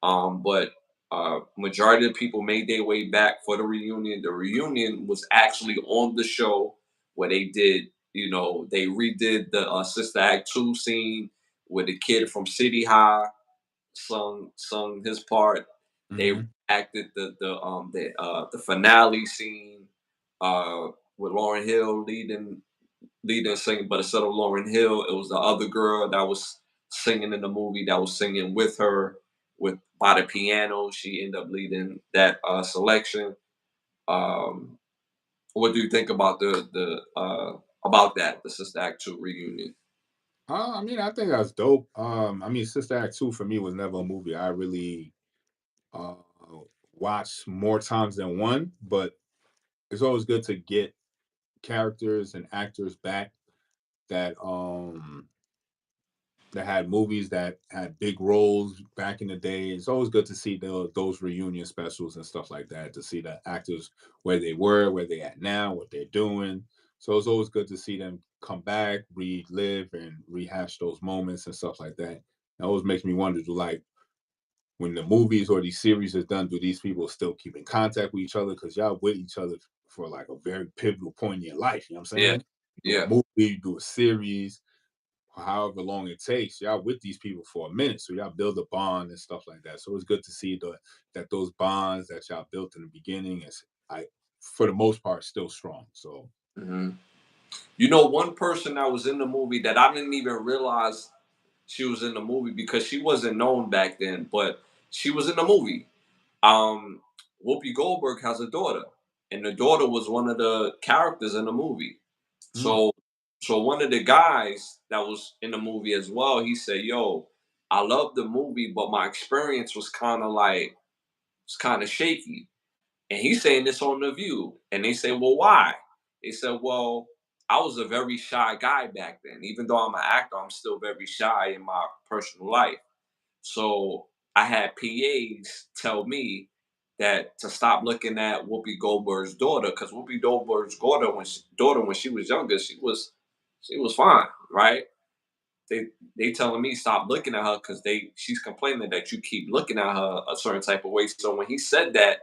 But majority of the people made their way back for the reunion. The reunion was actually on the show where they did, they redid the Sister Act 2 scene where the kid from City High sung his part. They Hmm. acted the finale scene with Lauren Hill leading singing, but instead of Lauren Hill, it was the other girl that was singing in the movie that was singing with her with by the piano. She ended up leading that selection. Um, what do you think about the about that the Sister Act 2 reunion? I mean, I think that's dope. I mean, Sister Act 2 for me was never a movie I really uh watched more times than one, but it's always good to get characters and actors back that that had movies that had big roles back in the day. It's always good to see those reunion specials and stuff like that, to see the actors where they were, where they at now, what they're doing. So it's always good to see them come back, relive and rehash those moments and stuff like that. It always makes me wonder, do like when the movies or these series is done, do these people still keep in contact with each other? Because y'all with each other for like a very pivotal point in your life. You know what I'm Yeah, saying? Do a yeah. movie, you do a series, however long it takes, y'all with these people for a minute, so y'all build a bond and stuff like that. So it's good to see that those bonds that y'all built in the beginning is, I, for the most part, still strong. So hmm one person that was in the movie that I didn't even realize she was in the movie because she wasn't known back then, but she was in the movie. Um, Whoopi Goldberg has a daughter, and the daughter was one of the characters in the movie. mm, So, so one of the guys that was in the movie as well, he said, "Yo, I love the movie, but my experience was kind of shaky." And he's saying this on The View, and they say, "Well, why?" They said, "Well, I was a very shy guy back then. Even though I'm an actor, I'm still very shy in my personal life. So I had PAs tell me that to stop looking at Whoopi Goldberg's daughter, because Whoopi Goldberg's daughter when she was younger, she was fine, right? They telling me stop looking at her because she's complaining that you keep looking at her a certain type of way. So when he said that,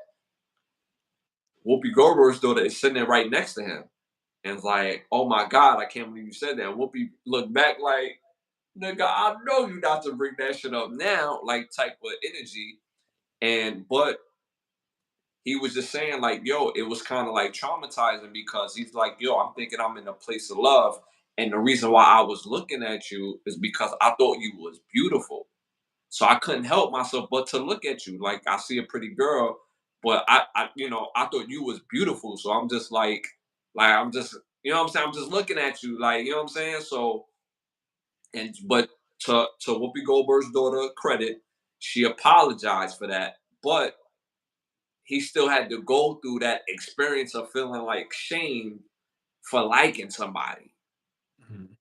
Whoopi Goldberg's daughter is sitting there right next to him and it's like, oh my God, I can't believe you said that. And Whoopi looked back like, nigga, I know you not to bring that shit up now, like type of energy. But he was just saying, like, yo, it was kind of like traumatizing because he's like, yo, I'm thinking I'm in a place of love. And the reason why I was looking at you is because I thought you was beautiful. So I couldn't help myself but to look at you. Like I see a pretty girl, but I thought you was beautiful. So I'm just I'm just, what I'm saying? I'm just looking at you, like, you know what I'm saying? So, but to Whoopi Goldberg's daughter credit, she apologized for that, but he still had to go through that experience of feeling like shame for liking somebody. mhm.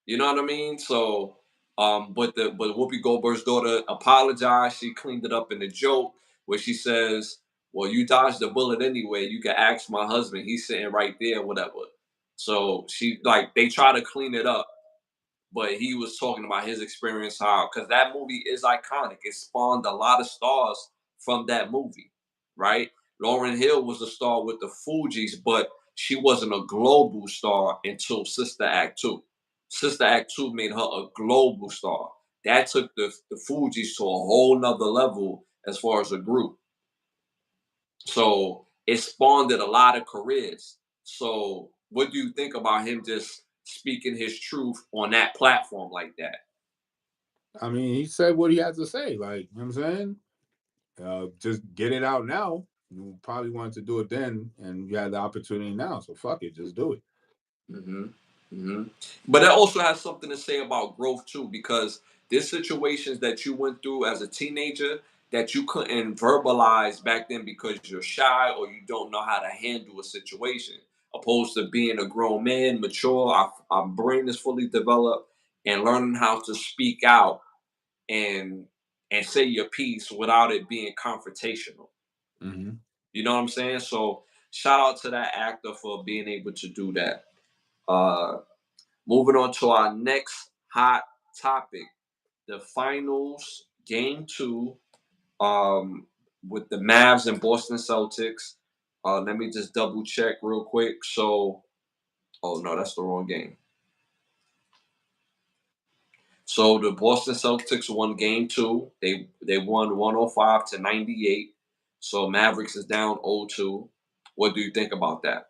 You know what I mean? So, but Whoopi Goldberg's daughter apologized. She cleaned it up in a joke where she says, "Well, you dodged the bullet anyway. You can ask my husband. He's sitting right there, whatever." So she like they try to clean it up, but he was talking about his experience, how because that movie is iconic. It spawned a lot of stars from that movie, right? Lauren Hill was a star with the Fugees, but she wasn't a global star until Sister Act 2. Sister Act 2 made her a global star. That took the Fugees to a whole nother level as far as a group. So it spawned a lot of careers. So what do you think about him just speaking his truth on that platform like that? I mean, he said what he had to say. Like, you know what I'm saying? Just get it out now. You probably wanted to do it then, and you had the opportunity now. So fuck it, just do it. hmm hmm But that also has something to say about growth too, because there's situations that you went through as a teenager that you couldn't verbalize back then because you're shy or you don't know how to handle a situation. Opposed to being a grown man, mature, our brain is fully developed, and learning how to speak out and say your piece without it being confrontational. Hmm. You know what I'm saying? So shout out to that actor for being able to do that. Uh, Moving on to our next hot topic, the finals, game two, with the Mavs and Boston Celtics. Let me just double check real quick. So, oh no, that's the wrong game. So the Boston Celtics won game two. They won 105-98. So Mavericks is down 0-2. What do you think about that?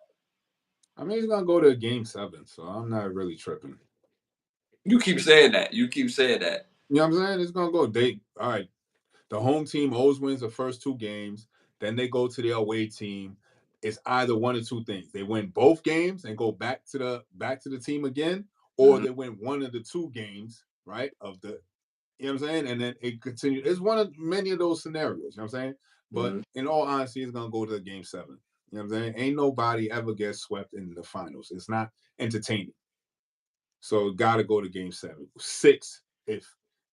I mean, he's gonna go to game 7, so I'm not really tripping. You keep saying that. You keep saying that. You know what I'm saying? It's gonna go. All right. The home team always wins the first 2 games. Then they go to the away team. It's either one or two things. They win both games and go back to the team again, or Hmm. they win one of the 2 games, right? Of the you know what I'm saying? And then it continues. It's one of many of those scenarios, you know what I'm saying? But Hmm. in all honesty, it's gonna go to game 7. You know what I'm saying? Ain't nobody ever gets swept in the finals. It's not entertaining. So gotta go to game 7. 6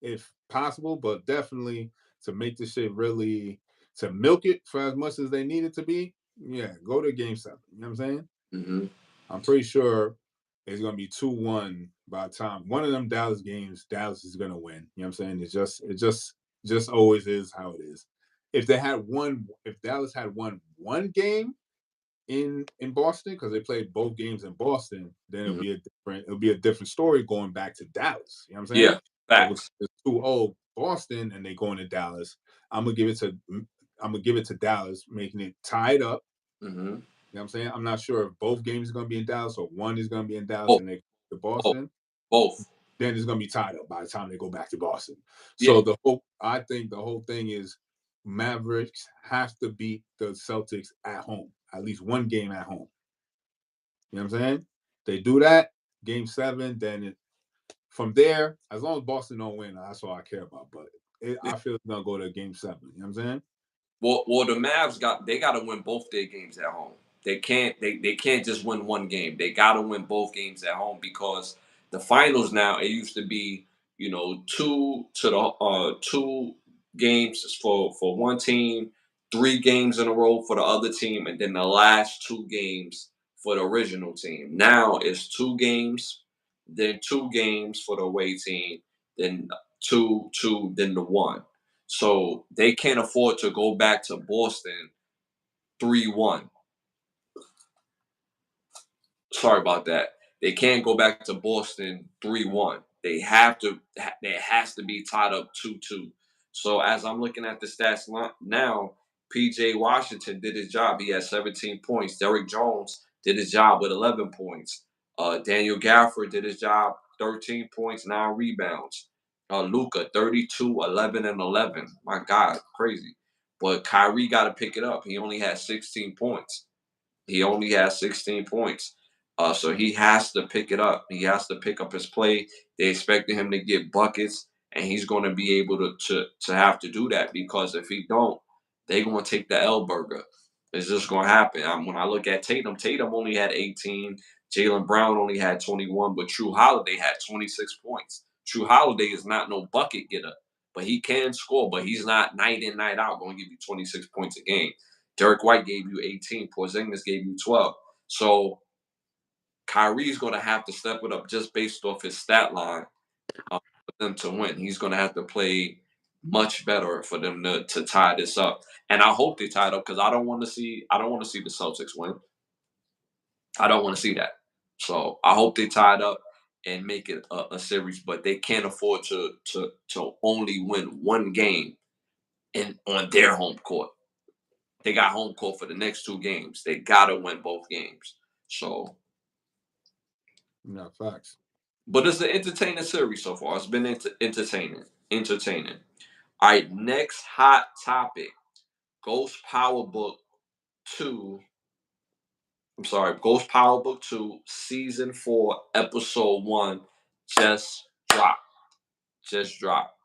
if possible, but definitely to make this shit really to milk it for as much as they need it to be, yeah, go to game 7. You know what I'm saying? Hmm. I'm pretty sure it's gonna be 2-1 by the time one of them Dallas games, Dallas is gonna win. You know what I'm saying? It just always is how it is. If Dallas had won one game in Boston because they played both games in Boston, then Hmm. it'll be a different story going back to Dallas. You know what I'm saying? Yeah, But because facts. it's 2-0 Boston and they going to Dallas, I'm gonna give it to I'm gonna give it to Dallas, making it tied up. Hmm. You know what I'm saying? I'm not sure if both games are gonna be in Dallas or one is gonna be in Dallas Both, and they go to both, Boston. both. Then it's gonna be tied up by the time they go back to Boston. Yeah. So I think the whole thing is Mavericks have to beat the Celtics at home, at least one game at home. You know what I'm saying? They do that, game 7, then from there, as long as Boston don't win, that's all I care about. But I feel it's gonna go to game 7. You know what I'm saying? Well, the Mavs got to win both their games at home. They can't just win one game. They got to win both games at home because the finals now it used to be two games for one team, 3 games in a row for the other team, and then the last 2 games for the original team. Now it's 2 games, then 2 games for the away team, then two, then the one. So they can't afford to go back to Boston 3-1. Sorry about that. They can't go back to Boston 3-1. They have to. There has to be tied up 2-2. So as I'm looking at the stats now, PJ Washington did his job. He had 17 points. Derrick Jones did his job with 11 points. Daniel Gafford did his job, 13 points, 9 rebounds. Luca, 32, 11, and 11. My God, crazy. But Kyrie got to pick it up. He only had 16 points. He only has 16 points. So he has to pick it up. He has to pick up his play. They expected him to get buckets, and he's going to be able to have to do that because if he don't, they're going to take the L burger. It's just going to happen. When I look at Tatum only had 18. Jalen Brown only had 21, but True Holiday had 26 points. True Holiday is not no bucket getter, but he can score, but he's not night in, night out going to give you 26 points a game. Derek White gave you 18. Porzingis gave you 12. So Kyrie's going to have to step it up just based off his stat line for them to win. He's going to have to play much better for them to tie this up. And I hope they tie it up because I don't want to see the Celtics win. I don't want to see that. So I hope they tie it up and make it a series, but they can't afford to only win one game in on their home court. They got home court for the next 2 games. They gotta win both games. So, No facts. but it's an entertaining series so far. It's been entertaining. Entertaining. All right, next hot topic: Ghost Power Book 2. I'm sorry, Ghost Power Book 2, Season 4, Episode 1, just dropped. Just dropped.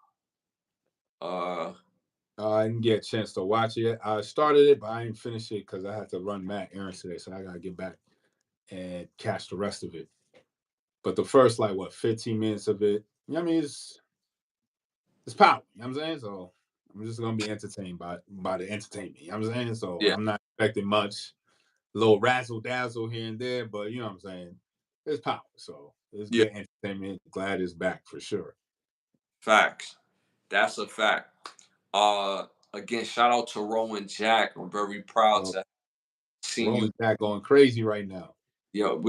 Uh, I didn't get a chance to watch it. I started it, but I didn't finish it because I had to run Matt errands today, so I gotta get back and catch the rest of it. But the first 15 minutes of it, you know what I mean, it's power. You know what I'm saying? So I'm just gonna be entertained by the entertainment. You know what I'm saying? So yeah. I'm not expecting much, little razzle dazzle here and there, but you know what I'm saying? It's power. So It's Yeah, good entertainment. Glad it's back for sure. facts. That's a fact. Uh, Again, shout out to Rowan Jack. I'm very proud So to see you. Roman Jack going crazy right now. Yo,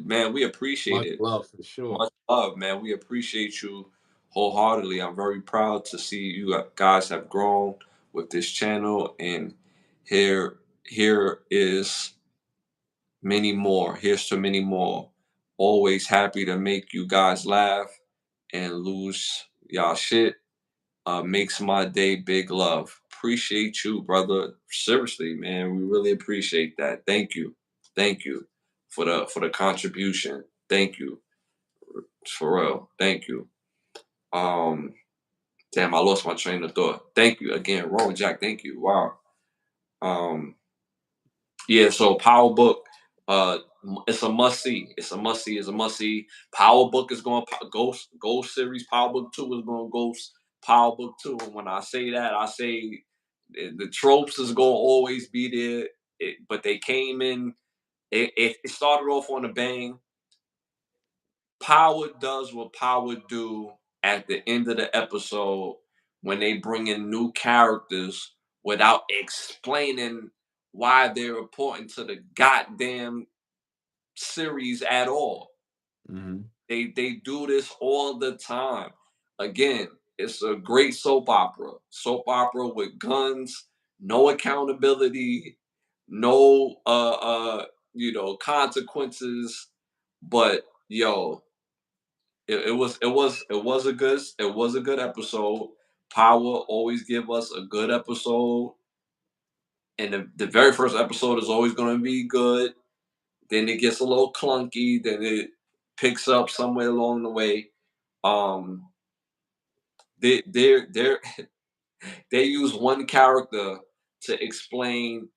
man, we appreciate Much it. love for sure. Much love, man. We appreciate you wholeheartedly. I'm very proud to see you guys have grown with this channel, and here is many more. Here's to many more. Always happy to make you guys laugh and lose y'all shit. Makes my day. Big love. Appreciate you, brother. Seriously, man. We really appreciate that. Thank you. Thank you for the contribution. Thank you. For real. Thank you. Um Damn, I lost my train of thought. Thank you again, Roll Jack. Thank you. Wow. Um yeah, so Power Book, uh it's a must see. It's a must see. It's a must see. Power Book is going Ghost series. Power Book 2 is going Ghost Power Book 2. And when I say that, I say the tropes is going to always be there. But they came in, it started off on a bang. Power does what Power do at the end of the episode when they bring in new characters without explaining why they're important to the goddamn series at all. Hmm. They do this all the time. Again, it's a great soap opera. Soap opera with guns, no accountability, no consequences. But yo, it was a good episode. Power always give us a good episode, and the very first episode is always going to be good. Then it gets a little clunky. Then it picks up somewhere along the way. Um, they they use one character to explain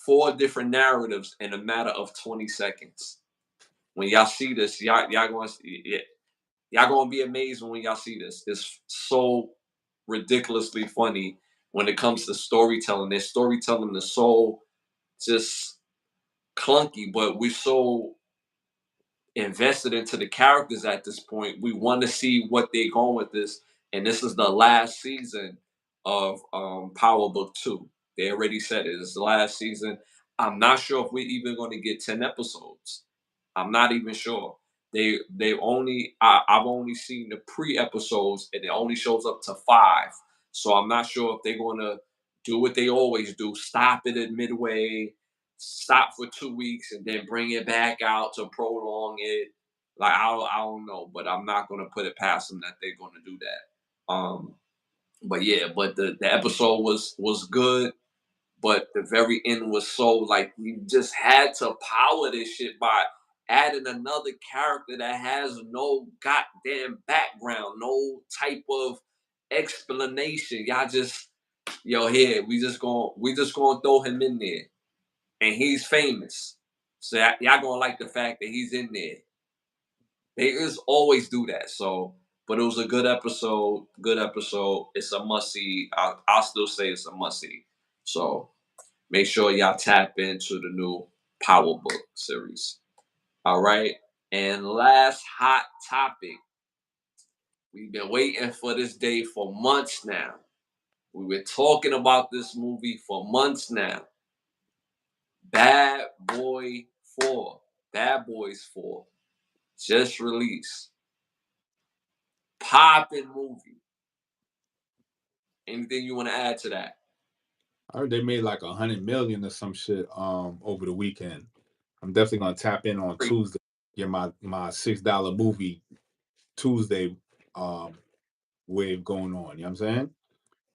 four different narratives in a matter of 20 seconds. When y'all see this, y'all going to y'all gonna be amazed when y'all see this. It's so ridiculously funny when it comes to storytelling. Their storytelling is so just clunky, but we're so invested into the characters at this point. We want to see what they're going with this, and this is the last season of Power Book 2. They already said it. It's the last season. I'm not sure if we're even going to get 10 episodes. I'm not even sure. I've only seen the pre-episodes, and it only shows up to 5. So I'm not sure if they're going to do what they always do, stop it at midway, stop for 2 weeks, and then bring it back out to prolong it. Like I don't know, but I'm not gonna put it past them that they're gonna do that. But yeah, but the episode was good, but the very end was so like you just had to power this shit by adding another character that has no goddamn background, no type of explanation. Y'all just here we just gonna throw him in there, and he's famous. So y'all gonna like the fact that he's in there. They just always do that. So, but it was a good episode. Good episode. It's a must see. I'll still say it's a must see. So make sure y'all tap into the new Power Book series. All right. And last hot topic. We've been waiting for this day for months now. We've been talking about this movie for months now. Bad Boy 4. Bad Boys 4. Just released. Poppin' movie. Anything you want to add to that? I heard they made like 100 million or some shit over the weekend. I'm definitely gonna tap in on Great. Tuesday. Get my $6 movie Tuesday um wave going on. You know what I'm saying?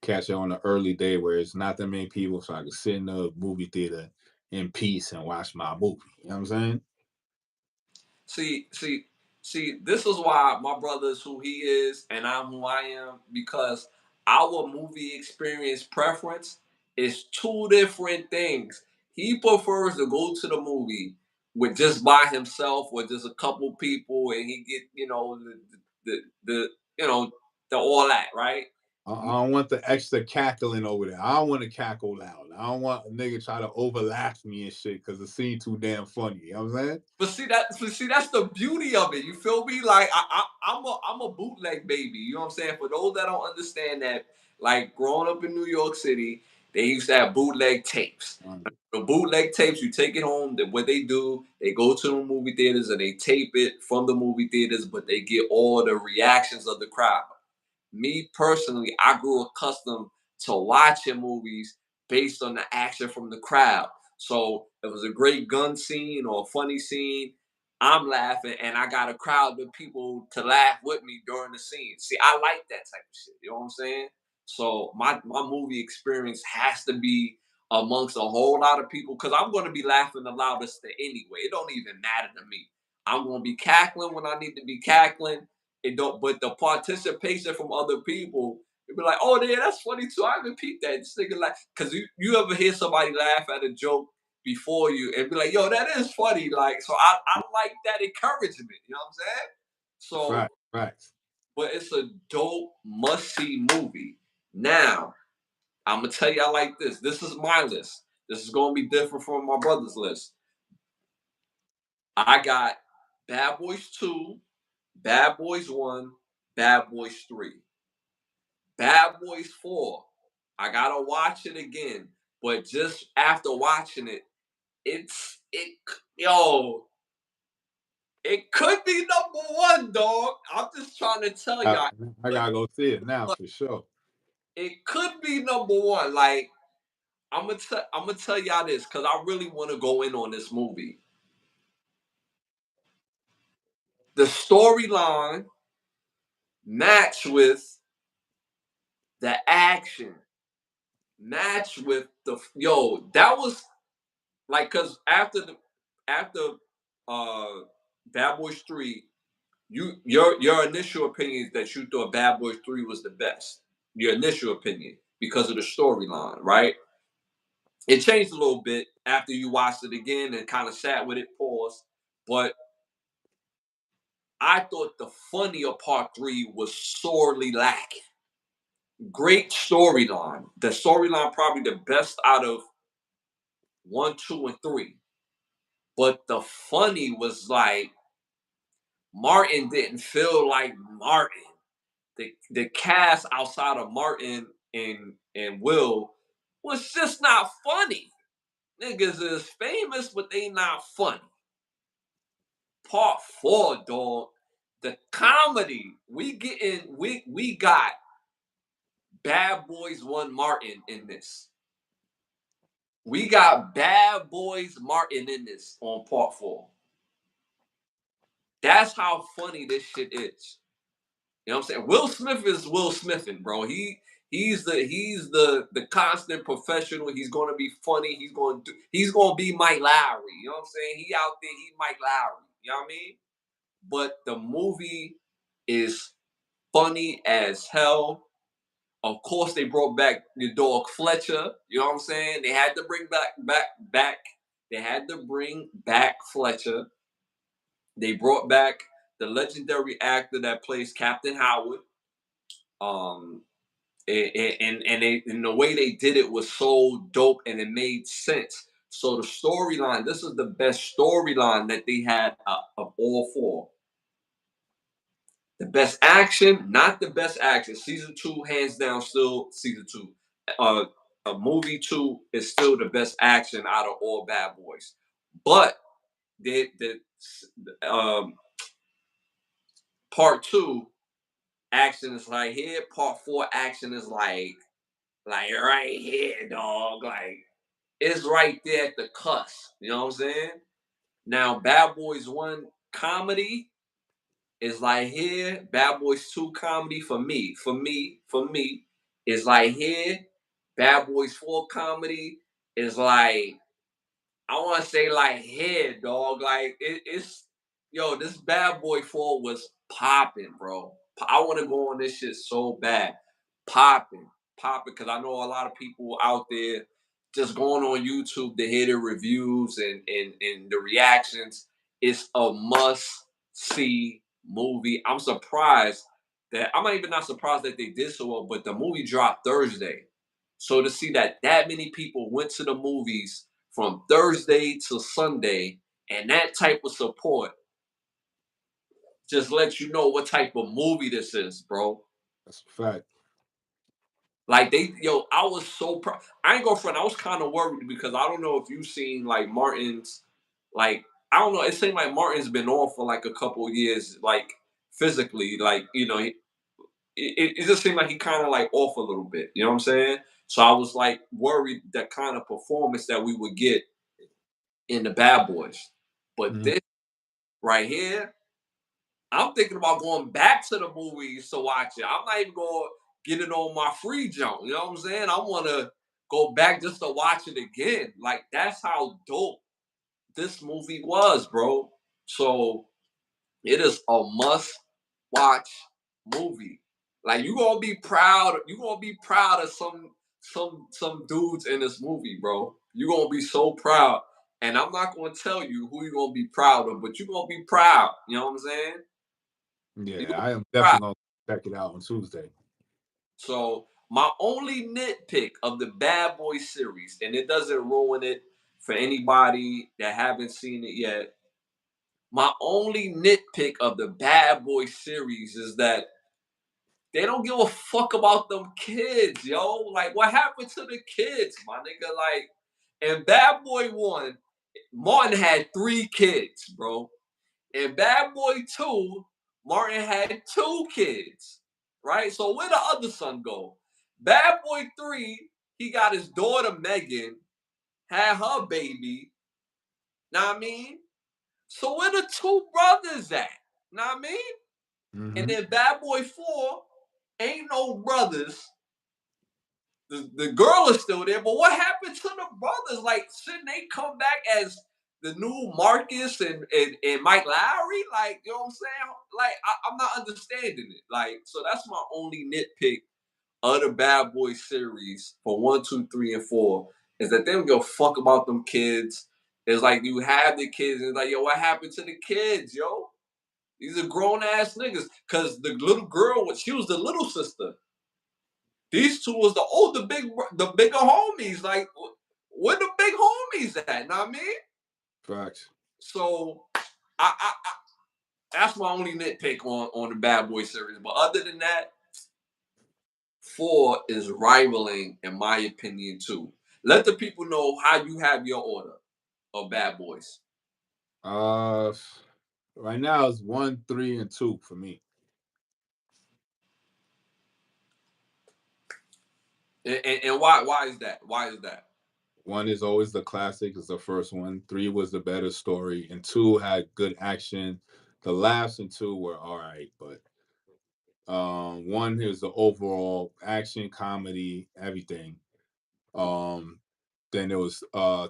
Catch it on an early day where it's not that many people, so I can sit in the movie theater in peace and watch my movie. You know what I'm saying? See, see, see, this is why my brother is who he is and I'm who I am, because our movie experience preference is two different things. He prefers to go to the movie with just by himself or just a couple people and he get, the you know, the all that, right? I don't want the extra cackling over there. I don't want to cackle loud. I don't want a nigga try to overlap me and shit because the scene too damn funny. You know what I'm saying? But see, that's the beauty of it. You feel me? Like I'm a bootleg baby. You know what I'm saying? For those that don't understand that, like growing up in New York City, they used to have bootleg tapes. The bootleg tapes, you take it home. What they do, they go to the movie theaters and they tape it from the movie theaters, but they get all the reactions of the crowd. Me personally, I grew accustomed to watching movies based on the action from the crowd. So if it was a great gun scene or a funny scene, I'm laughing and I got a crowd of people to laugh with me during the scene. See, I like that type of shit. You know what I'm saying? So my movie experience has to be amongst a whole lot of people because I'm going to be laughing the loudest anyway. It don't even matter to me. I'm going to be cackling when I need to be cackling. It don't, but the participation from other people, you'll be like, oh yeah, that's funny too. I haven't peeped that. This nigga like, cause you ever hear somebody laugh at a joke before you and be like, yo, that is funny. Like, so I like that encouragement. You know what I'm saying? So, Fact, facts. but it's a dope must see movie. Now, I'm gonna tell y'all like this. This is my list. This is gonna be different from my brother's list. I got Bad Boys 2, Bad Boys 1, Bad Boys 3. Bad Boys 4. I gotta watch it again. But just after watching it, yo, it could be number one, dog. I'm just trying to tell I, y'all. I gotta go see it now for sure. It could be number one. Like, I'm gonna tell y'all this because I really want to go in on this movie. The storyline match with the action, match with the that was like because after Bad Boys 3, your initial opinion is that you thought Bad Boys 3 was the best. Your initial opinion because of the storyline, right? It changed a little bit after you watched it again and kind of sat with it, paused. But I thought the funnier part 3 was sorely lacking. Great storyline. The storyline probably the best out of 1, 2, and 3. But the funny was like Martin didn't feel like Martin. The cast outside of Martin and Will was just not funny. Niggas is famous, but they not funny. Part 4, dog. The comedy we got Bad Boys 1 Martin in this. We got Bad Boys Martin in this on part 4. That's how funny this shit is. You know what I'm saying? Will Smith is Will Smithin', bro. He's the constant professional. He's gonna be funny. He's gonna be Mike Lowry. You know what I'm saying? He out there, he Mike Lowry. You know what I mean? But the movie is funny as hell. Of course, they brought back the dog Fletcher. You know what I'm saying? They had to bring back. They had to bring back Fletcher. They brought back the legendary actor that plays Captain Howard. Um, and the way they did it was so dope and it made sense. So the storyline, this is the best storyline that they had of all 4. The best action, not the best action. Season 2, hands down, still season 2. Uh, movie 2 is still the best action out of all Bad Boys. But the part 2 action is like here. Part 4 action is like right here, dog. Like it's right there at the cusp. You know what I'm saying? Now, Bad Boys 1 comedy is like here. Bad Boys 2 comedy for me is like here. Bad Boys 4 comedy is like I want to say like here, dog. Like it's this Bad Boy 4 was popping, bro. I want to go on this shit so bad, popping, popping, because I know a lot of people out there just going on YouTube to hear the reviews and the reactions. It's a must see movie. I'm surprised that I'm not even not surprised that they did so well, but the movie dropped Thursday. So to see that many people went to the movies from Thursday to Sunday and that type of support just lets you know what type of movie this is, bro. That's a fact. Like I was so proud. I ain't gonna front. I was kind of worried because I don't know if you've seen like Martin's, like I don't know. It seemed like Martin's been on for like a couple of years, like physically, like it just seemed like he kind of like off a little bit. You know what I'm saying? So I was like worried that kind of performance that we would get in the Bad Boys, but Mhm. this right here, I'm thinking about going back to the movies to watch it. I'm not even going to get it on my free jump. You know what I'm saying? I want to go back just to watch it again. Like that's how dope this movie was, bro. So it is a must watch movie. Like you gonna be proud. You gonna be proud of some dudes in this movie, bro. You gonna be so proud. And I'm not gonna tell you who you gonna be proud of, but you gonna be proud. You know what I'm saying? You Yeah, gonna I am be proud. definitely gonna check it out on Tuesday. So my only nitpick of the Bad Boy series, and it doesn't ruin it for anybody that haven't seen it yet. My only nitpick of the Bad Boy series is that they don't give a fuck about them kids, yo. Like, what happened to the kids, my nigga? Like, in Bad Boy 1, Martin had 3 kids, bro. In Bad Boy 2, Martin had 2 kids, right? So where the other son go? Bad Boy 3, he got his daughter Megan, had her baby. Know what I mean? So where the 2 brothers at? Know what I mean? And Hmm. then Bad Boy 4, ain't no brothers. The girl is still there, but what happened to the brothers? Like, shouldn't they come back as the new Marcus and Mike Lowry? Like, you know what I'm saying? Like, I'm not understanding it. Like, so that's my only nitpick of the Bad Boy series for 1, 2, 3, and 4 is that they don't give a fuck about them kids. It's like you have the kids, and it's like, yo, what happened to the kids, yo? These are grown ass niggas. Cause the little girl, she was the little sister. These two was the bigger homies. Like, where the big homies at? Know what I mean? Facts. So, I that's my only nitpick on the Bad Boy series. But other than that, 4 is rivaling, in my opinion, too. Let the people know how you have your order of Bad Boys. Uh, right now it's 1, 3, and 2 for me. And why is that? Why is that? 1 is always the classic. It's the first one. 3 was the better story, and 2 had good action. The laughs in 2 were all right, but 1 is the overall action, comedy, everything. Um, then it was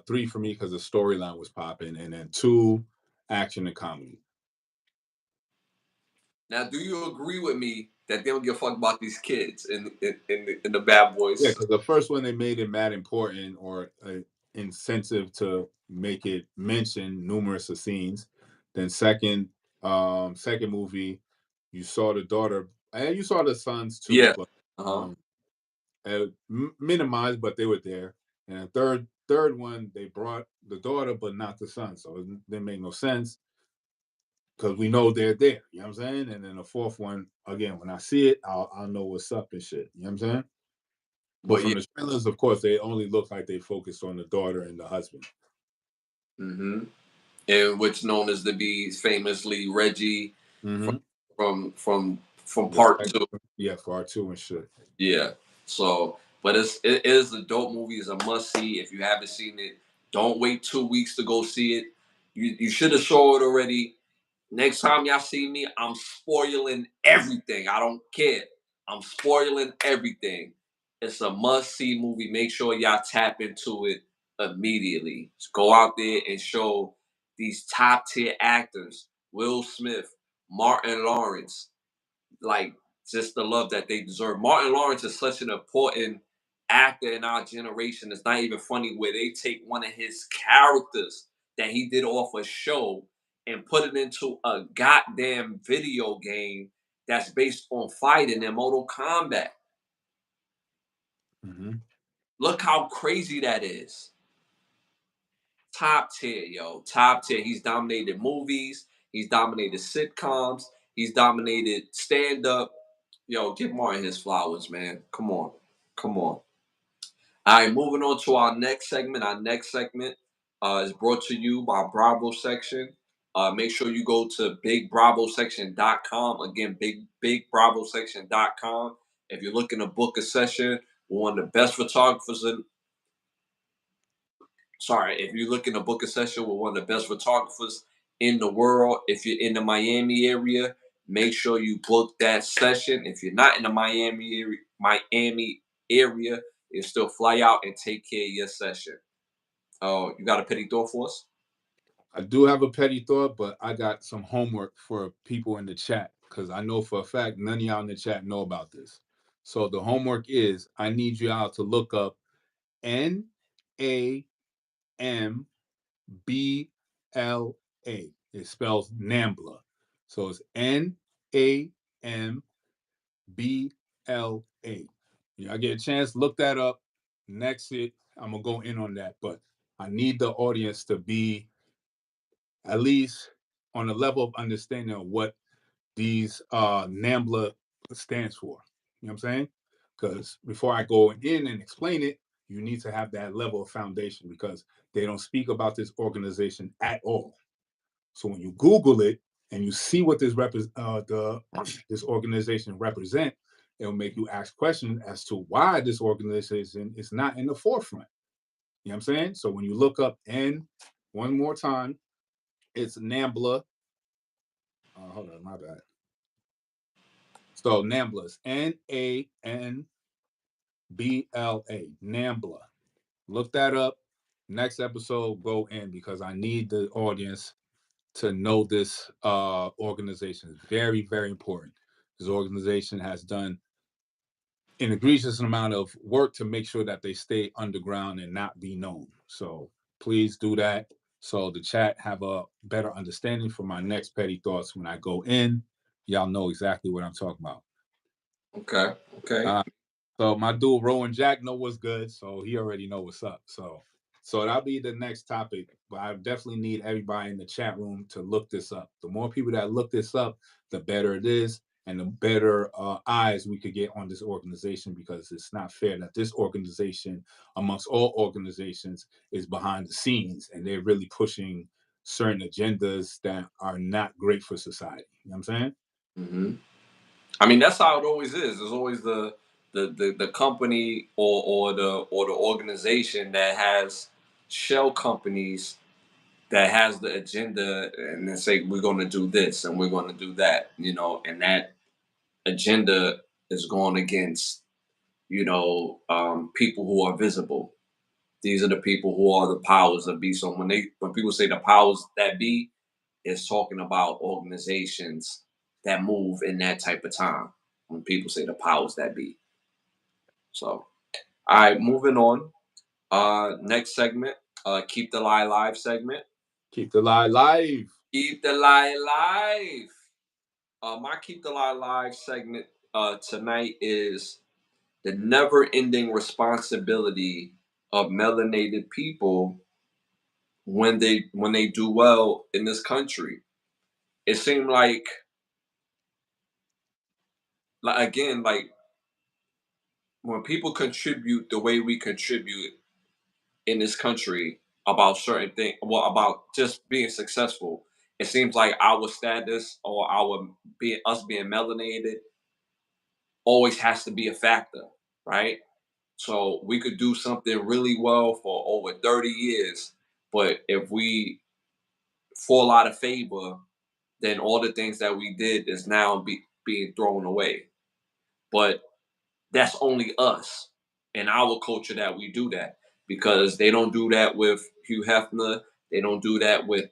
3 for me because the storyline was popping, and then 2, action and comedy. Now, do you agree with me that they don't give a fuck about these kids in the Bad Yeah, Boys? because the first one they made it mad important or incentive to make it mention numerous of scenes. Then second movie, you saw the daughter and you saw the sons too, Yeah. but Uh huh. um, minimized, but they were there. And third one, they brought the daughter, but not the son, so it didn't make no sense because we know they're there. You know what I'm saying? And then the fourth one, again, when I see it, I'll know what's up and shit. You know what I'm saying? But But yeah. from the trailers, of course, they only look like they focused on the daughter and the husband. Mm-hmm. And which known as to be famously Reggie from Mm-hmm. from The part second, 2. yeah, for R2 and shit. Yeah. So, but it is a dope movie. It's a must see. If you haven't seen it, don't wait 2 weeks to go see it. You should have saw it already. Next time y'all see me, I'm spoiling everything. I don't care. I'm spoiling everything. It's a must see movie. Make sure y'all tap into it immediately. Just go out there and show these top tier actors, Will Smith, Martin Lawrence, like just the love that they deserve. Martin Lawrence is such an important actor in our generation. It's not even funny where they take one of his characters that he did off a show and put it into a goddamn video game that's based on fighting and Mortal Kombat. Mm-hmm. Look how crazy that is. Top tier, yo. Top tier. He's dominated movies. He's dominated sitcoms. He's dominated stand up. Yo, give Martin his flowers, man. Come on. Come on. All right, moving on to our next segment. Our next segment is brought to you by Bravo Section. Make sure you go to bigbravosection.com. Again, bigbravosection.com. If you're looking to book a session, we're one of the best photographers in. Sorry, if you're looking to book a session with one of the best photographers in the world, if you're in the Miami area, make sure you book that session. If you're not in the Miami area, you still fly out and take care of your session. Oh, you got a petty thought for us? I do have a petty thought, but I got some homework for people in the chat because I know for a fact none of y'all in the chat know about this. So the homework is I need y'all to look up NAMBLA. It spells NAMBLA. So it's NAMBLA. I get a chance, look that up. Next I'm gonna go in on that, but I need the audience to be at least on a level of understanding of what these NAMBLA stands for. You know what I'm saying? Because before I go in and explain it, you need to have that level of foundation because they don't speak about this organization at all. So when you Google it and you see what this this organization represent, it'll make you ask questions as to why this organization is not in the forefront. You know what I'm saying? So when you look up N one more time, it's NAMBLA. Hold on, my bad. So NAMBLA, NANBLA, NAMBLA. Look that up. Next episode, go in because I need the audience to know this organization. It's very, very important. This organization has done an egregious amount of work to make sure that they stay underground and not be known. So please do that. So the chat have a better understanding for my next petty thoughts when I go in. Y'all know exactly what I'm talking about. Okay. Okay. So my dude Rowan Jack know what's good, so he already know what's up. So that'll be the next topic. But I definitely need everybody in the chat room to look this up. The more people that look this up, the better it is, and the better eyes we could get on this organization because it's not fair that this organization, amongst all organizations, is behind the scenes and they're really pushing certain agendas that are not great for society. You know what I'm saying? Mm-hmm. I mean, that's how it always is. There's always the company or the organization that has shell companies that has the agenda and then say we're going to do this and we're going to do that, and that agenda is going against people who are visible. These are the people who are the powers that be. So when people say the powers that be, it's talking about organizations that move in that type of time. When people say the powers that be. So, all right, moving on. Next segment, keep the lie live segment. Keep the lie live. Keep the lie live. My keep the lie live segment tonight is the never-ending responsibility of melanated people when they do well in this country. It seemed like when people contribute the way we contribute in this country about certain things, well, about just being successful, it seems like our status or us being melanated always has to be a factor, right? So we could do something really well for over 30 years, but if we fall out of favor, then all the things that we did is now being thrown away. But that's only us in our culture that we do that because they don't do that with Hugh Hefner. They don't do that with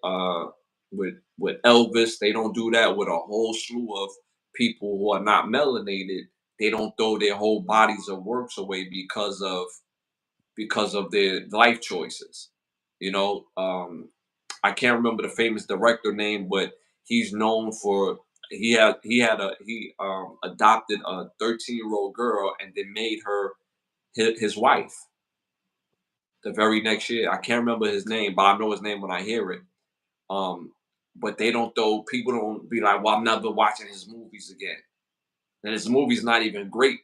Elvis. They don't do that with a whole slew of people who are not melanated. They don't throw their whole bodies of works away because of their life choices. I can't remember the famous director name, but he's known for he adopted a 13-year-old girl and then made her his wife the very next year. I can't remember his name, but I know his name when I hear it. Um, but they don't though people don't be like, well, I'm never watching his movies again. And his movies not even great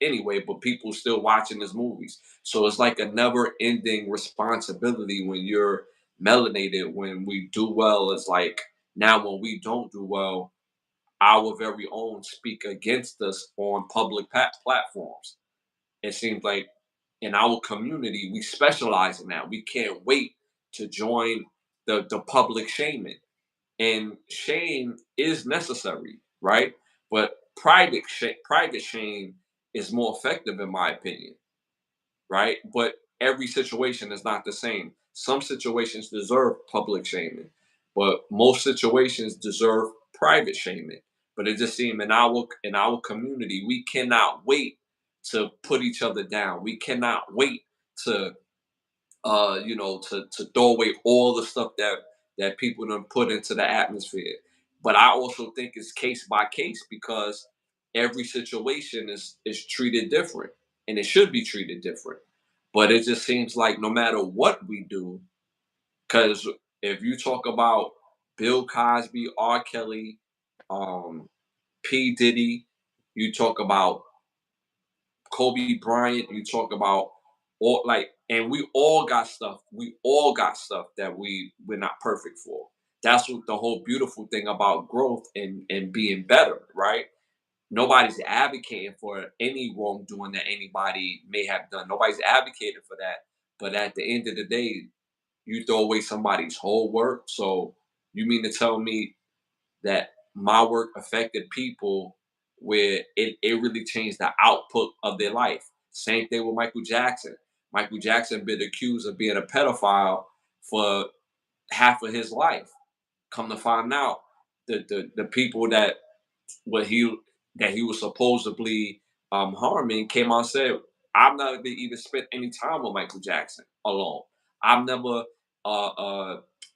anyway, but people still watching his movies. So it's like a never ending responsibility when you're melanated. When we do well, it's like now when we don't do well, our very own speak against us on public platforms. It seems like in our community, we specialize in that. We can't wait to join the public shaming. And shame is necessary, right? But private shame is more effective, in my opinion, right? But every situation is not the same. Some situations deserve public shaming, but most situations deserve private shaming. But it just seems in our community, we cannot wait to put each other down. We cannot wait to to throw away all the stuff that people done put into the atmosphere. But I also think it's case by case because every situation is treated different, and it should be treated different. But it just seems like no matter what we do, because if you talk about Bill Cosby, R. Kelly, um, P. Diddy, you talk about Kobe Bryant, you talk about all like, and we all got stuff. We all got stuff that we're not perfect for. That's what the whole beautiful thing about growth and being better, right? Nobody's advocating for any wrongdoing that anybody may have done. Nobody's advocating for that. But at the end of the day, you throw away somebody's whole work. So you mean to tell me that my work affected people where it really changed the output of their life. Same thing with Michael Jackson. Michael Jackson been accused of being a pedophile for half of his life. Come to find out, the people what he that he was supposedly harming came out and said, I've never even spent any time with Michael Jackson alone. I've never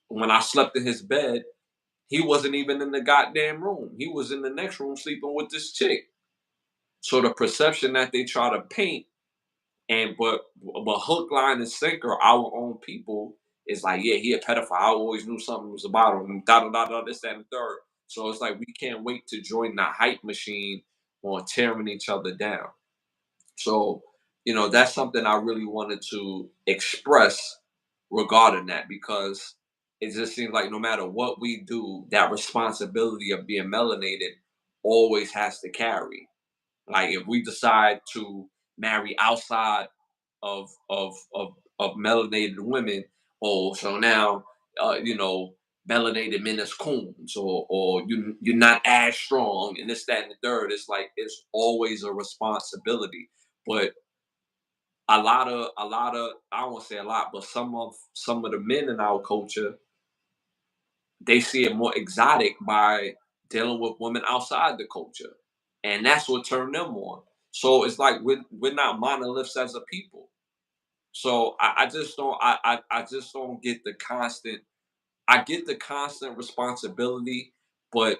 when I slept in his bed, he wasn't even in the goddamn room. He was in the next room sleeping with this chick. So the perception that they try to paint but hook, line, and sinker, our own people is like, yeah, he a pedophile. I always knew something was about him. Da da da da. This that and the third. So it's like we can't wait to join the hype machine on tearing each other down. So that's something I really wanted to express regarding that because it just seems like no matter what we do, that responsibility of being melanated always has to carry. Like if we decide to marry outside of melanated women, oh, so now melanated men is coons, or you're not as strong, and this, that, and the third. It's like it's always a responsibility. But a lot of I won't say a lot, but some of the men in our culture, they see it more exotic by dealing with women outside the culture, and that's what turned them on. So it's like we're not monoliths as a people. So I just don't I just don't get the constant. I get the constant responsibility, but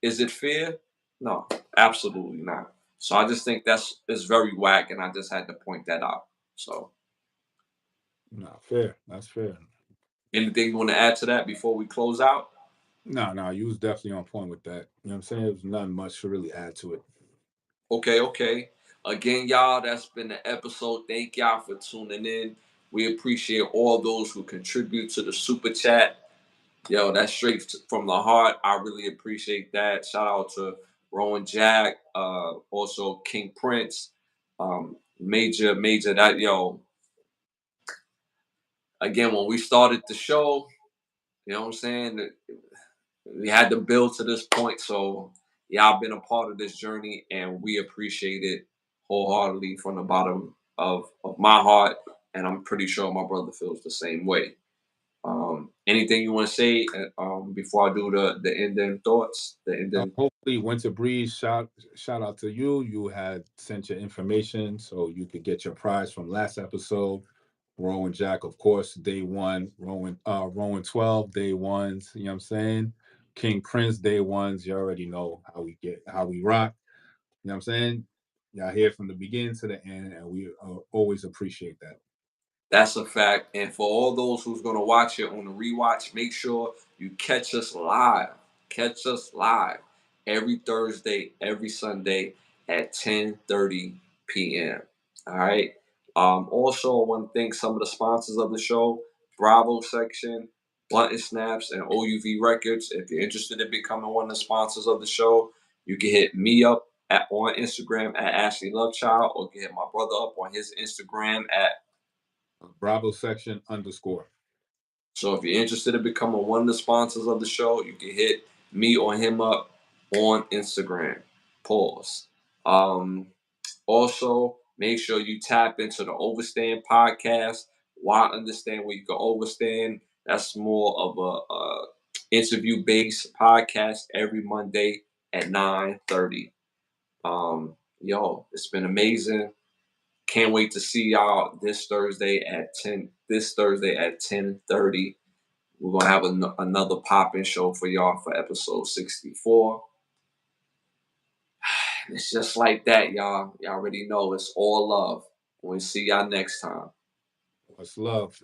is it fair? No, absolutely not. So I just think that's very whack, and I just had to point that out. So Not fair. That's fair. anything you want to add to that before we close out? No, no, you was definitely on point with that. You know what I'm saying? There's nothing much to really add to it. Okay, okay. Again, y'all, that's been the episode. Thank y'all for tuning in. We appreciate all those who contribute to the super chat. Yo, that's straight from the heart. I really appreciate that. Shout out to Rowan Jack, also King Prince, Major. That again, when we started the show, you know what I'm saying? We had to build to this point. So y'all been a part of this journey, and we appreciate it wholeheartedly from the bottom of my heart. And I'm pretty sure my brother feels the same way. Anything you want to say before I do the ending thoughts? The ending. Hopefully, Winter Breeze. Shout out to you. You had sent your information so you could get your prize from last episode. Rowan Jack, of course, day one. Rowan 12, day ones. You know what I'm saying? King Prince day ones. You already know how we rock. You know what I'm saying? Y'all here from the beginning to the end, and we always appreciate that. That's a fact. And for all those who's gonna watch it on the rewatch, make sure you catch us live. Catch us live every Thursday, every Sunday at 10:30 p.m. All right. Also, I want to thank some of the sponsors of the show: Bravo Section, Blunt and Snaps, and OUV Records. If you're interested in becoming one of the sponsors of the show, you can hit me up on Instagram at Ashley Lovechild, or get my brother up on his Instagram at Bravo Section _ So if you're interested in becoming one of the sponsors of the show, you can hit me or him up on Instagram. Pause. Also, make sure you tap into the Overstand podcast. Why understand what you can overstand? That's more of a interview-based podcast every Monday at 9:30. Yo, it's been amazing. Can't wait to see y'all this Thursday at 10. This Thursday at 10:30. We're gonna have another pop-in show for y'all for episode 64. It's just like that, y'all. Y'all already know it's all love. We'll see y'all next time. What's love?